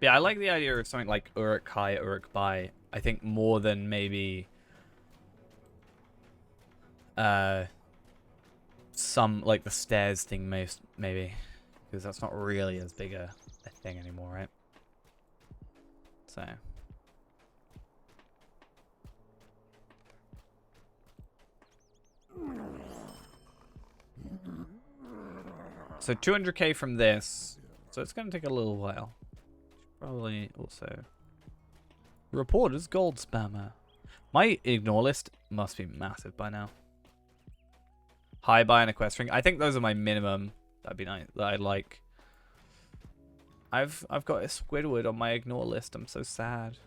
Yeah, I like the idea of something like Uruk-hai, Uruk-bai. I think more than maybe some like the stairs thing maybe, because that's not really as big a thing anymore, right? So 200k from this, so it's gonna take a little while. Probably also reporters gold spammer. My ignore list must be massive by now. High buy and a quest ring. I think those are my minimum. That'd be nice. That I'd like. I've got a Squidward on my ignore list. I'm so sad.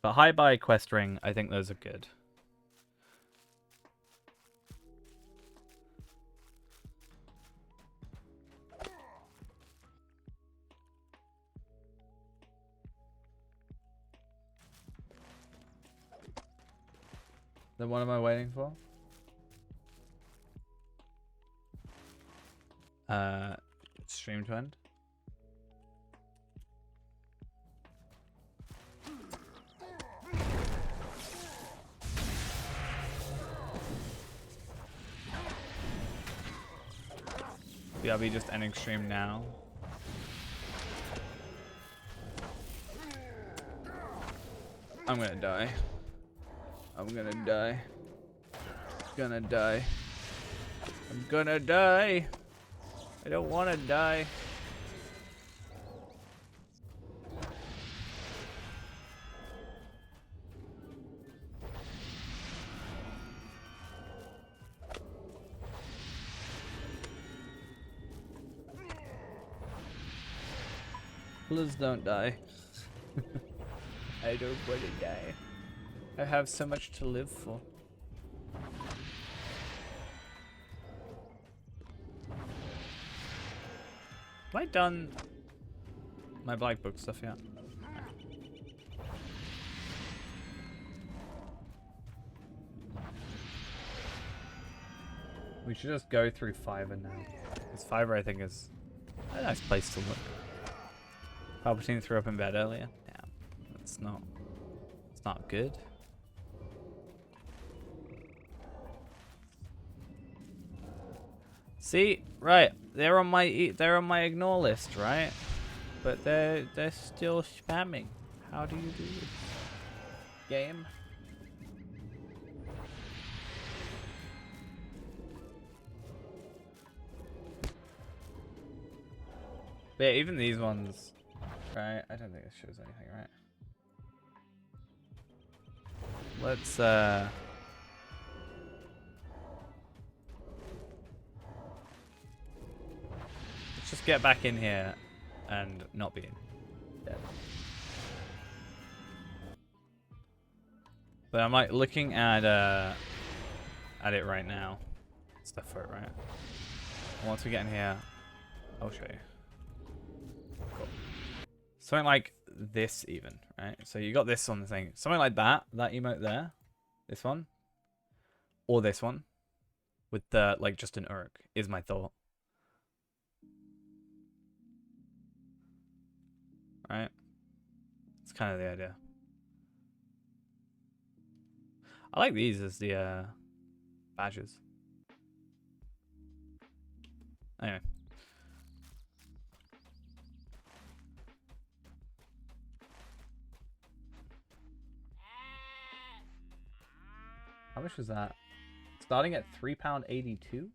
But high buy quest ring, I think those are good. Then what am I waiting for? Stream to end. BRB just ending stream now. I'm gonna die. I'm gonna die. Gonna die. I'm gonna die. I don't wanna die. Please don't die. I don't want to die. I have so much to live for. Have I done my Black Book stuff yet? We should just go through Fiverr now. Because Fiverr, I think, is a nice place to look. Palpatine threw up in bed earlier. Damn, it's not good. See, right, they're on my ignore list, right? But they're still spamming. How do you do this? Game. But yeah, even these ones, right? I don't think this shows anything, right? Let's just get back in here and not be dead. But I'm like looking at it right now. It's the foot, right? Once we get in here, I'll show you. Cool. Something like this even, right? So you got this on the thing. Something like that emote there. This one. Or this one. With the, like, just an Urk, is my thought. Right? It's kind of the idea. I like these as the badges. Anyway. How much is that? Starting at £3.82?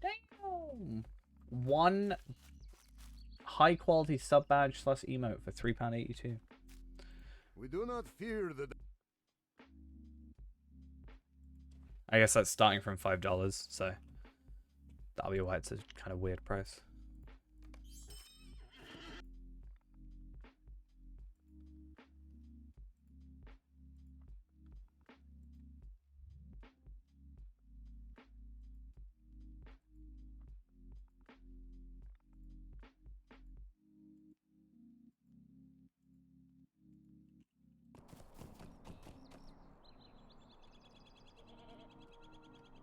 Damn! One high quality sub badge / emote for £3.82. We do not fear the... I guess that's starting from $5, so that'll be why it's a kind of weird price.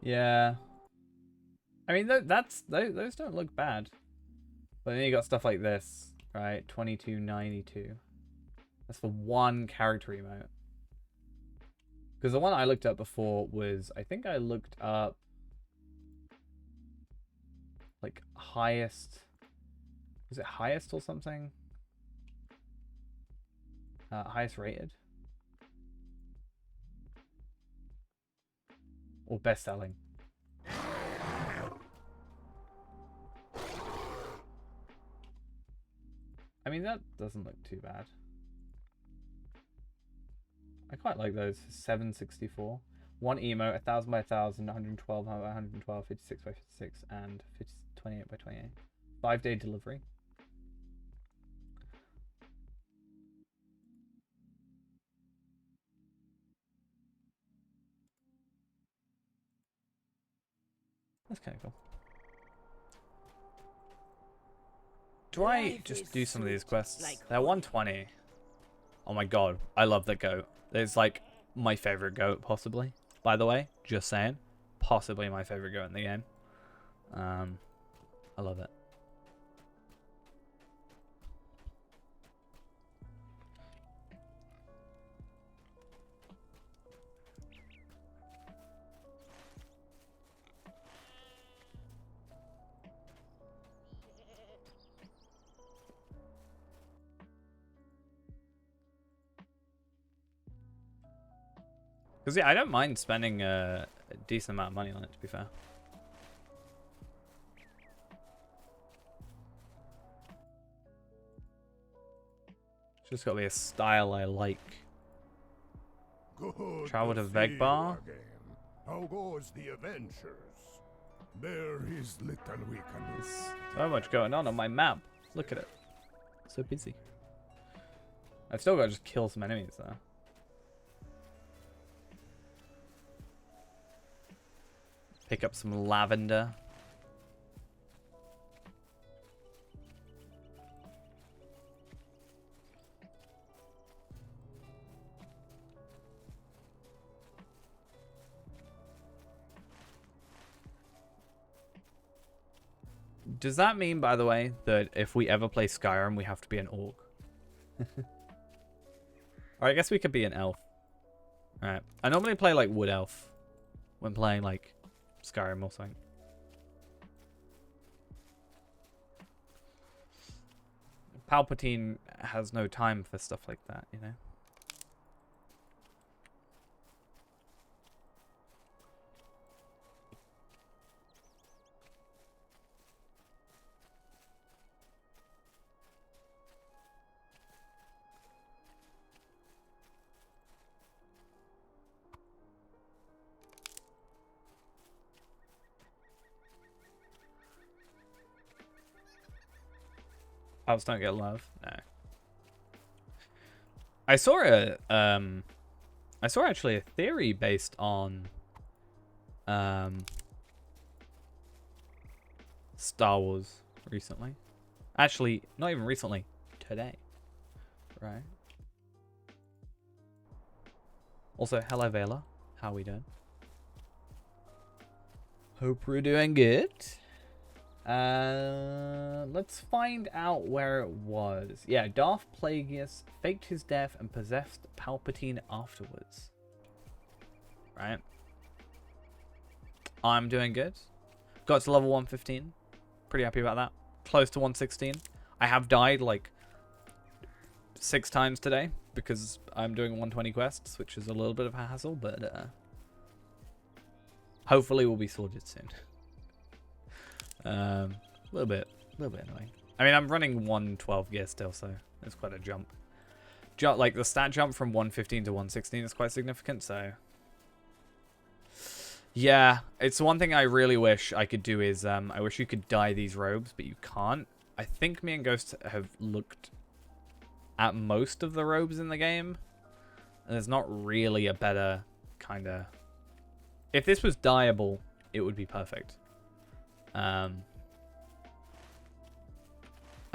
Yeah. I mean, those don't look bad. But then you got stuff like this, right? 22.92. That's for one character emote. Because the one I looked up before was, I think I looked up like highest. Was it highest or something? Highest rated. Or best selling. I mean, that doesn't look too bad. I quite like those. 764. One emote, 1000 by 1000, 112 by 112, 56 by 56, and 28 by 28. 5-day delivery. That's kind of cool. Do I just do some of these quests? They're 120. Oh my god, I love that goat. It's like my favorite goat, possibly. By the way, just saying. Possibly my favorite goat in the game. I love it. Because, yeah, I don't mind spending a decent amount of money on it, to be fair. It's just got to be a style I like. Good Travel to see Vegbar. you again. How goes the adventures? There is little we can do. So much going on my map. Look at it. So busy. I've still got to just kill some enemies, though. Pick up some lavender. Does that mean, by the way, that if we ever play Skyrim, we have to be an orc? Or I guess we could be an elf. Alright. I normally play like wood elf when playing like Skyrim or something. Palpatine has no time for stuff like that, you know? Elves don't get love. No. I saw a I saw actually a theory based on Star Wars recently. Actually, not even recently. Today. Right. Also, hello Vela. How we doing? Hope we're doing good. Let's find out where it was. Yeah, Darth Plagueis faked his death and possessed Palpatine afterwards. Right. I'm doing good. Got to level 115. Pretty happy about that. Close to 116. I have died like 6 times today because I'm doing 120 quests, which is a little bit of a hassle, but hopefully we'll be sorted soon. A little bit annoying. I mean, I'm running 112 gear still, so it's quite a jump. Like the stat jump from 115 to 116 is quite significant, so yeah, it's one thing I really wish I could do is I wish you could dye these robes, but you can't. I think me and Ghost have looked at most of the robes in the game, and there's not really a better kind of... If this was dyeable, it would be perfect. I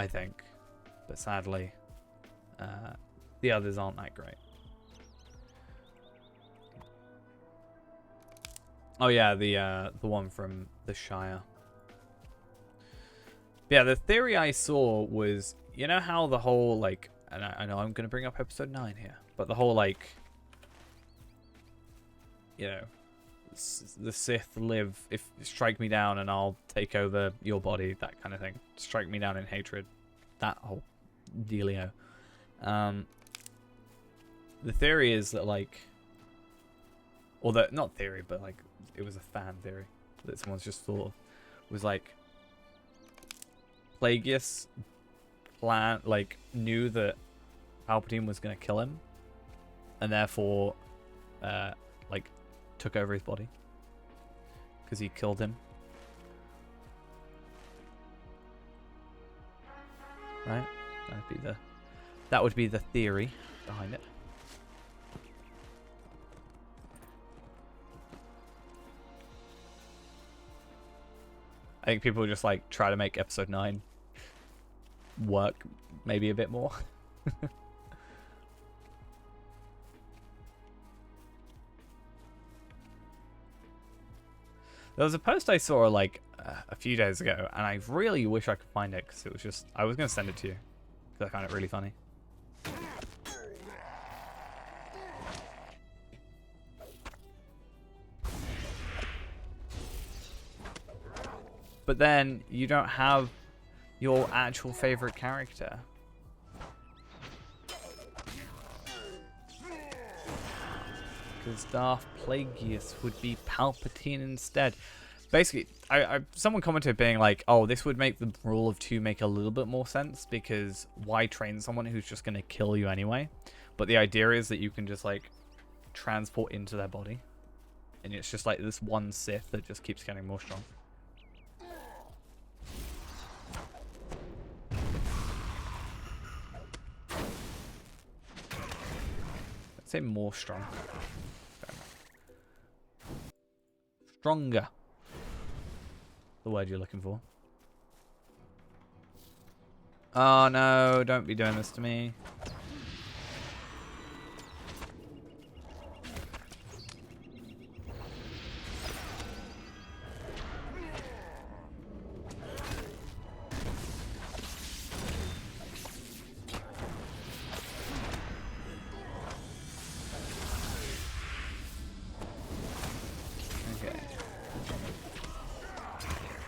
think. But sadly, the others aren't that great. Oh yeah, the one from the Shire. Yeah, the theory I saw was, you know how the whole, like, and I know I'm going to bring up episode 9 here, but the whole, like, you know, the Sith live, if strike me down and I'll take over your body, that kind of thing. Strike me down in hatred. That whole dealio. The theory is that, like, or that, not theory, but, like, it was a fan theory that someone's just thought of, was, like, Plagueis knew that Palpatine was going to kill him, and therefore, like, took over his body because he killed him. Right? That would be the theory behind it. I think people just like try to make episode 9 work maybe a bit more. There was a post I saw like a few days ago, and I really wish I could find it because it was just, I was going to send it to you because I found it really funny. But then you don't have your actual favorite character. Because Darth Plagueis would be Palpatine instead. Basically, someone commented being like, oh, this would make the rule of 2 make a little bit more sense, because why train someone who's just going to kill you anyway? But the idea is that you can just like transport into their body. And it's just like this one Sith that just keeps getting more strong. Say more strong. Stronger. The word you're looking for. Oh no, don't be doing this to me.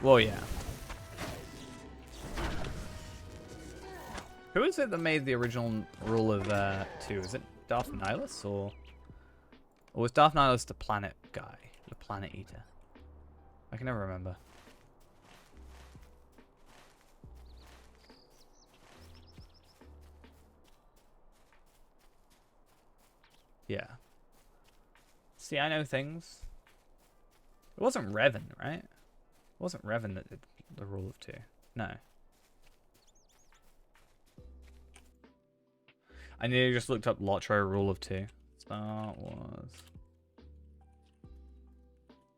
Well, yeah. Who is it that made the original rule of 2? Is it Darth Nihilus, or was Darth Nihilus the planet guy, the planet eater? I can never remember. Yeah. See, I know things. It wasn't Revan, right? It wasn't Revan that did the rule of 2. No. I nearly just looked up Lotro rule of 2. Star Wars.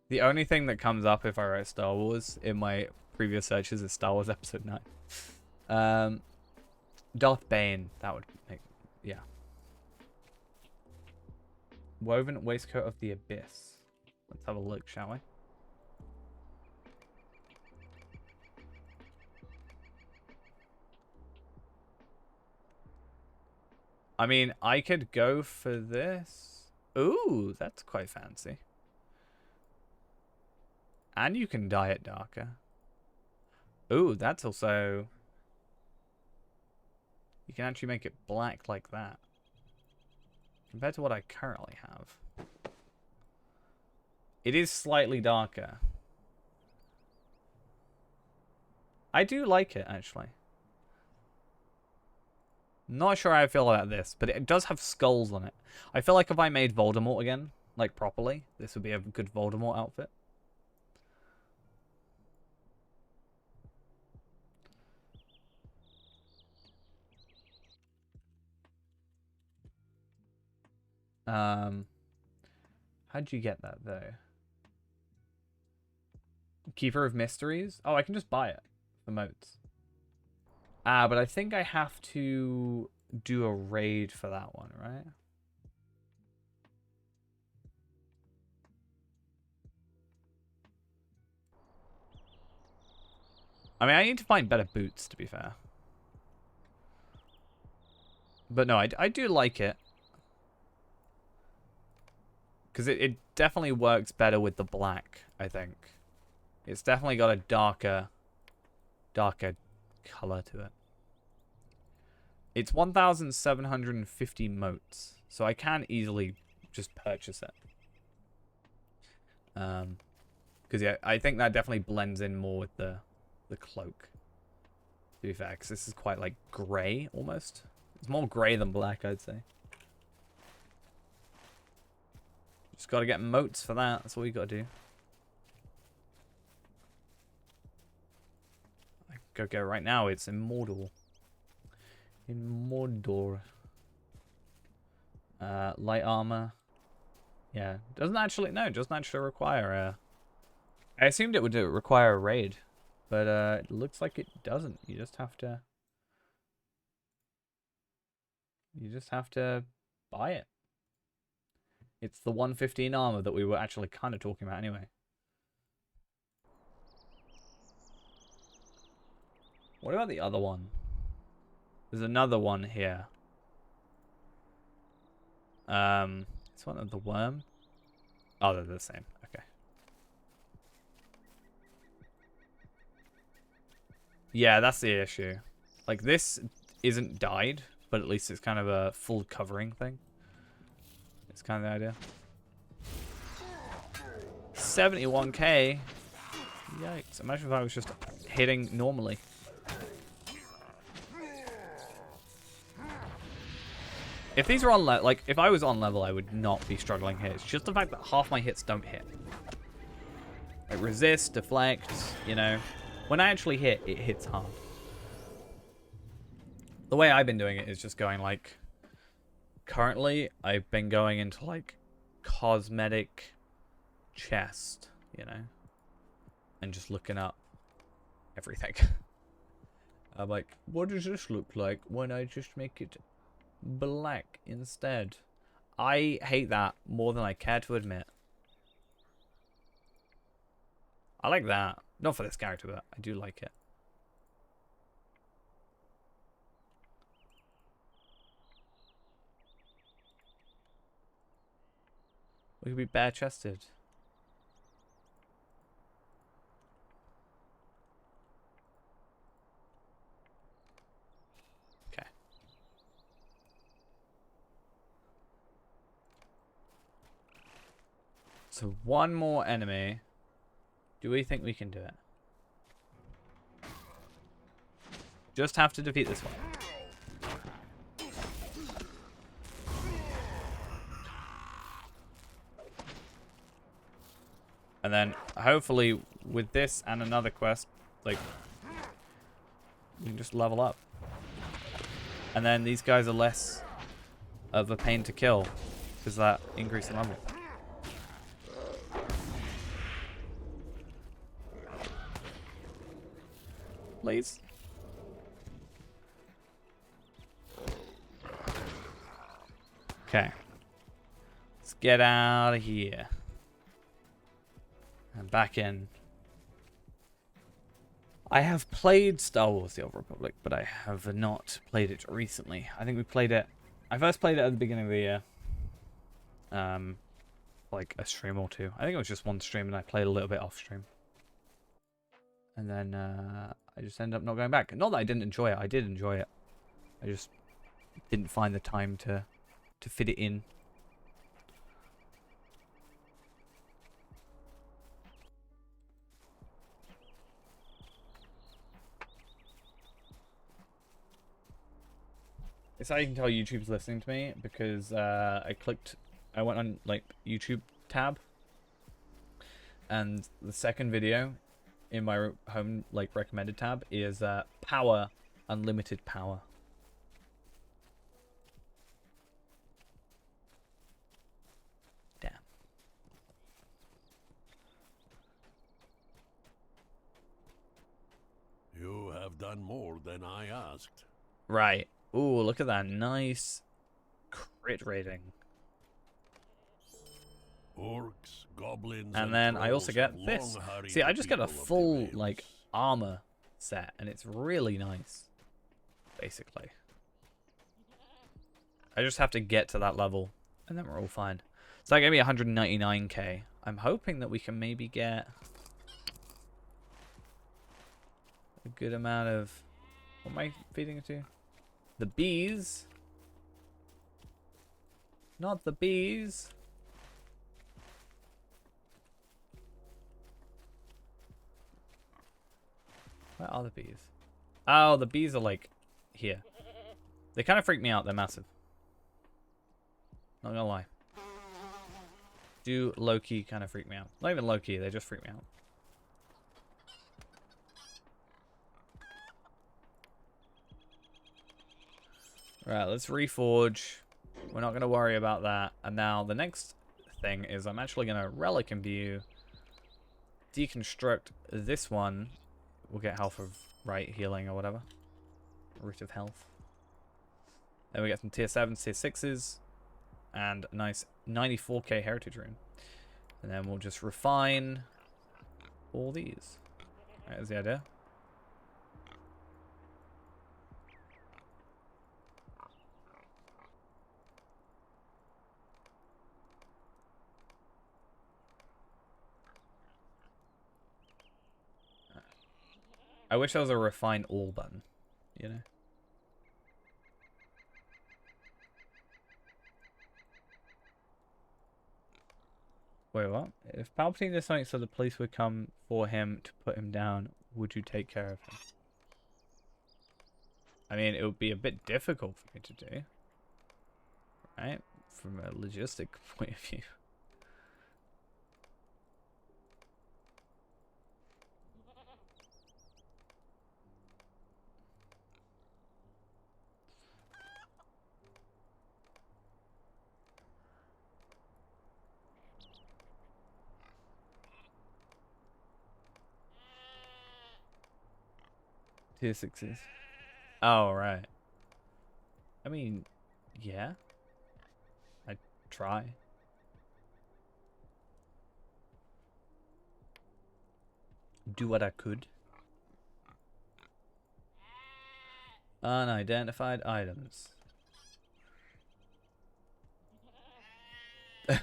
The only thing that comes up if I write Star Wars in my previous searches is Star Wars Episode 9. Darth Bane. That would make... Yeah. Woven Waistcoat of the Abyss. Let's have a look, shall we? I mean, I could go for this. Ooh, that's quite fancy. And you can dye it darker. Ooh, that's also... You can actually make it black like that. Compared to what I currently have. It is slightly darker. I do like it, actually. Not sure how I feel about this, but it does have skulls on it. I feel like if I made Voldemort again, like properly, this would be a good Voldemort outfit. How'd you get that though? Keeper of Mysteries? Oh, I can just buy it for motes. Ah, but I think I have to do a raid for that one, right? I mean, I need to find better boots, to be fair. But no, I do like it. Because it definitely works better with the black, I think. It's definitely got a darker color to it. It's 1,750 motes, so I can easily just purchase it. Because yeah, I think that definitely blends in more with the cloak. To be fair, because this is quite like grey almost. It's more grey than black, I'd say. Just got to get motes for that. That's all you got to do. I can go right now. It's in Mordor. In Mordor. Light armor. Yeah. Doesn't actually... No, it doesn't actually require a... I assumed it would require a raid. But it looks like it doesn't. You just have to... You just have to buy it. It's the 115 armor that we were actually kind of talking about anyway. What about the other one? There's another one here. This one of the worm. Oh, they're the same. Okay. Yeah, that's the issue. Like, this isn't dyed, but at least it's kind of a full covering thing. It's kind of the idea. 71k. Yikes. Imagine if I was just hitting normally. If these were on level, like, if I was on level, I would not be struggling here. It's just the fact that half my hits don't hit. Like, resist, deflect, you know. When I actually hit, it hits hard. The way I've been doing it is just going, like... Currently, I've been going into, like, cosmetic chest, you know? And just looking up everything. I'm like, what does this look like when I just make it black instead? I hate that more than I care to admit. I like that. Not for this character, but I do like it. We could be bare-chested. Okay. So one more enemy. Do we think we can do it? Just have to defeat this one. And then, hopefully, with this and another quest, like, we can just level up. And then these guys are less of a pain to kill. Because that increase in level. Please. Okay. Let's get out of here. And back in. I have played Star Wars The Old Republic, but I have not played it recently. I think we played it... I first played it at the beginning of the year. Like a stream or two. I think it was just one stream and I played a little bit off stream. And then I just ended up not going back. Not that I didn't enjoy it. I did enjoy it. I just didn't find the time to fit it in. It's how you can tell YouTube's listening to me because I went on like YouTube tab, and the second video in my home like recommended tab is Power, Unlimited Power. Damn. You have done more than I asked. Right. Ooh, look at that nice crit rating. Orcs, goblins, And then I also trolls get have this. long harried See, I just get a people of the full Vales. like armor set, and it's really nice. Basically, I just have to get to that level, and then we're all fine. So that gave me 199k. I'm hoping that we can maybe get a good amount of... What am I feeding it to? The bees. Not the bees. Where are the bees? Oh, the bees are like here. They kind of freak me out. They're massive. Not gonna lie. Do low-key kind of freak me out. Not even low-key, they just freak me out. Right, let's reforge. We're not gonna worry about that. And now the next thing is I'm actually gonna relic imbue, deconstruct this one. We'll get health of right healing or whatever. Root of health. Then we get some tier 7s, tier 6s, and a nice 94k heritage rune. And then we'll just refine all these. Right, that's the idea. I wish there was a refine all button, you know? Wait, what? If Palpatine did something so the police would come for him to put him down, would you take care of him? I mean, it would be a bit difficult for me to do. Right? From a logistic point of view. Tier 6s. Oh, right. I mean, yeah. I'd try. Do what I could. Unidentified items.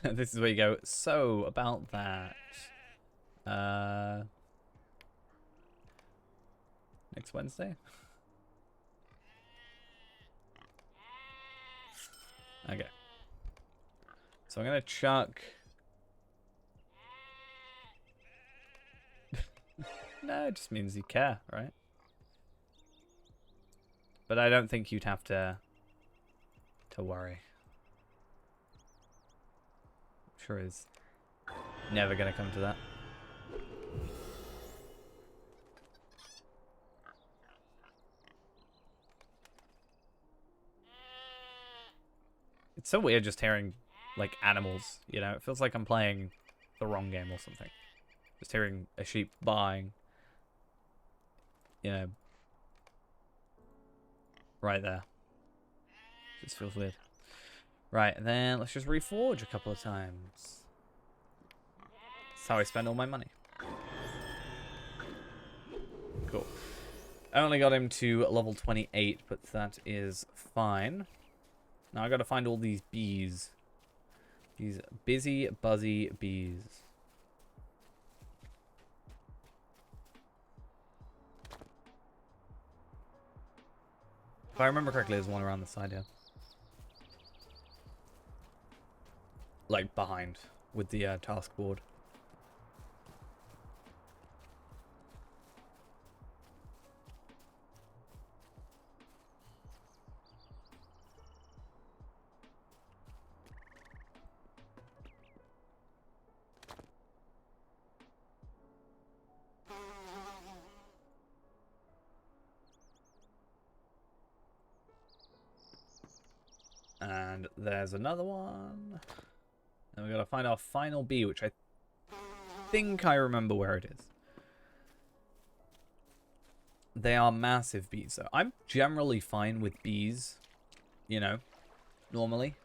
This is where you go. So, about that. Next Wednesday? Okay. So I'm gonna chuck... No, it just means you care, right? But I don't think you'd have to worry. Sure is never gonna come to that. It's so weird just hearing like animals, you know? It feels like I'm playing the wrong game or something. Just hearing a sheep baaing, you know, right there. Just feels weird. Right, and then let's just reforge a couple of times. That's how I spend all my money. Cool. I only got him to level 28, but that is fine. Now I gotta find all these bees. These busy, buzzy bees. If I remember correctly, there's one around the side here. Like behind, with the task board. And there's another one. And we gotta find our final bee, which I think I remember where it is. They are massive bees, so I'm generally fine with bees, you know, normally.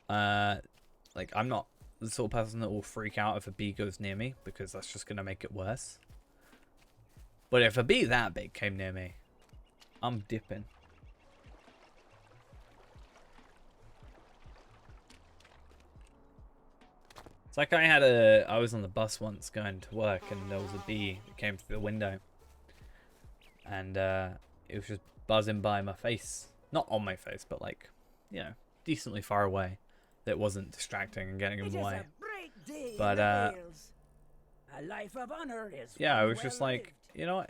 Like, I'm not the sort of person that will freak out if a bee goes near me, because that's just gonna make it worse. But if a bee that big came near me, I'm dipping. It's like I was on the bus once going to work, and there was a bee that came through the window. And it was just buzzing by my face. Not on my face, but like, you know, decently far away. That wasn't distracting and getting in the way. But A life of honor is yeah, I was just like, you know what?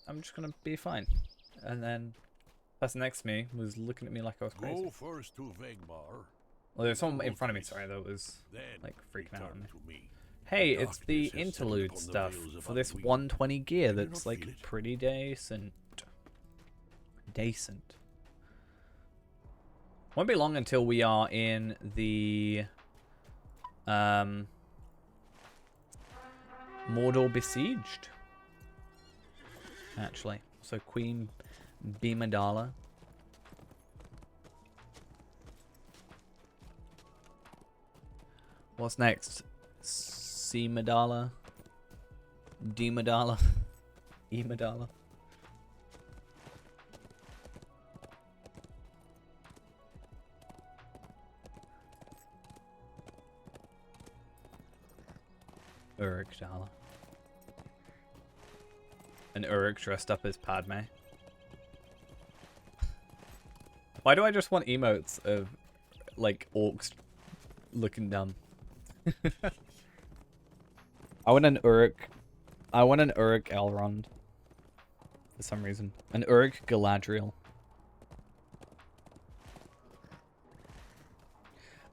I'm just gonna be fine. And then the person next to me was looking at me like I was crazy. Go first to Vegmar. Well, there's someone in front of me, sorry, that was Then like freaking out on me. return to me. Hey, it's the Darkness has settled interlude upon the stuff vales of for this Ungween. 120 gear Do you that's not like feel it? pretty decent. Decent. Won't be long until we are in the Mordor Besieged. Actually. So Queen Beamadala. What's next? C-Madala? D-Madala? E-Madala? Uruk-Dala. And Uruk dressed up as Padme. Why do I just want emotes of, like, orcs looking dumb? I want an Uruk Elrond. For some reason. An Uruk Galadriel.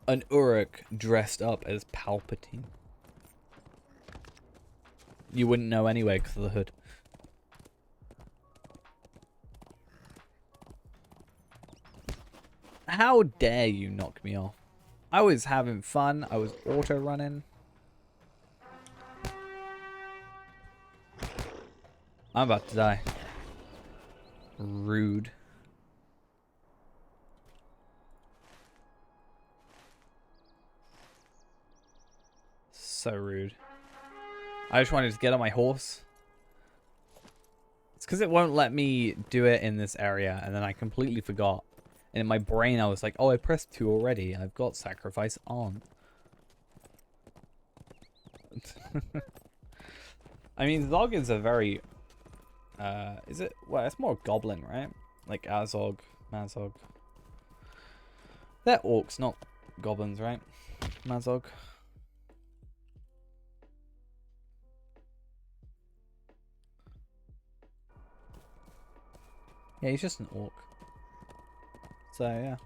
An Uruk dressed up as Palpatine. You wouldn't know anyway because of the hood. How dare you knock me off? I was having fun. I was auto running. I'm about to die. Rude. So rude. I just wanted to get on my horse. It's because it won't let me do it in this area, and then I completely forgot. And in my brain, I was like, oh, I pressed 2 already. I've got sacrifice on. I mean, Zog is a very... is it? Well, it's more goblin, right? Like Azog, Mazog. They're orcs, not goblins, right? Mazog. Yeah, he's just an orc. So, yeah.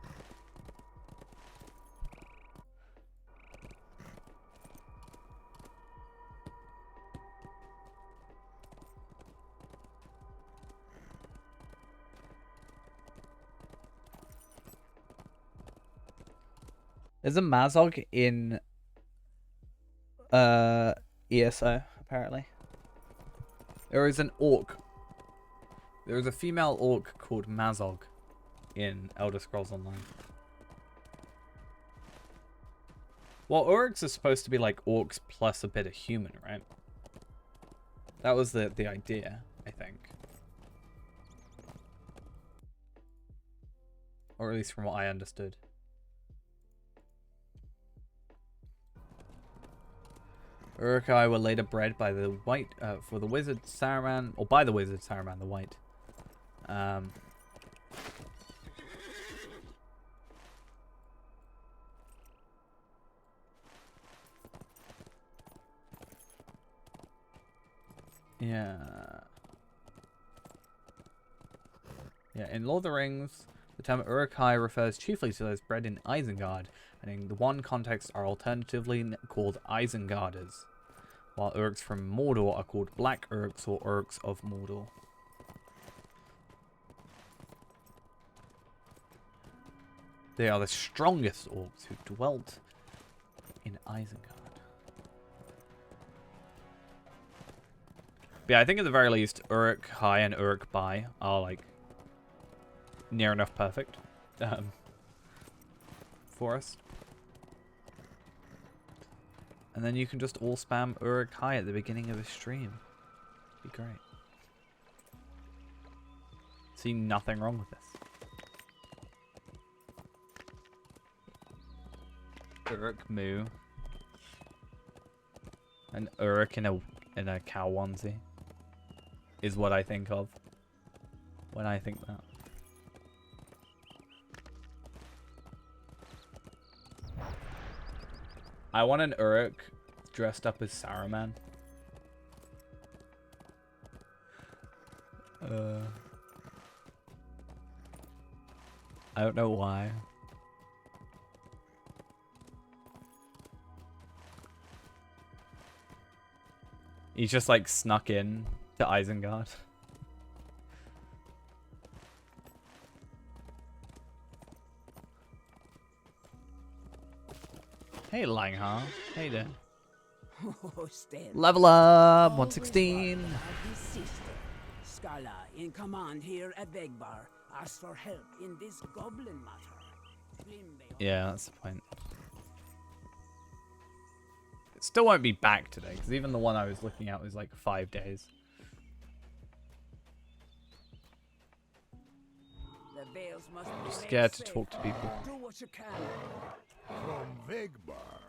There's a Mazog in ESO, apparently. There is an orc. There is a female orc called Mazog in Elder Scrolls Online. Well, orcs are supposed to be like orcs plus a bit of human, right? That was the idea, I think. Or at least from what I understood. Uruk-hai were later bred by the White, for the wizard Saruman, or by the wizard Saruman the White. Yeah. Yeah, in Lord of the Rings, the term Uruk-hai refers chiefly to those bred in Isengard, and in the one context are alternatively called Isengarders, while Uruks from Mordor are called Black Uruks or Uruks of Mordor. They are the strongest orcs who dwelt in Isengard. But yeah, I think at the very least, Uruk-hai and Uruk-bai are like near enough perfect for us. And then you can just all spam Uruk-hai at the beginning of a stream. Be great. See nothing wrong with this. Uruk-mu. An Uruk in a cow onesie is what I think of when I think that. I want an Uruk dressed up as Saruman. I don't know why. He's just like snuck in to Isengard. Hey Langha, how you doing? Oh, Stan. Level up, 116. Skala, in command here at Vegbar, asked for help in this goblin matter. Yeah, that's the point. It still won't be back today, because even the one I was looking at was like 5 days. I'm scared to talk to people. Do what you can. From Vegbar,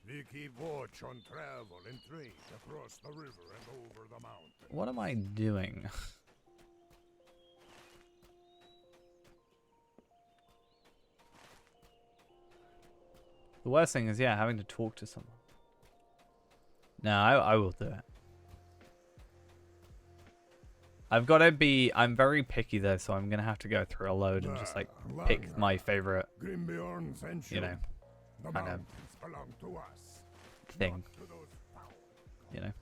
we keep watch on travel and trade across the river and over the mountain. What am I doing? The worst thing is, yeah, having to talk to someone. No, I will do it. I've got to be... I'm very picky though, so I'm going to have to go through a load and just like pick my favorite, Grimbeorn sent you know, the kind of mountains belong to us, thing, not to those foul. you know.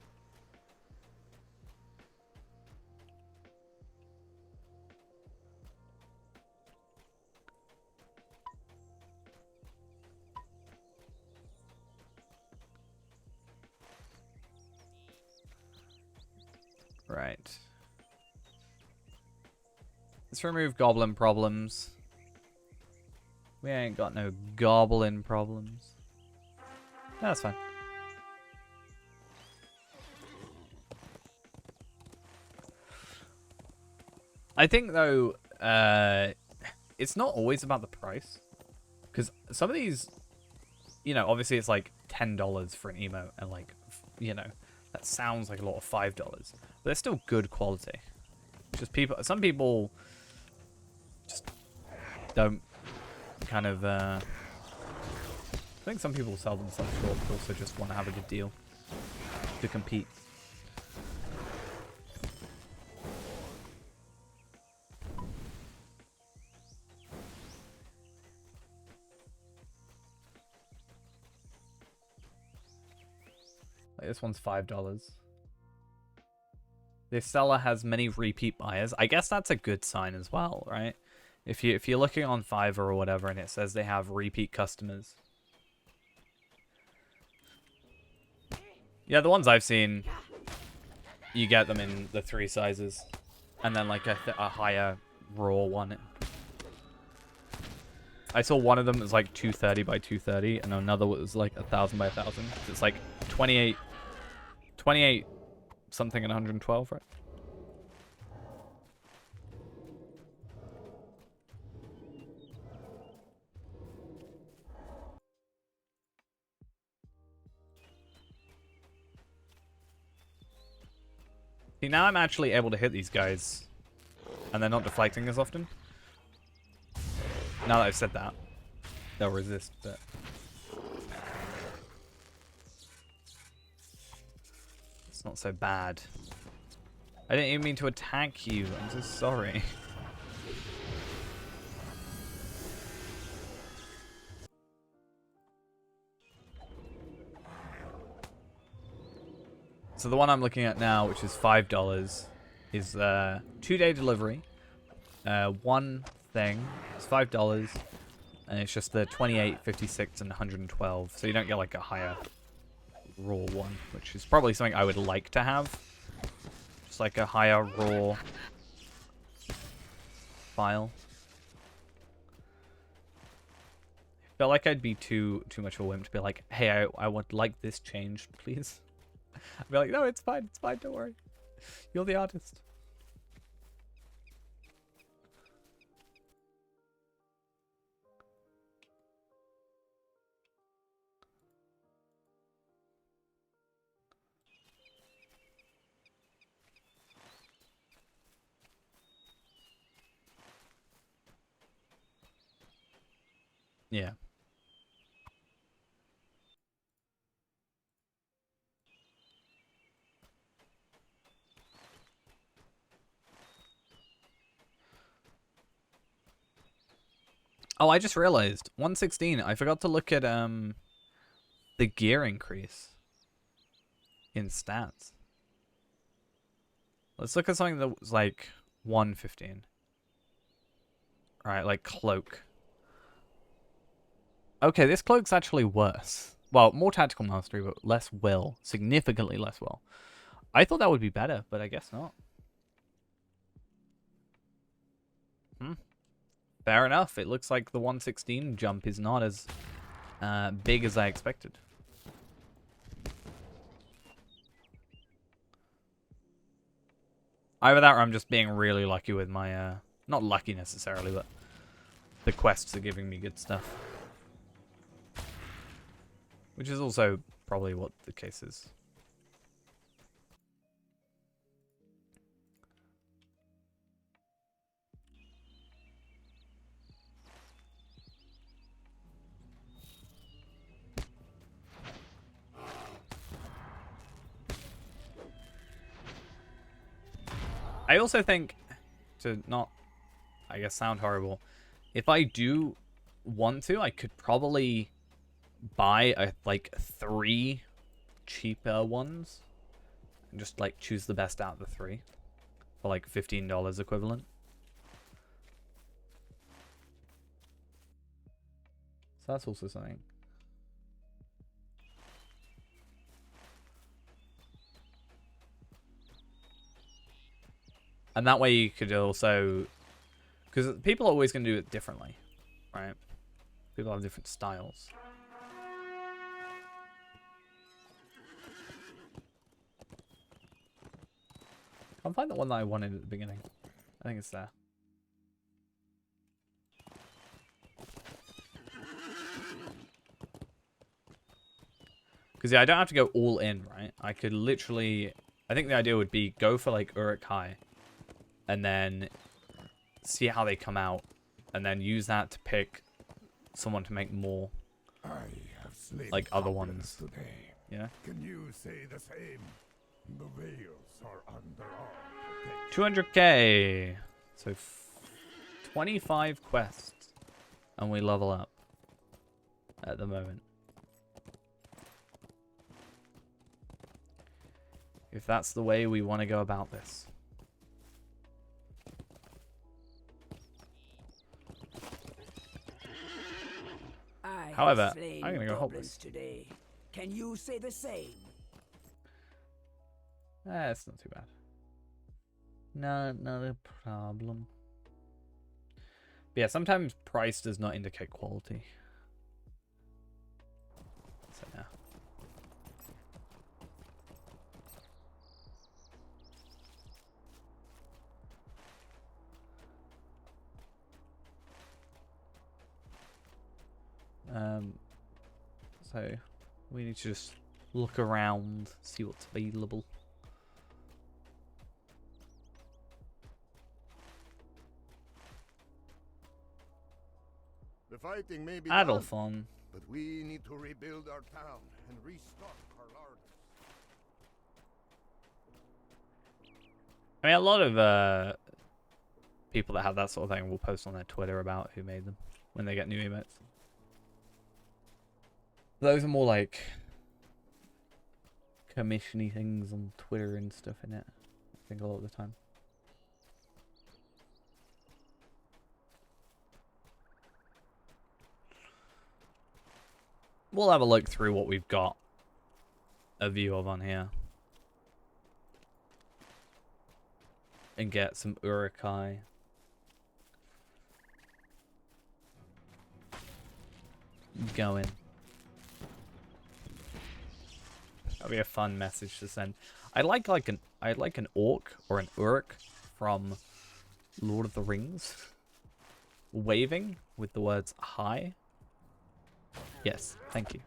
Right. Let's remove goblin problems. We ain't got no goblin problems. No, that's fine. I think, though, it's not always about the price. Because some of these, you know, obviously it's like $10 for an emote. And, like, you know, that sounds like a lot of $5. But they're still good quality. Just people, some people just don't kind of, I think some people sell themselves short, but also just want to have a good deal to compete. Like this one's $5. This seller has many repeat buyers. I guess that's a good sign as well, right? If you're looking on Fiverr or whatever and it says they have repeat customers, Yeah, the ones I've seen, you get them in the 3 sizes. And then like a higher raw one. I saw one of them was like 230 by 230, and another was like 1,000 by 1,000. It's like 28 something and 112, right? See, now I'm actually able to hit these guys, and they're not deflecting as often. Now that I've said that, they'll resist, but... it's not so bad. I didn't even mean to attack you. I'm so sorry. So the one I'm looking at now, which is $5, is 2-day delivery. One thing. It's $5, and it's just the 28, 56, and 112. So you don't get like a higher raw one, which is probably something I would like to have. Just like a higher raw file. I felt like I'd be too much of a wimp to be like, hey, I would like this changed, please. I'd be like, no, it's fine, don't worry. You're the artist. Yeah. Oh, I just realized 116. I forgot to look at the gear increase in stats. Let's look at something that was like 115. Right, like cloak. Okay, this cloak's actually worse. Well, more tactical mastery, but less will. Significantly less will. I thought that would be better, but I guess not. Fair enough. It looks like the 116 jump is not as big as I expected. Either that or I'm just being really lucky with my... not lucky necessarily, but the quests are giving me good stuff. Which is also probably what the case is. I also think, to not, I guess, sound horrible, if I do want to, I could probably buy like 3 cheaper ones and just like choose the best out of the 3 for like $15 equivalent. So that's also something. And that way you could also... because people are always going to do it differently, right? People have different styles. Can't find the one that I wanted at the beginning. I think it's there. Because yeah, I don't have to go all in, right? I could literally... I think the idea would be go for like Uruk-hai. And then see how they come out, and then use that to pick someone to make more, like other ones. Today. Yeah. Can you say the same? The veils are under our protection. 200k. So 25 quests, and we level up at the moment. If that's the way we want to go about this. However, I'm gonna go hopeless today. Can you say the same? It's not too bad. No, not a problem. But yeah, sometimes price does not indicate quality. So yeah. So we need to just look around, see what's available. The fighting may be Adolfon. done, but we need to rebuild our town and restock our larders. I mean, a lot of people that have that sort of thing will post on their Twitter about who made them when they get new emotes. Those are more like commissiony things on Twitter and stuff in it, I think, a lot of the time. We'll have a look through what we've got a view of on here. And get some Urukai. Going. That'd be a fun message to send. I'd like an orc or an Uruk from Lord of the Rings waving with the words hi. Yes, thank you.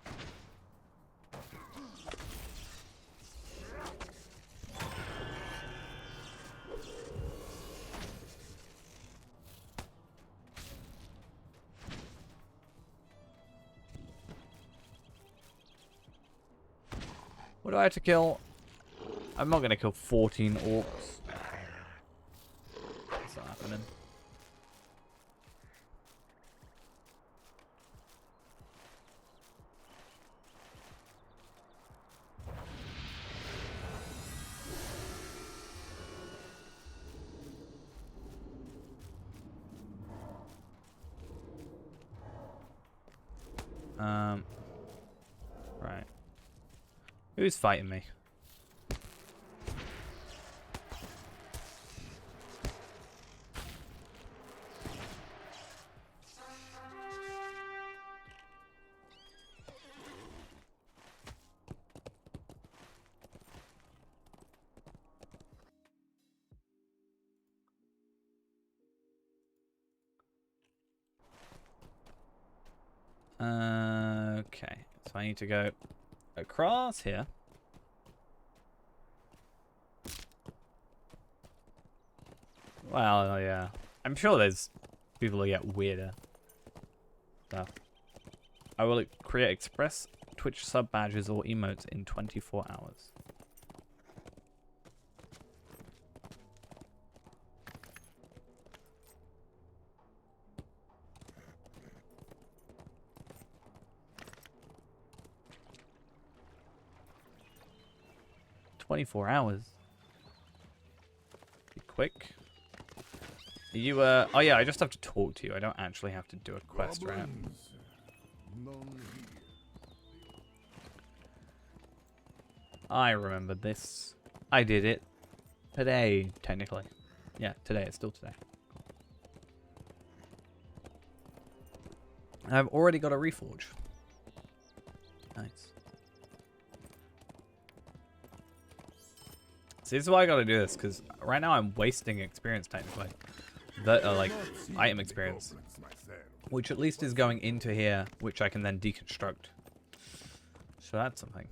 What do I have to kill? I'm not going to kill 14 orcs. What's not happening? Right. Who's fighting me? Okay, so I need to go across here. Well, yeah. I'm sure there's people who get weirder stuff. I will create express Twitch sub badges or emotes in 24 hours. $24. Be quick. You, oh yeah, I just have to talk to you. I don't actually have to do a quest, right? Goblins, none here. I remember this. I did it. Today, technically. Yeah, today. It's still today. I've already got a reforge. Nice. See, this is why I gotta do this, because right now I'm wasting experience, technically. That, like, item experience. Which at least is going into here, which I can then deconstruct. So that's something.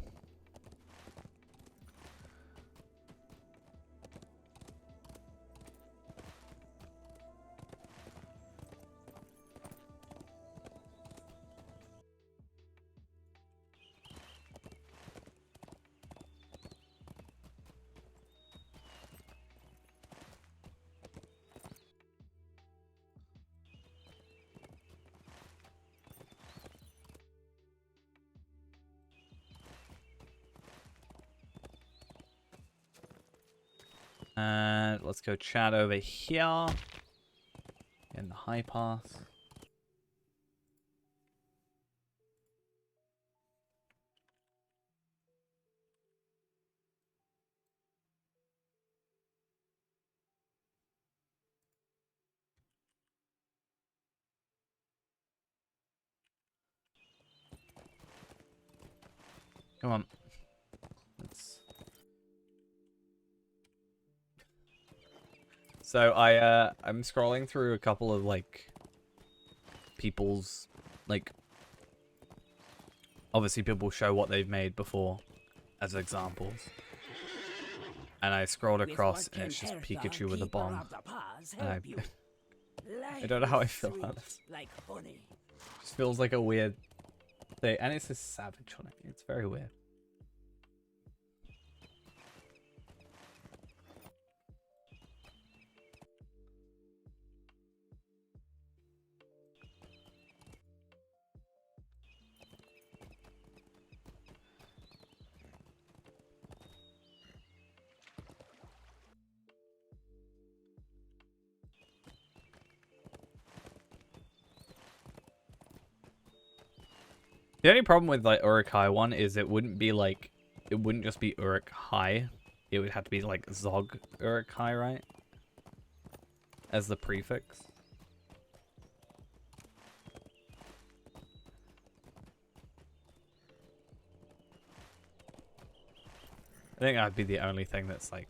And let's go chat over here in the high pass. Come on. Let's... So I'm scrolling through a couple of like people's like obviously people show what they've made before as examples. And I scrolled across and it's just Pikachu with a bomb. And I don't know how I feel about this. Like honey. Just feels like a weird thing. And it says Savage on it. It's very weird. The only problem with like Uruk-hai one is it wouldn't be like, it wouldn't just be Uruk-hai. It would have to be like Zog Uruk-hai, right? As the prefix. I think that'd be the only thing that's like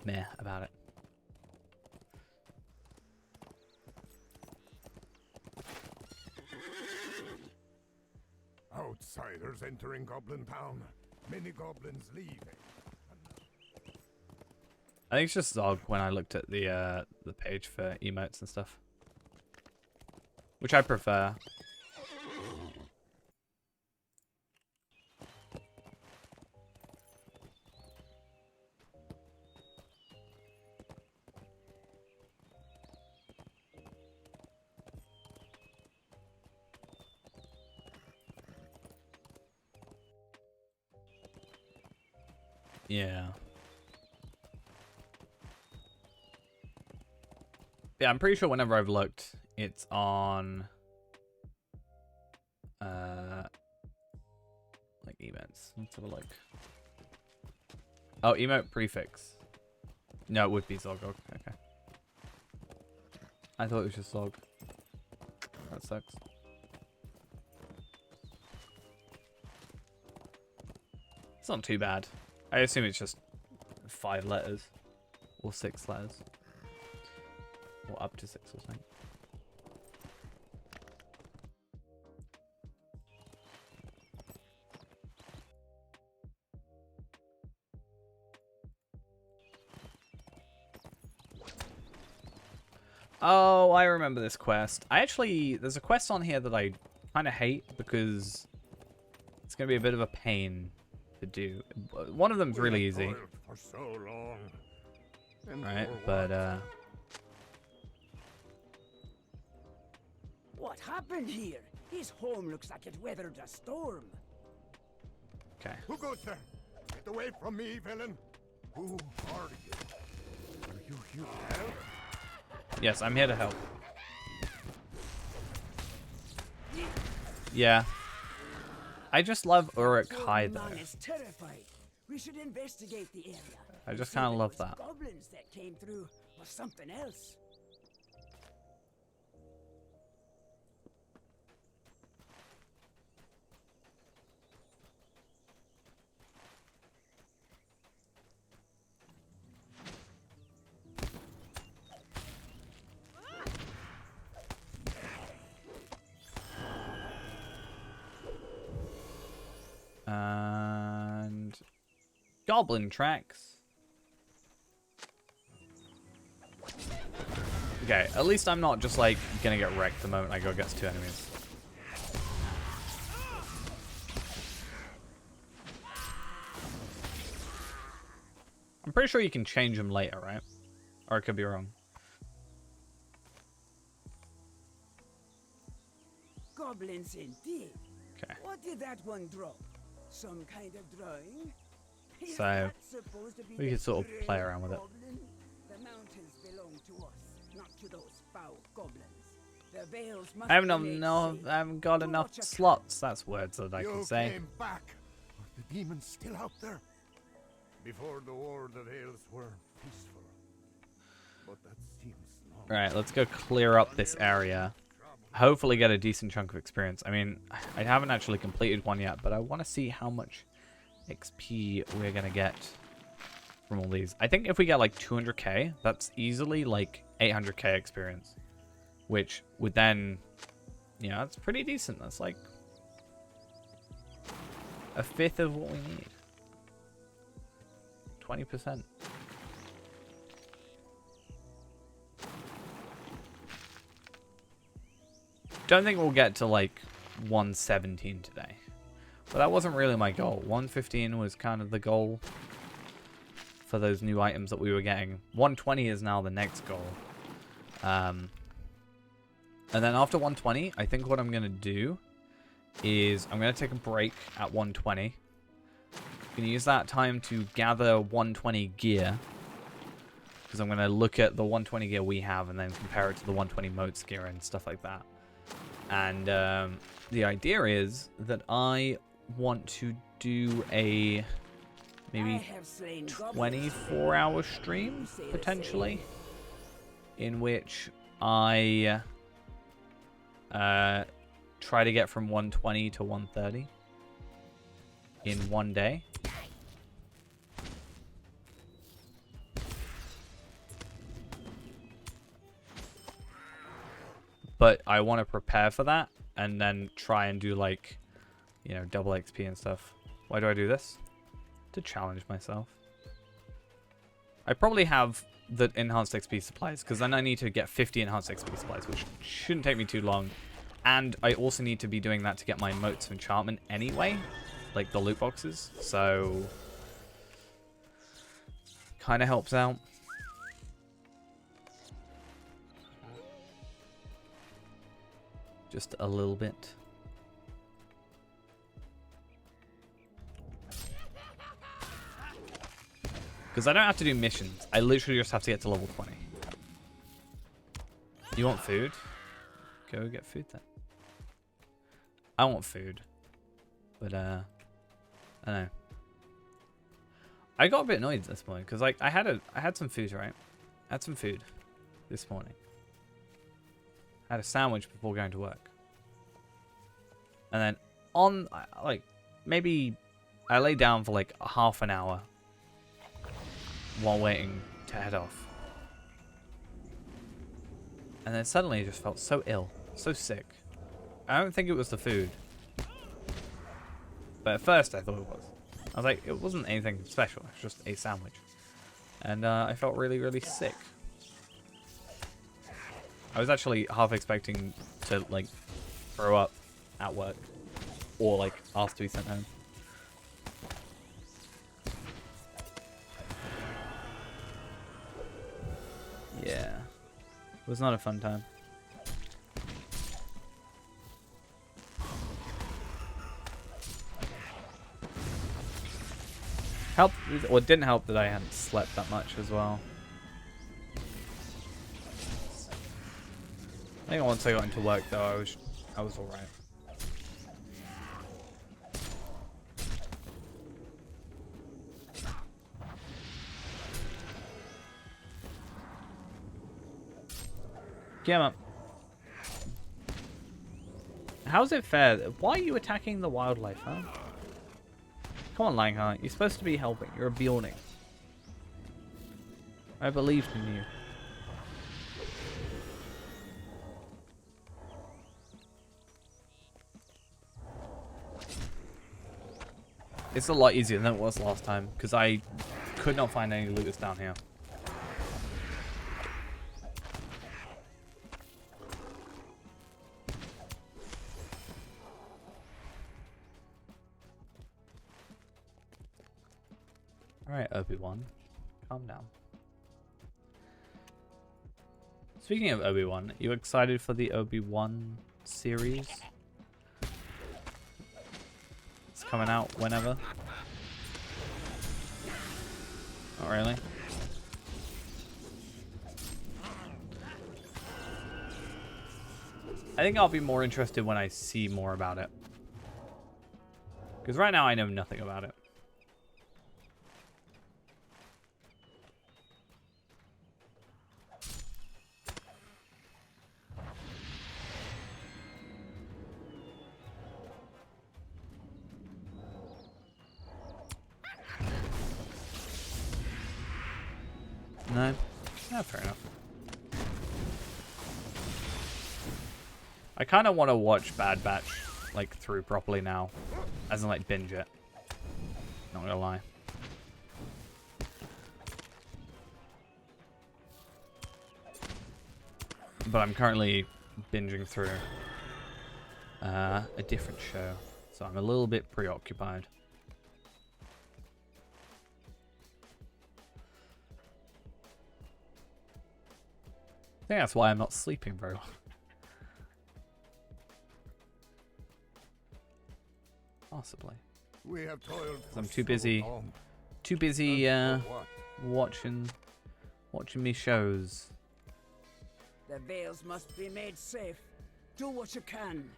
meh about it. Outsiders entering Goblin Town. Many goblins leaving. I think it's just Zog when I looked at the page for emotes and stuff. Which I prefer. Yeah. Yeah, I'm pretty sure whenever I've looked, it's on like events. Let's have a look. Oh, emote prefix. No, it would be Zog. Okay. I thought it was just Zog. That sucks. It's not too bad. I assume it's just 5 letters. Or 6 letters. Or up to 6 or something. Oh, I remember this quest. There's a quest on here that I kind of hate because it's going to be a bit of a pain to do. One of them's really easy. For so long. Right, but What happened here? His home looks like it weathered a storm. okay. Who goes there? Get away from me, villain. Who are you? Are you here to help? Yes, I'm here to help. Yeah. I just love Uruk-hai though. Man is terrified. We should investigate the area. I just See kind of if it love was that. Goblins that came through or something else. And goblin tracks. Okay, at least I'm not just like gonna get wrecked the moment I go against 2 enemies. I'm pretty sure you can change them later, right? Or I could be wrong. Goblins indeed. Okay. What did that one drop? Some kind of drawing? Is So, that supposed to be we the could sort of play Grey around with it. Goblin? The mountains belong to us, not to those foul goblins. The Vales must I haven't, be made safe. I haven't got Do enough what you can. slots. That's words that I You can say. came back. Are the demons still out there? Before the war, the Vales were peaceful. But that seems long. Right, let's go clear up this area. Trouble. hopefully get a decent chunk of experience. I mean, I haven't actually completed one yet, but I want to see how much XP we're going to get from all these. I think if we get like 200k, that's easily like 800k experience, which would then, you know, that's pretty decent. That's like a fifth of what we need. 20%. Don't think we'll get to like 117 today, but that wasn't really my goal. 115 was kind of the goal for those new items that we were getting. 120 is now the next goal. And then after 120, I think what I'm going to do is I'm going to take a break at 120. I'm going to use that time to gather 120 gear, because I'm going to look at the 120 gear we have and then compare it to the 120 motes gear and stuff like that. And the idea is that I want to do a maybe 24-hour stream, potentially, in which I try to get from 120 to 130 in one day. But I want to prepare for that and then try and do, like, you know, double XP and stuff. Why do I do this? To challenge myself. I probably have the enhanced XP supplies, because then I need to get 50 enhanced XP supplies, which shouldn't take me too long. And I also need to be doing that to get my motes of enchantment anyway, like the loot boxes. So, kind of helps out. Just a little bit. Because I don't have to do missions. I literally just have to get to level 20. You want food? Go get food then. I want food. But, I don't know. I got a bit annoyed this morning because, like, I had some food, right? I had some food this morning. I had a sandwich before going to work. And then on, like, maybe I lay down for like a half an hour while waiting to head off. And then suddenly I just felt so ill, so sick. I don't think it was the food. But at first I thought it was. I was like, it wasn't anything special, it's just a sandwich. And I felt really, really sick. I was actually half expecting to, like, throw up at work. Or, like, ask to be sent home. Yeah. It was not a fun time. Helped, or it didn't help that I hadn't slept that much as well. I think once I got into work though, I was alright. Get him up. How's it fair? Why are you attacking the wildlife, huh? Come on, Langhart. You're supposed to be helping. You're a Bjorning. I believed in you. It's a lot easier than it was last time, because I could not find any looters down here. Alright, Obi-Wan. Calm down. Speaking of Obi-Wan, you excited for the Obi-Wan series? It's coming out whenever. Not really. I think I'll be more interested when I see more about it. Because right now I know nothing about it. No? Yeah, fair enough. I kind of want to watch Bad Batch, like, through properly now. As in, like, binge it. Not gonna lie. But I'm currently binging through a different show. So I'm a little bit preoccupied. I think that's why I'm not sleeping very well. Possibly. We have toiled for I'm too so busy. long. Too busy And for what? watching me shows. The Vales must be made safe. Do what you can.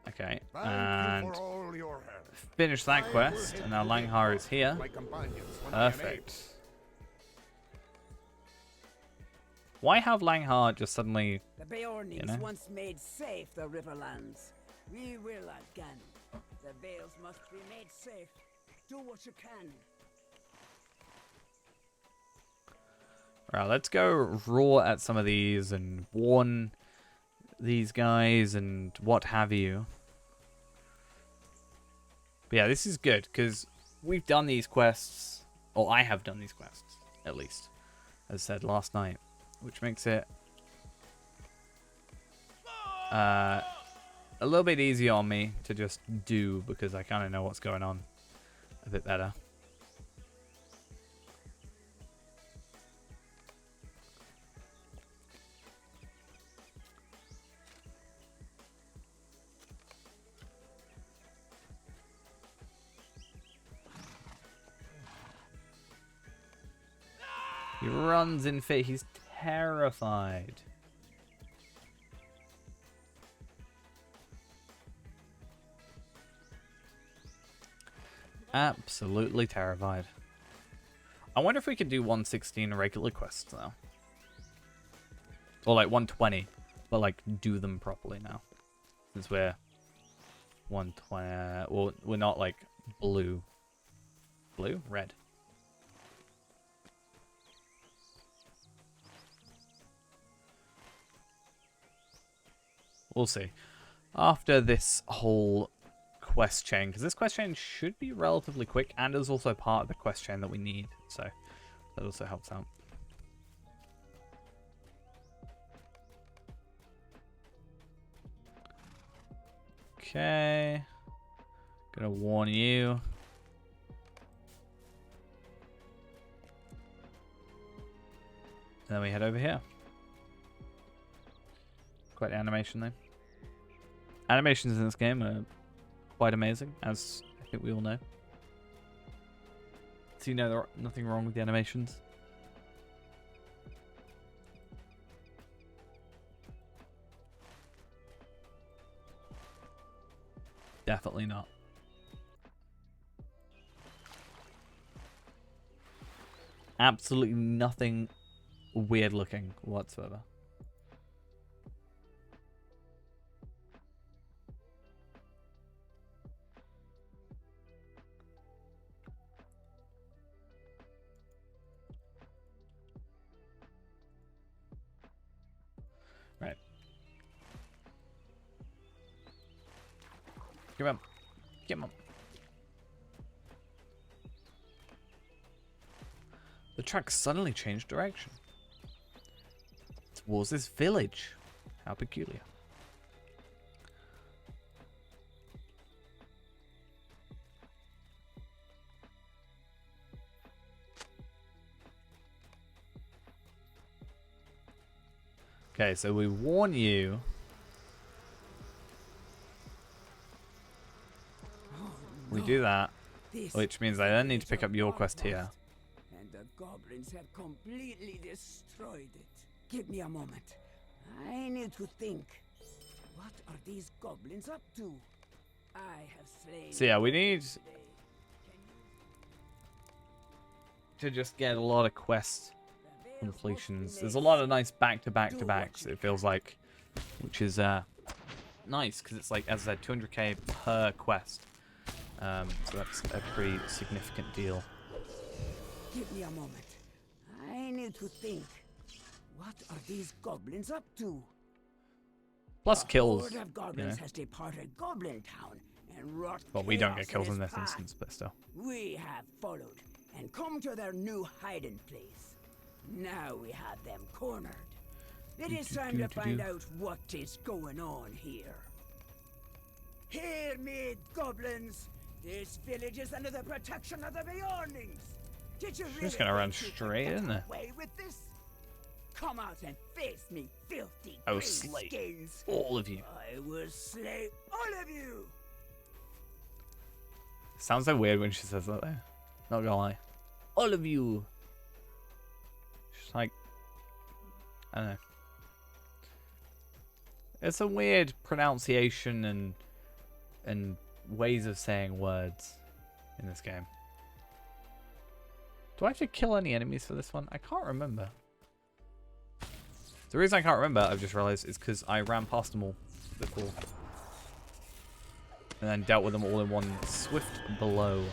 Okay, Thank and you for all your help. finish that I will quest, head and now to Big Langhar Bar is here. with my companions when I am Perfect. Why have Langhar just suddenly... The Beornings know? once made safe the Riverlands. We will again. The Vales must be made safe. Do what you can. Right, let's go raw at some of these and warn these guys and what have you. But yeah, this is good because we've done these quests, or I have done these quests, at least, as said last night, which makes it a little bit easier on me to just do because I kind of know what's going on a bit better. He runs in fear. He's terrified. Absolutely terrified. I wonder if we could do 116 regular quests though. Or like 120, but like do them properly now. Since we're 120, well, we're not like blue. Blue? Red. We'll see. After this whole quest chain, because this quest chain should be relatively quick and is also part of the quest chain that we need, so that also helps out. Okay, gonna warn you. And then we head over here. Quite the animation though. Animations in this game are quite amazing, as I think we all know. So you know there's nothing wrong with the animations. Definitely not. Absolutely nothing weird looking whatsoever. Right. Come on. Come on. The track suddenly changed direction. Towards this village. How peculiar. Okay, so we warn you. We do that, This which means I then need to pick up your quest here. And the goblins have completely destroyed it. Give me a moment. I need to think. What are these goblins up to? I have slain. So yeah, we need today. to just get a lot of quest The Vales completions. must be There's a made lot of safe. nice back-to-back-to-backs, it feels like, which is nice because it's like, as I said, 200k per quest. So that's a pretty significant deal. Give me a moment. I need to think. What are these goblins up to? Plus kills. Horde of goblins has departed Goblin Town and wrought Well, we don't chaos get kills in its this path. instance, but still. We have followed and come to their new hiding place. Now we have them cornered. It is time to find out what is going on here. Hear me, goblins! This village is under the protection of the Bjornings. Did you really just gonna run think you could straight get in there. away with this? Come out and face me, filthy I will grey slay skins. all of you. I will slay all of you. Sounds so weird when she says that though. Not gonna lie. All of you. She's like, I don't know. It's a weird pronunciation and ways of saying words in this game. Do I have to kill any enemies for this one? I can't remember. The reason I can't remember, I've just realized, is because I ran past them all before. And then dealt with them all in one swift blow.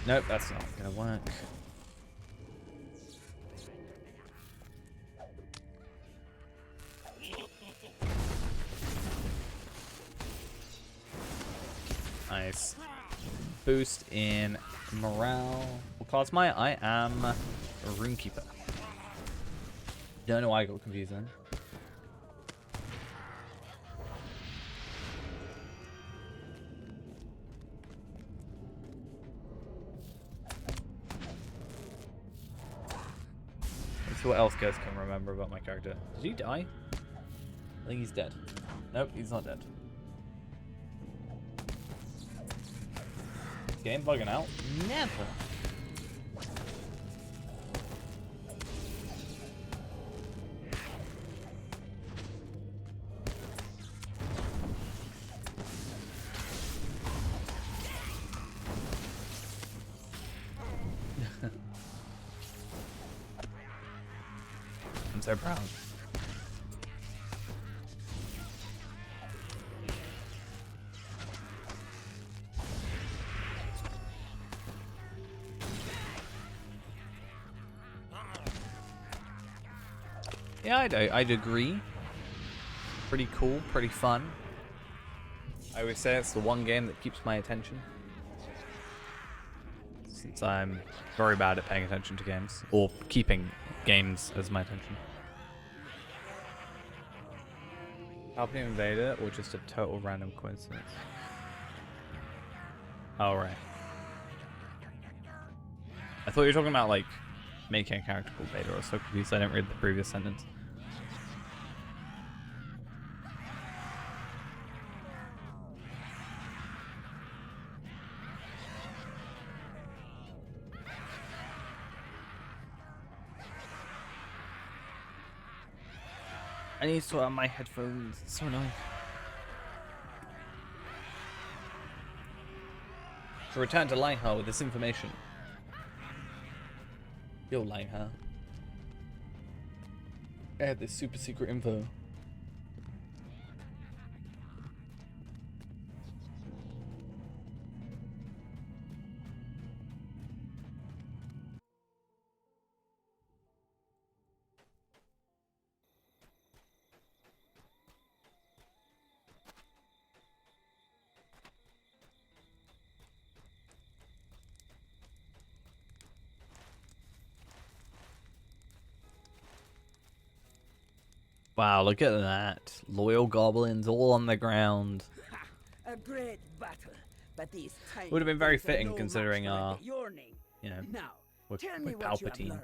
Nope, that's not gonna work. Nice. Boost in morale. What class am I? I am a Runekeeper. Don't know why I got confused then. Let's see what else guys can remember about my character. Did he die? I think he's dead. Nope, he's not dead. Game bugging out? Never. I'm so proud. Yeah, I'd agree. Pretty cool, pretty fun. I always say it's the one game that keeps my attention. Since I'm very bad at paying attention to games. Or keeping games as my attention. Palpatine Invader, or just a total random coincidence? Oh, right. I thought you were talking about, like, making a character called Vader. I was so confused I didn't read the previous sentence. I need to sort out my headphones. It's so annoying. To return to Lineheart with this information. Yo, Lineheart. I had this super secret info. Wow, look at that. Loyal goblins all on the ground. A great battle, but these tiny Would have been very things are fitting no considering match for the Bjorning. you know, Now, with tell me what you have Palpatine. learned.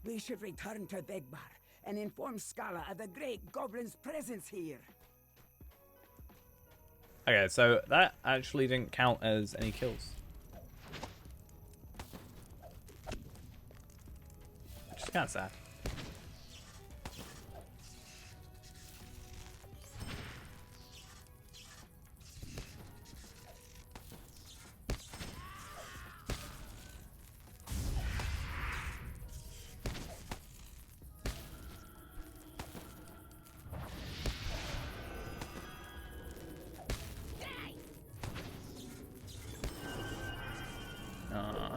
We should return to Dagobah and inform Scala of the great goblin's presence here. Okay, so that actually didn't count as any kills. Which is kind of sad.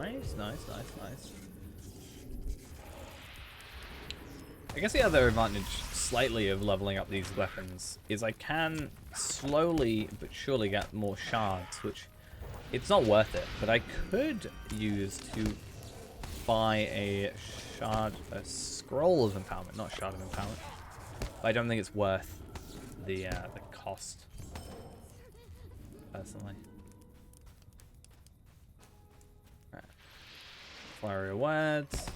Nice, nice, nice, nice. I guess the other advantage, slightly, of leveling up these weapons is I can slowly but surely get more shards, which it's not worth it, but I could use to buy a scroll of empowerment, not shard of empowerment. But I don't think it's worth the cost, personally. Right. Flurry of words.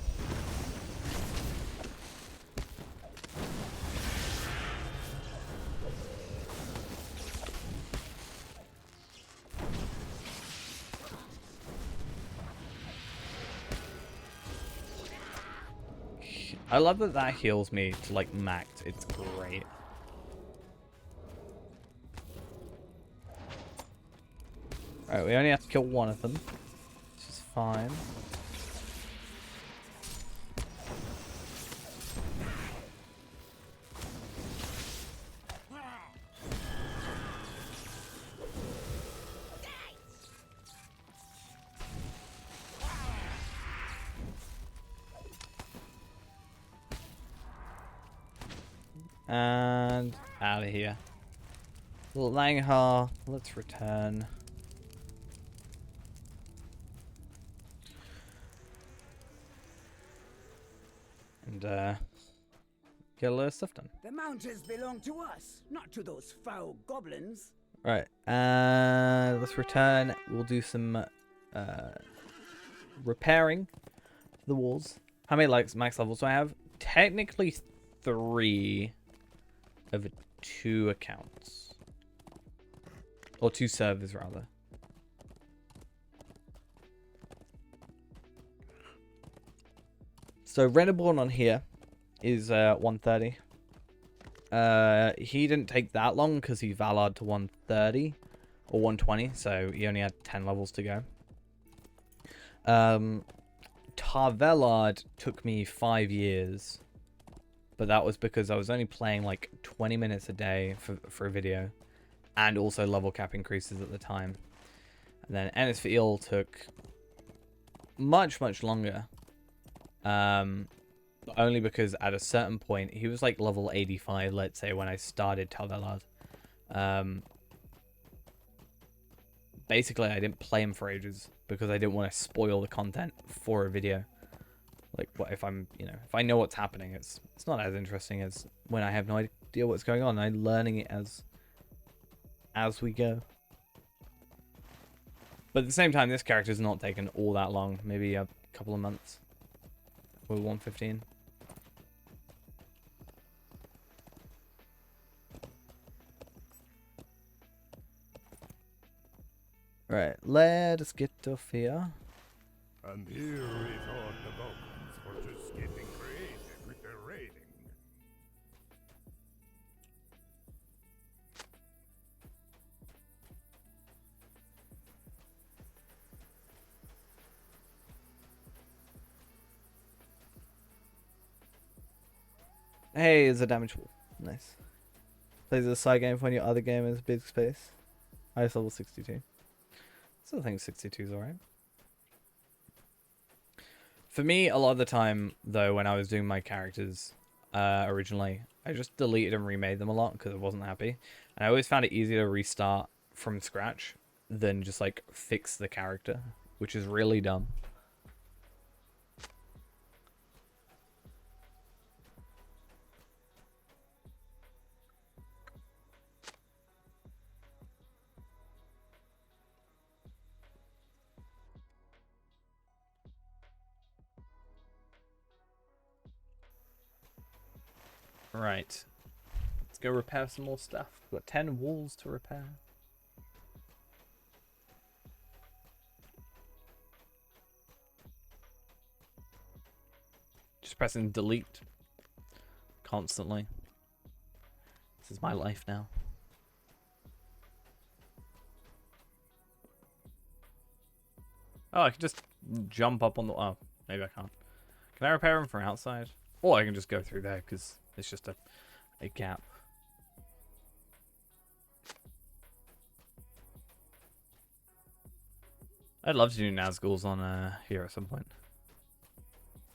I love that that heals me to like max. It's great. Alright, we only have to kill one of them, which is fine. And out of here. Langhar, let's return. And get a lot of stuff done. The mountains belong to us, not to those foul goblins. Right, let's return. We'll do some repairing the walls. How many max levels do I have? Technically 3 over 2 accounts. Or 2 servers, rather. So Renderborn on here is 130. He didn't take that long because he Valard to 130 or 120, so he only had 10 levels to go. Tarvelard took me 5 years, but that was because I was only playing like 20 minutes a day for a video, and also level cap increases at the time. And then Ennisfield took much longer. Only because at a certain point he was like level 85, let's say, when I started Talvelard. Basically I didn't play him for ages because I didn't want to spoil the content for a video. Like, what if I'm, if I know what's happening, it's not as interesting as when I have no idea what's going on. I'm learning it as we go. But at the same time, this character's not taken all that long, maybe a couple of months. We're 115. Right, let us get off here. And here we thought the goblins were just getting creative with their raiding. Hey, it's a damage wall. Nice. Plays as a side game for when your other game is big space. Highest level 62. Still think 62 is alright. For me, a lot of the time, though, when I was doing my characters originally, I just deleted and remade them a lot because I wasn't happy. And I always found it easier to restart from scratch than just, like, fix the character, which is really dumb. Right. Let's go repair some more stuff. We've got 10 walls to repair. Just pressing delete constantly. This is my life now. Oh, I can just jump up on the... Oh, maybe I can't. Can I repair them from outside? Or I can just go through there because it's just a gap. I'd love to do Nazguls on here at some point.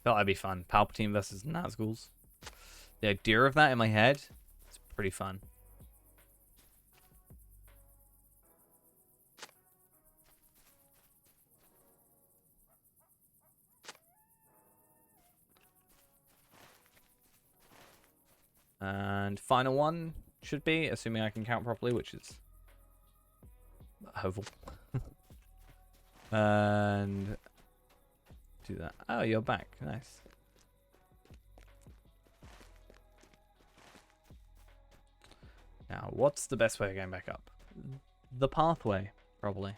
Thought that'd be fun. Palpatine versus Nazguls. The idea of that in my head is pretty fun. And final one should be, assuming I can count properly, which is hopeful. And do that. Oh, you're back. Nice. Now, what's the best way of getting back up? The pathway, probably.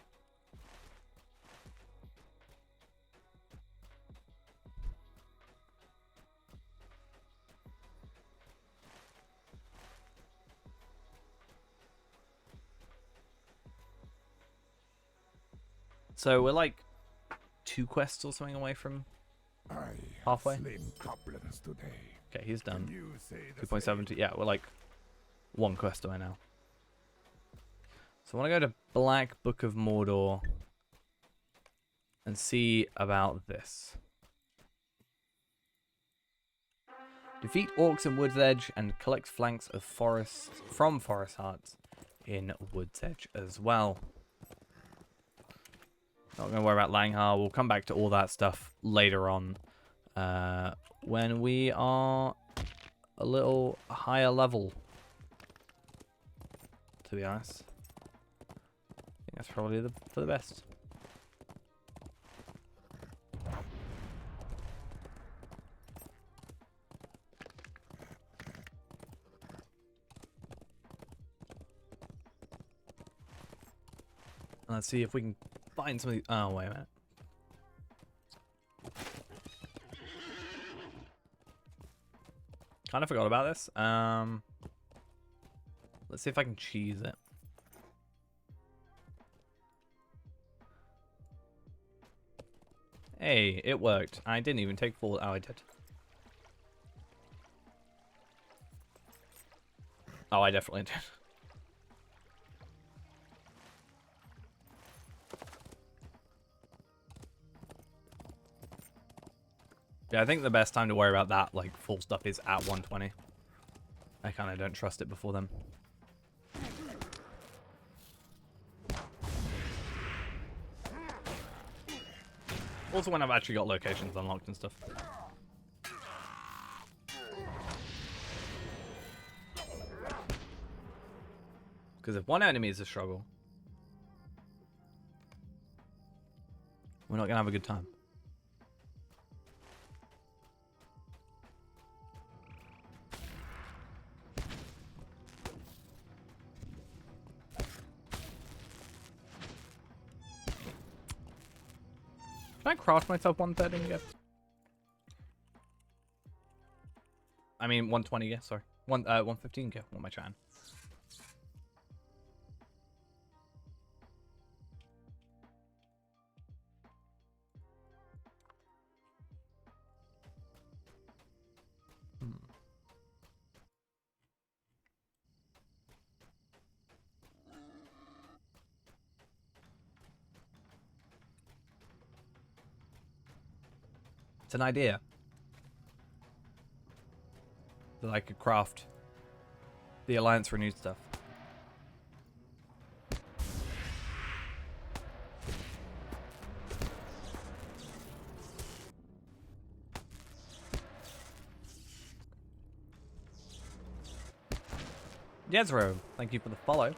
So we're like 2 quests or something away from halfway. Okay, he's done. 2.72. Yeah, we're like 1 quest away now. So I want to go to Black Book of Mordor and see about this. Defeat orcs in Wood's Edge and collect flanks of forests from Forest Hearts in Wood's Edge as well. Not going to worry about Langhar. We'll come back to all that stuff later on when we are a little higher level, to be honest. I think that's probably for the best. Let's see if we can find some of these. Oh, wait a minute. Kind of forgot about this. Let's see if I can cheese it. Hey, it worked. I didn't even take full. Oh, I did. Oh, I definitely did. Yeah, I think the best time to worry about that, like, full stuff is at 120. I kind of don't trust it before then. Also when I've actually got locations unlocked and stuff. Because if one enemy is a struggle, we're not going to have a good time. Can I craft myself 130 gift? I mean 120 gift, sorry. 115 gift, what am I trying? It's an idea that I could craft the Alliance Renewed stuff. Yezro, thank you for the follow.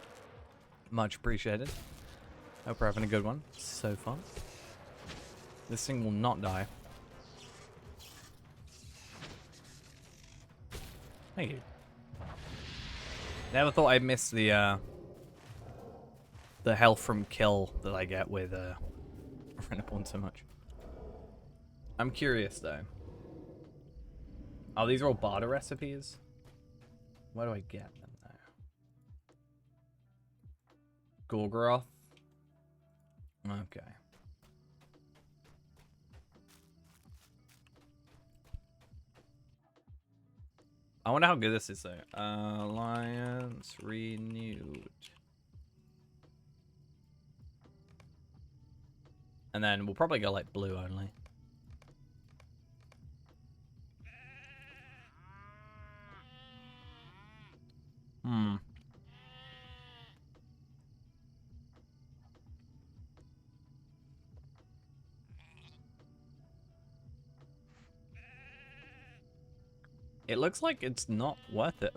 Much appreciated. Hope we're having a good one so far. This thing will not die. Thank you. Never thought I'd miss the health from kill that I get with Reneborn so much. I'm curious though. Oh, these are all barter recipes? Where do I get them though? Gorgoroth? Okay. I wonder how good this is though. Alliance Renewed. And then we'll probably go like blue only. It looks like it's not worth it.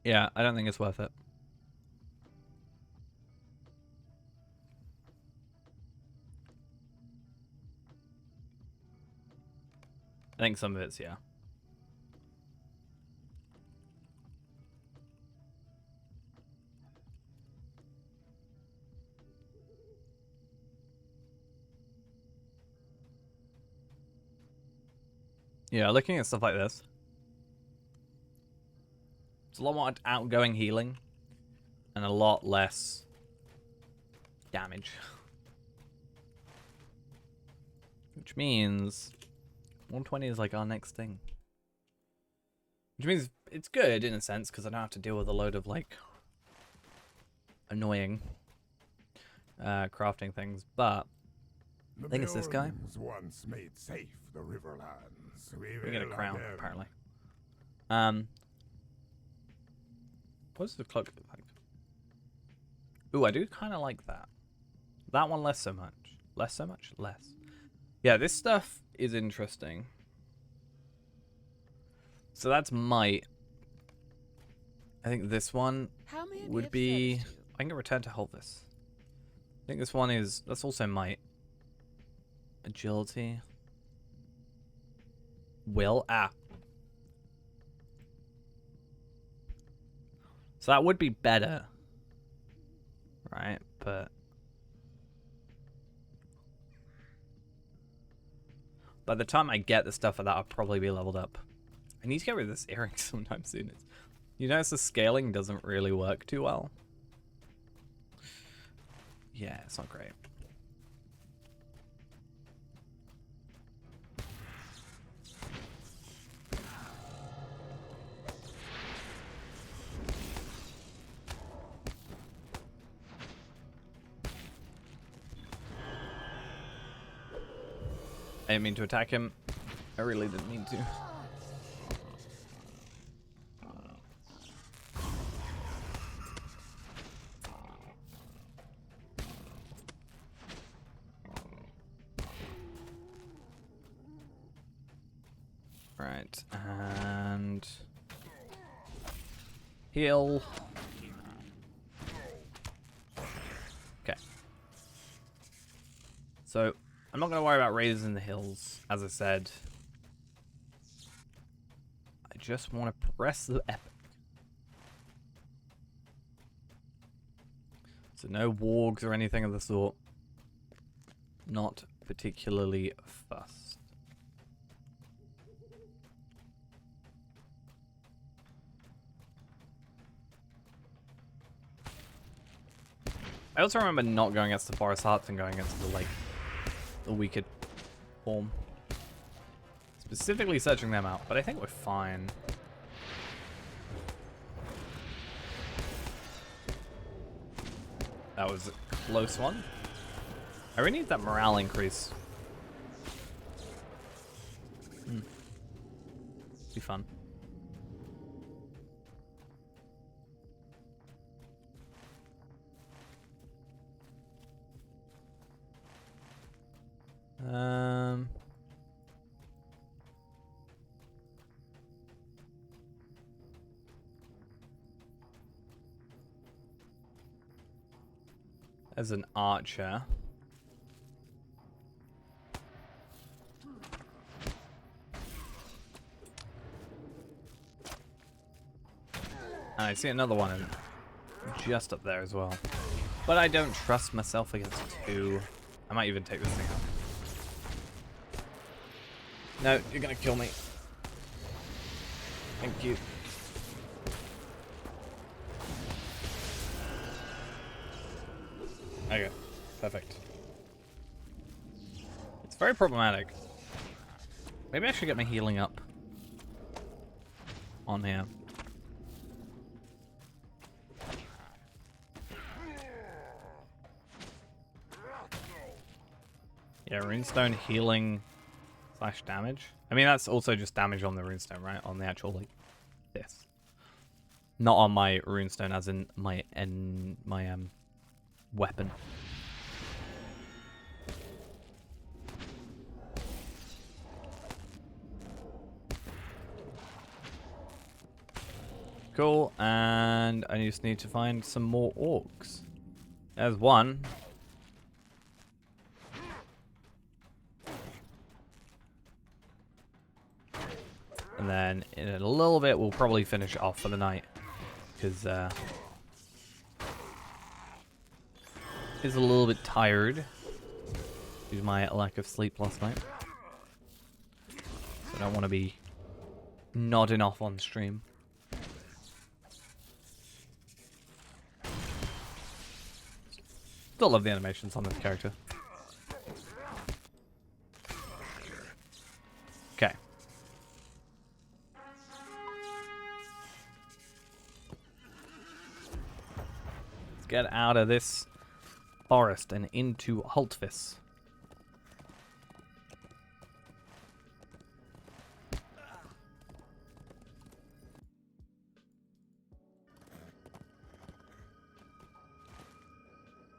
Yeah, I don't think it's worth it. I think some of it's, yeah. Yeah, looking at stuff like this. It's a lot more outgoing healing and a lot less damage. Which means 120 is like our next thing. Which means it's good in a sense because I don't have to deal with a load of like annoying crafting things, but I think it's this guy. Once made safe the Riverlands. We get a crown, apparently. What does the cloak look like? Ooh, I do kind of like that. That one less so much. Less so much? Less. Yeah, this stuff is interesting. So that's might. I think this one would be... I can return to Holvis. I think this one is... That's also might. Agility. Will. Ah. So that would be better. Right, but... By the time I get the stuff for that, I'll probably be leveled up. I need to get rid of this earring sometime soon. You notice the scaling doesn't really work too well. Yeah, it's not great. I didn't mean to attack him. I really didn't mean to. Right, and heal. Okay. So I'm not going to worry about raiders in the hills, as I said. I just want to press the epic. So no wargs or anything of the sort. Not particularly fussed. I also remember not going against the Forest Hearts and going against the weaker form. Specifically searching them out, but I think we're fine. That was a close one. I really need that morale increase. Be fun. As an archer. And I see another one just up there as well. But I don't trust myself against two. I might even take this thing out. No, you're gonna kill me. Thank you. Okay, perfect. It's very problematic. Maybe I should get my healing up on here. Yeah, runestone healing / damage. I mean, that's also just damage on the runestone, right? On the actual, like, this. Not on my runestone, as in my weapon. Cool, and I just need to find some more orcs. There's one. And then in a little bit, we'll probably finish it off for the night. Because is a little bit tired due to my lack of sleep last night. So I don't want to be nodding off on stream. Still love the animations on this character. Okay. Let's get out of this forest and into Haltvis.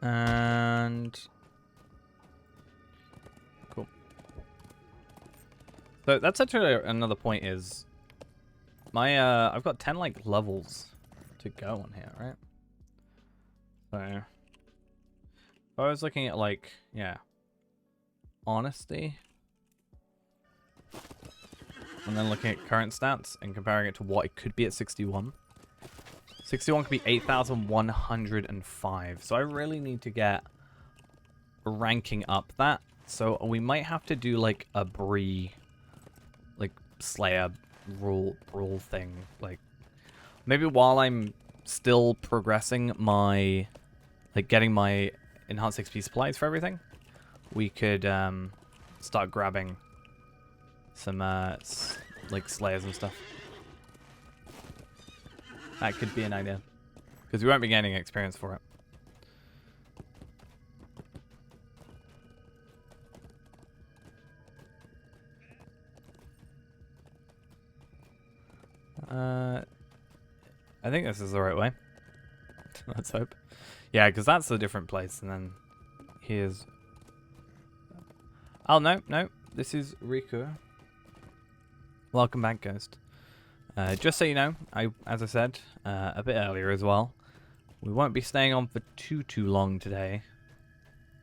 And cool. So that's actually another point is my I've got 10 like levels to go on here, right? So if I was looking at like, yeah, honesty, and then looking at current stats and comparing it to what it could be at 61. 61 could be 8,105. So I really need to get ranking up that. So we might have to do like a Bree, like Slayer rule thing. Like maybe while I'm still progressing my, like getting my enhanced XP supplies for everything, we could start grabbing some like Slayers and stuff. That could be an idea. Because we won't be gaining experience for it. I think this is the right way. Let's hope. Yeah, because that's a different place. And then here's... Oh, no, no. This is Riku. Welcome back, Ghost. Just so you know, as I said a bit earlier as well, we won't be staying on for too long today,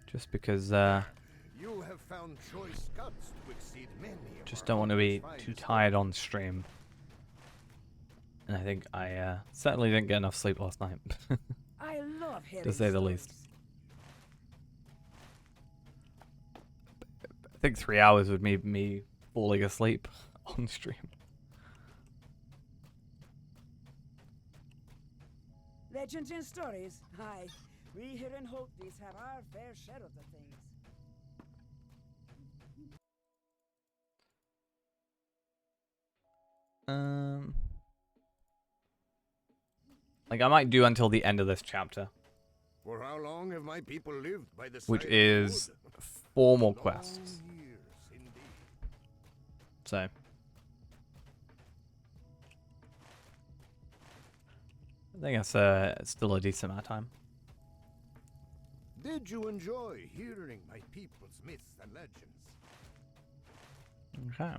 just because You have found choice guts to exceed many of just our don't want to be finest too tired on stream. And I think I certainly didn't get enough sleep last night, I love hearing to say the stories. least. I think 3 hours would be me falling asleep on stream. Legends and stories. Aye, we here in Haltvis have our fair share of the things. Like I might do until the end of this chapter, For how long have my people lived by the which side of is wood? 4 more Long quests. years, indeed. So I think that's still a decent amount of time. Did you enjoy hearing my people's myths and legends? Okay.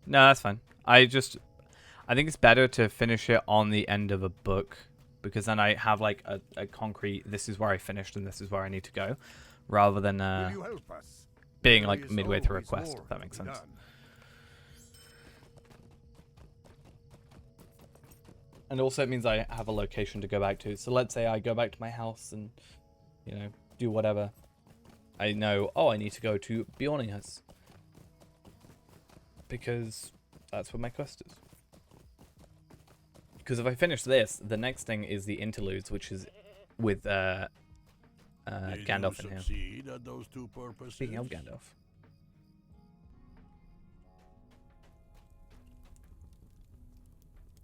No, that's fine. I think it's better to finish it on the end of a book, because then I have like a concrete, this is where I finished and this is where I need to go, rather than Will you help us? being There like is midway through a always quest, more if that to makes be sense. done. And also it means I have a location to go back to. So let's say I go back to my house and, you know, do whatever. I know, oh, I need to go to Bjorninghus, because that's what my quest is. Because if I finish this, the next thing is the interludes, which is with Did Gandalf you in here. succeed at those two purposes? Speaking of Gandalf.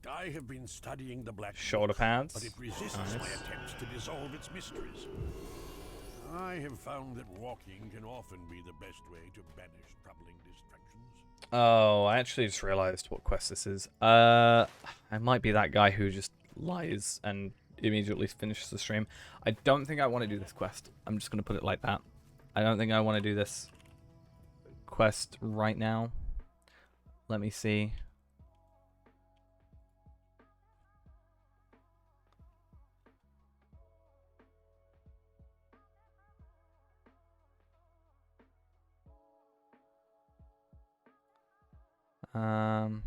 I have been studying the Black Shoulder Book, pads. but it resists Nice. my attempts to dissolve its mysteries. I have found that walking can often be the best way to banish troubling distractions. Oh, I actually just realized what quest this is. I might be that guy who just lies and immediately finishes the stream. I don't think I want to do this quest. I'm just going to put it like that. I don't think I want to do this quest right now. Let me see. Um...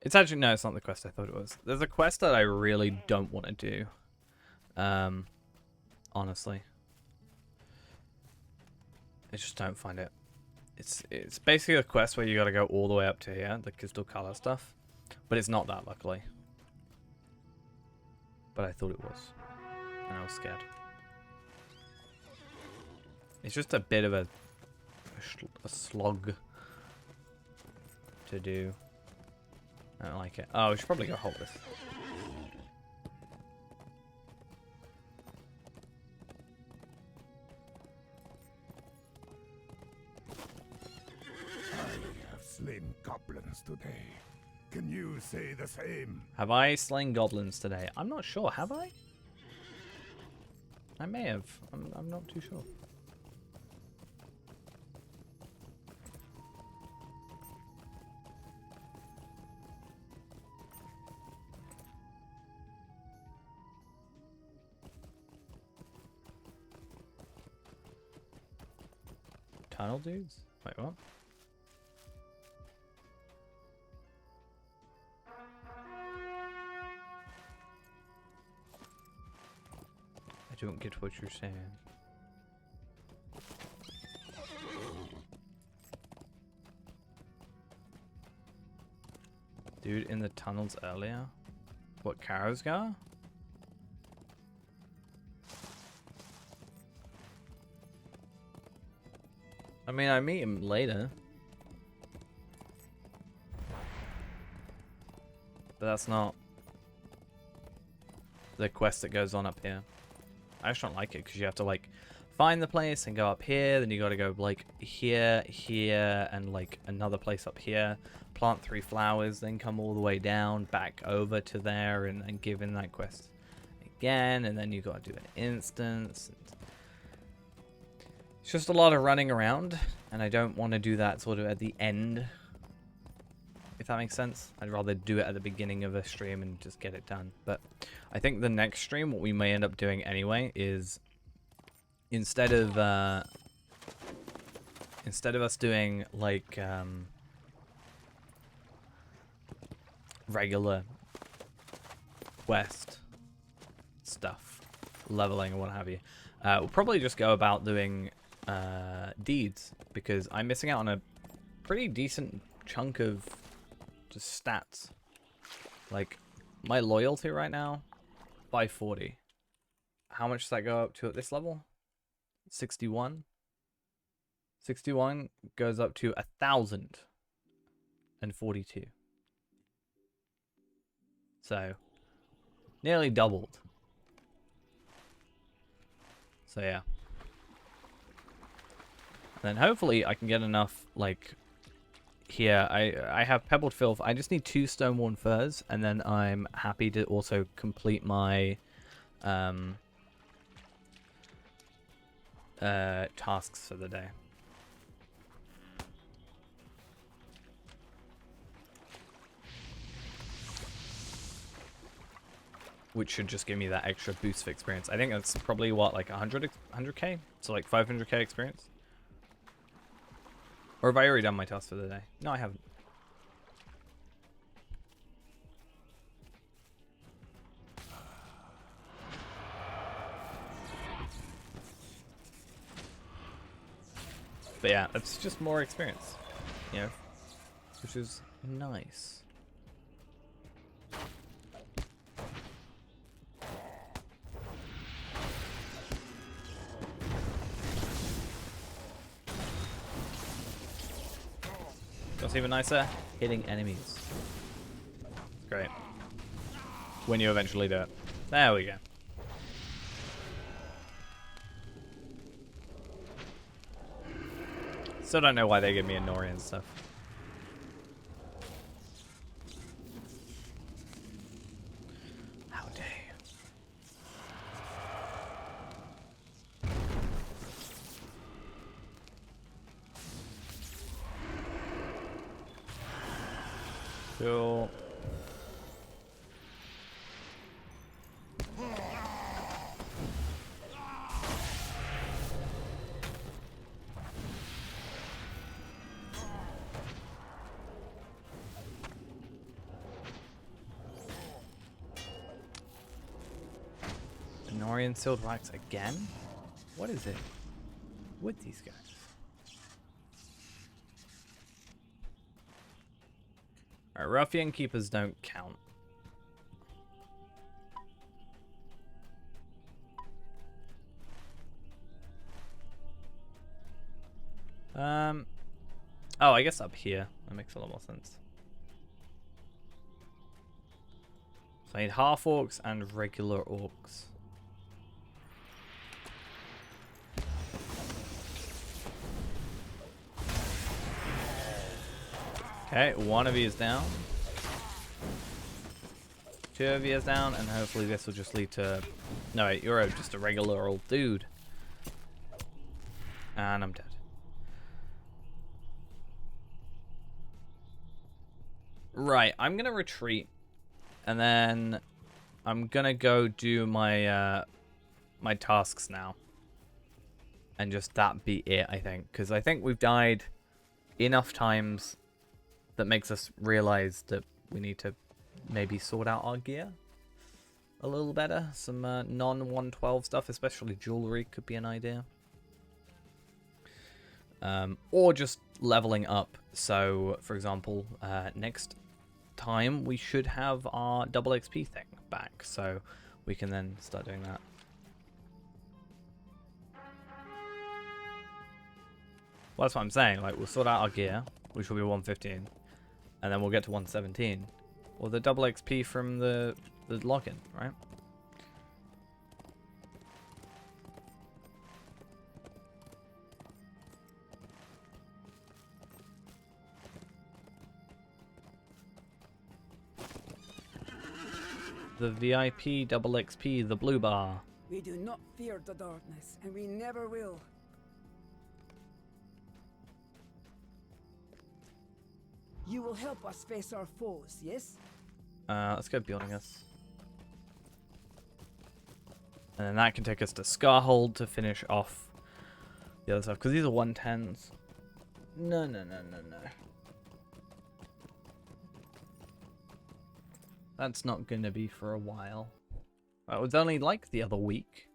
It's actually, no, it's not the quest I thought it was. There's a quest that I really don't want to do. Honestly. I just don't find it. It's basically a quest where you gotta go all the way up to here, the crystal color stuff. But it's not that, luckily. But I thought it was. And I was scared. It's just a bit of a slog to do. I don't like it. Oh, we should probably go hold this. I have slain goblins today. Can you say the same? Have I slain goblins today? I'm not sure. Have I? I may have. I'm not too sure. Tunnel dudes? Wait, what? I don't get what you're saying. Dude in the tunnels earlier? What, Karosgar? I mean, I meet him later. But that's not the quest that goes on up here. I just don't like it because you have to like find the place and go up here, then you gotta go like here, here, and like another place up here, plant 3 flowers, then come all the way down, back over to there and give in that quest again, and then you gotta do an instance. It's just a lot of running around, and I don't want to do that sort of at the end, if that makes sense. I'd rather do it at the beginning of a stream and just get it done. But I think the next stream, what we may end up doing anyway, is instead of us doing like regular quest stuff, leveling and what have you, we'll probably just go about doing deeds, because I'm missing out on a pretty decent chunk of just stats. Like my loyalty right now, 540. How much does that go up to at this level? 61. 61 goes up to 1,042. So nearly doubled. So yeah. Then hopefully I can get enough, like, here. I have Pebbled Filth. I just need 2 Stoneworn Furs, and then I'm happy to also complete my tasks for the day. Which should just give me that extra boost of experience. I think that's probably, what, like 100k? So like 500k experience? Or have I already done my task for the day? No, I haven't. But yeah, it's just more experience, you know, which is nice. What's even nicer? Hitting enemies. Great. When you eventually do it. There we go. Still don't know why they give me a Nori and stuff. How dare you? Cool. Norian sealed wax again? What is it with these guys? Alright, Ruffian Keepers don't count. Oh, I guess up here. That makes a lot more sense. So I need half orcs and regular orcs. Okay, one of you is down. Two of you is down, and hopefully this will just lead to... No, wait, you're just a regular old dude. And I'm dead. Right, I'm gonna retreat, and then I'm gonna go do my my tasks now, and just that be it. I think, because I think we've died enough times that makes us realize that we need to maybe sort out our gear a little better. Some non-112 stuff, especially jewelry, could be an idea. Or just leveling up. So, for example, next time we should have our double XP thing back, so we can then start doing that. Well, that's what I'm saying. Like, we'll sort out our gear, which will be 115, and then we'll get to 117, or the double XP from the login, right? The VIP double XP, the blue bar. We do not fear the darkness, and we never will. You will help us face our foes, yes? Let's go building us. And then that can take us to Scarhold to finish off the other stuff. Because these are 110s. No. That's not going to be for a while. It was only like the other week.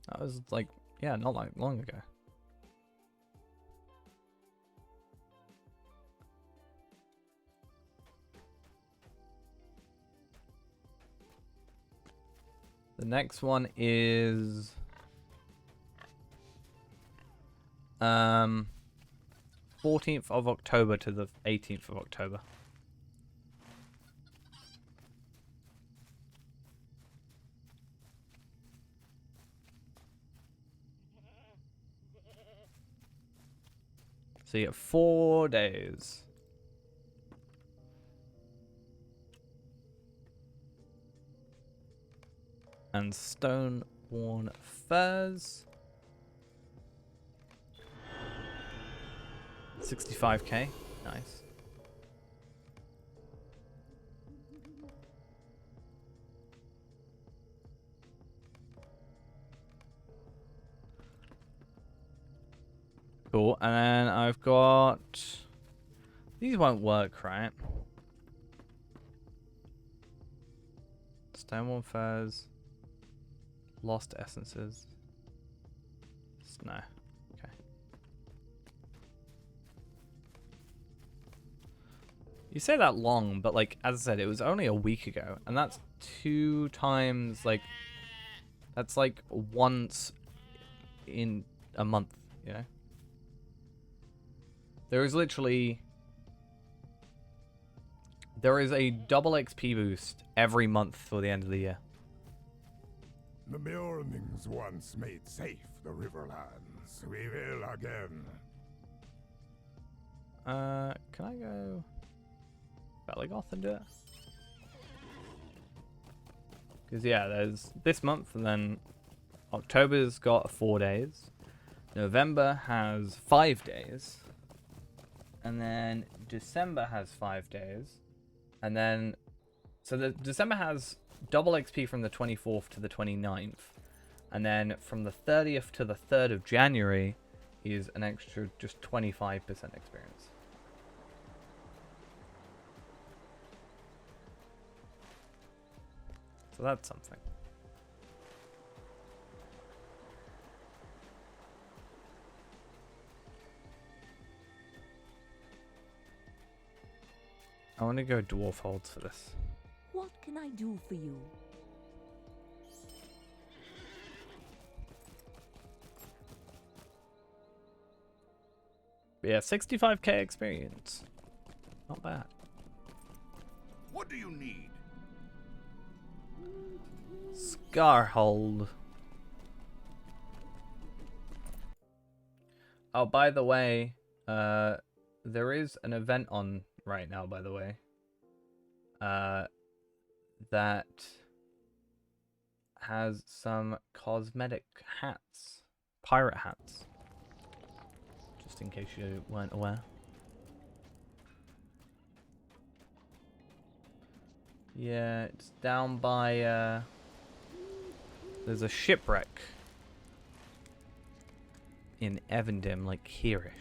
That was like, yeah, not like long ago. The next one is 14th of October to the 18th of October. So you get 4 days. And Stone-worn Furs. 65k. Nice. Cool. And then I've got... These won't work, right? Stone-worn Furs. Lost Essences. August? No. Okay. You say that long, but like as I said, it was only a week ago, and that's 2 times like that's like once in a month, you know? There is a double XP boost every month for the end of the year. The Mjolnings once made safe the Riverlands. We will again. Can I go Belegoth and do it? Because yeah, there's this month, and then October's got 4 days. November has 5 days. And then December has 5 days. And then, so the December has double XP from the 24th to the 29th. And then from the 30th to the 3rd of January is an extra just 25% experience. So that's something. I want to go dwarf holds for this. What can I do for you? But yeah, 65k experience. Not bad. What do you need? Scarhold. Oh, by the way, there is an event on right now, by the way, that has some cosmetic hats, pirate hats, just in case you weren't aware. Yeah, it's down by, there's a shipwreck in Evendim, like here-ish.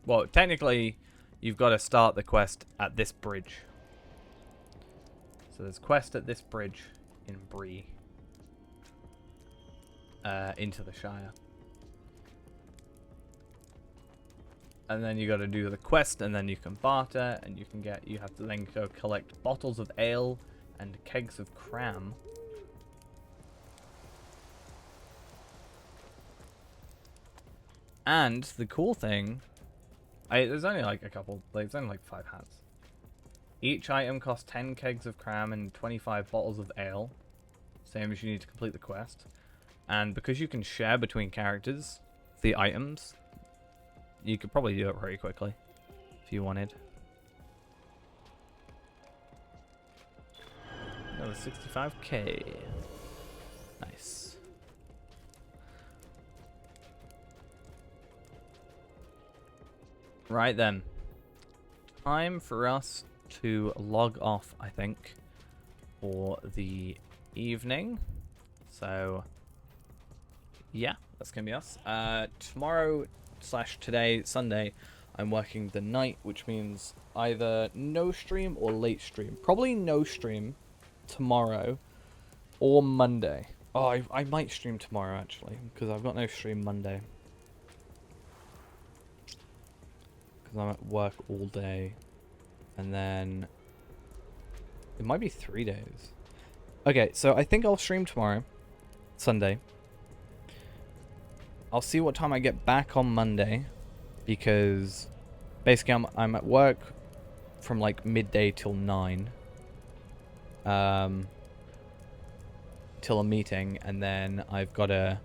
Well, technically, you've got to start the quest at this bridge. So there's a quest at this bridge in Bree. Into the Shire. And then you got to do the quest, and then you can barter, and you have to then go collect bottles of ale and kegs of cram. And the cool thing, there's only like a couple, there's only like 5 hats. Each item costs 10 kegs of cram and 25 bottles of ale. Same as you need to complete the quest. And because you can share between characters the items, you could probably do it very quickly if you wanted. Another 65k. Nice. Right then. Time for us to log off, I think, for the evening. So, yeah, that's going to be us. Tomorrow/today, Sunday, I'm working the night, which means either no stream or late stream. Probably no stream tomorrow or Monday. Oh, I might stream tomorrow, actually, because I've got no stream Monday. Because I'm at work all day. And then it might be 3 days. Okay, so I think I'll stream tomorrow, Sunday. I'll see what time I get back on Monday, because basically I'm at work from like midday till 9, till a meeting, and then I've got to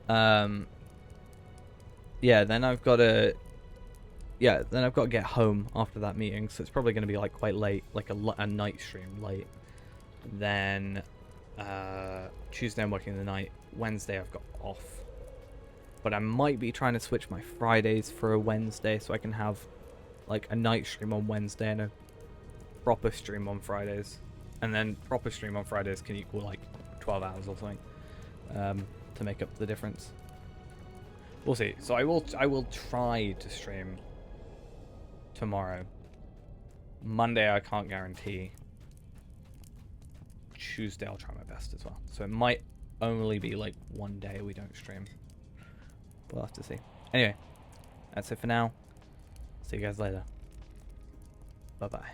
then I've got to get home after that meeting, so it's probably going to be like quite late, like a night stream late. Then Tuesday I'm working the night. Wednesday I've got off, but I might be trying to switch my Fridays for a Wednesday, so I can have like a night stream on Wednesday and a proper stream on Fridays, and then proper stream on Fridays can equal like 12 hours or something, to make up the difference. We'll see. So I will try to stream tomorrow. Monday I can't guarantee, Tuesday I'll try my best as well. So it might only be like one day we don't stream. We'll have to see. Anyway, that's it for now. See you guys later. Bye-bye.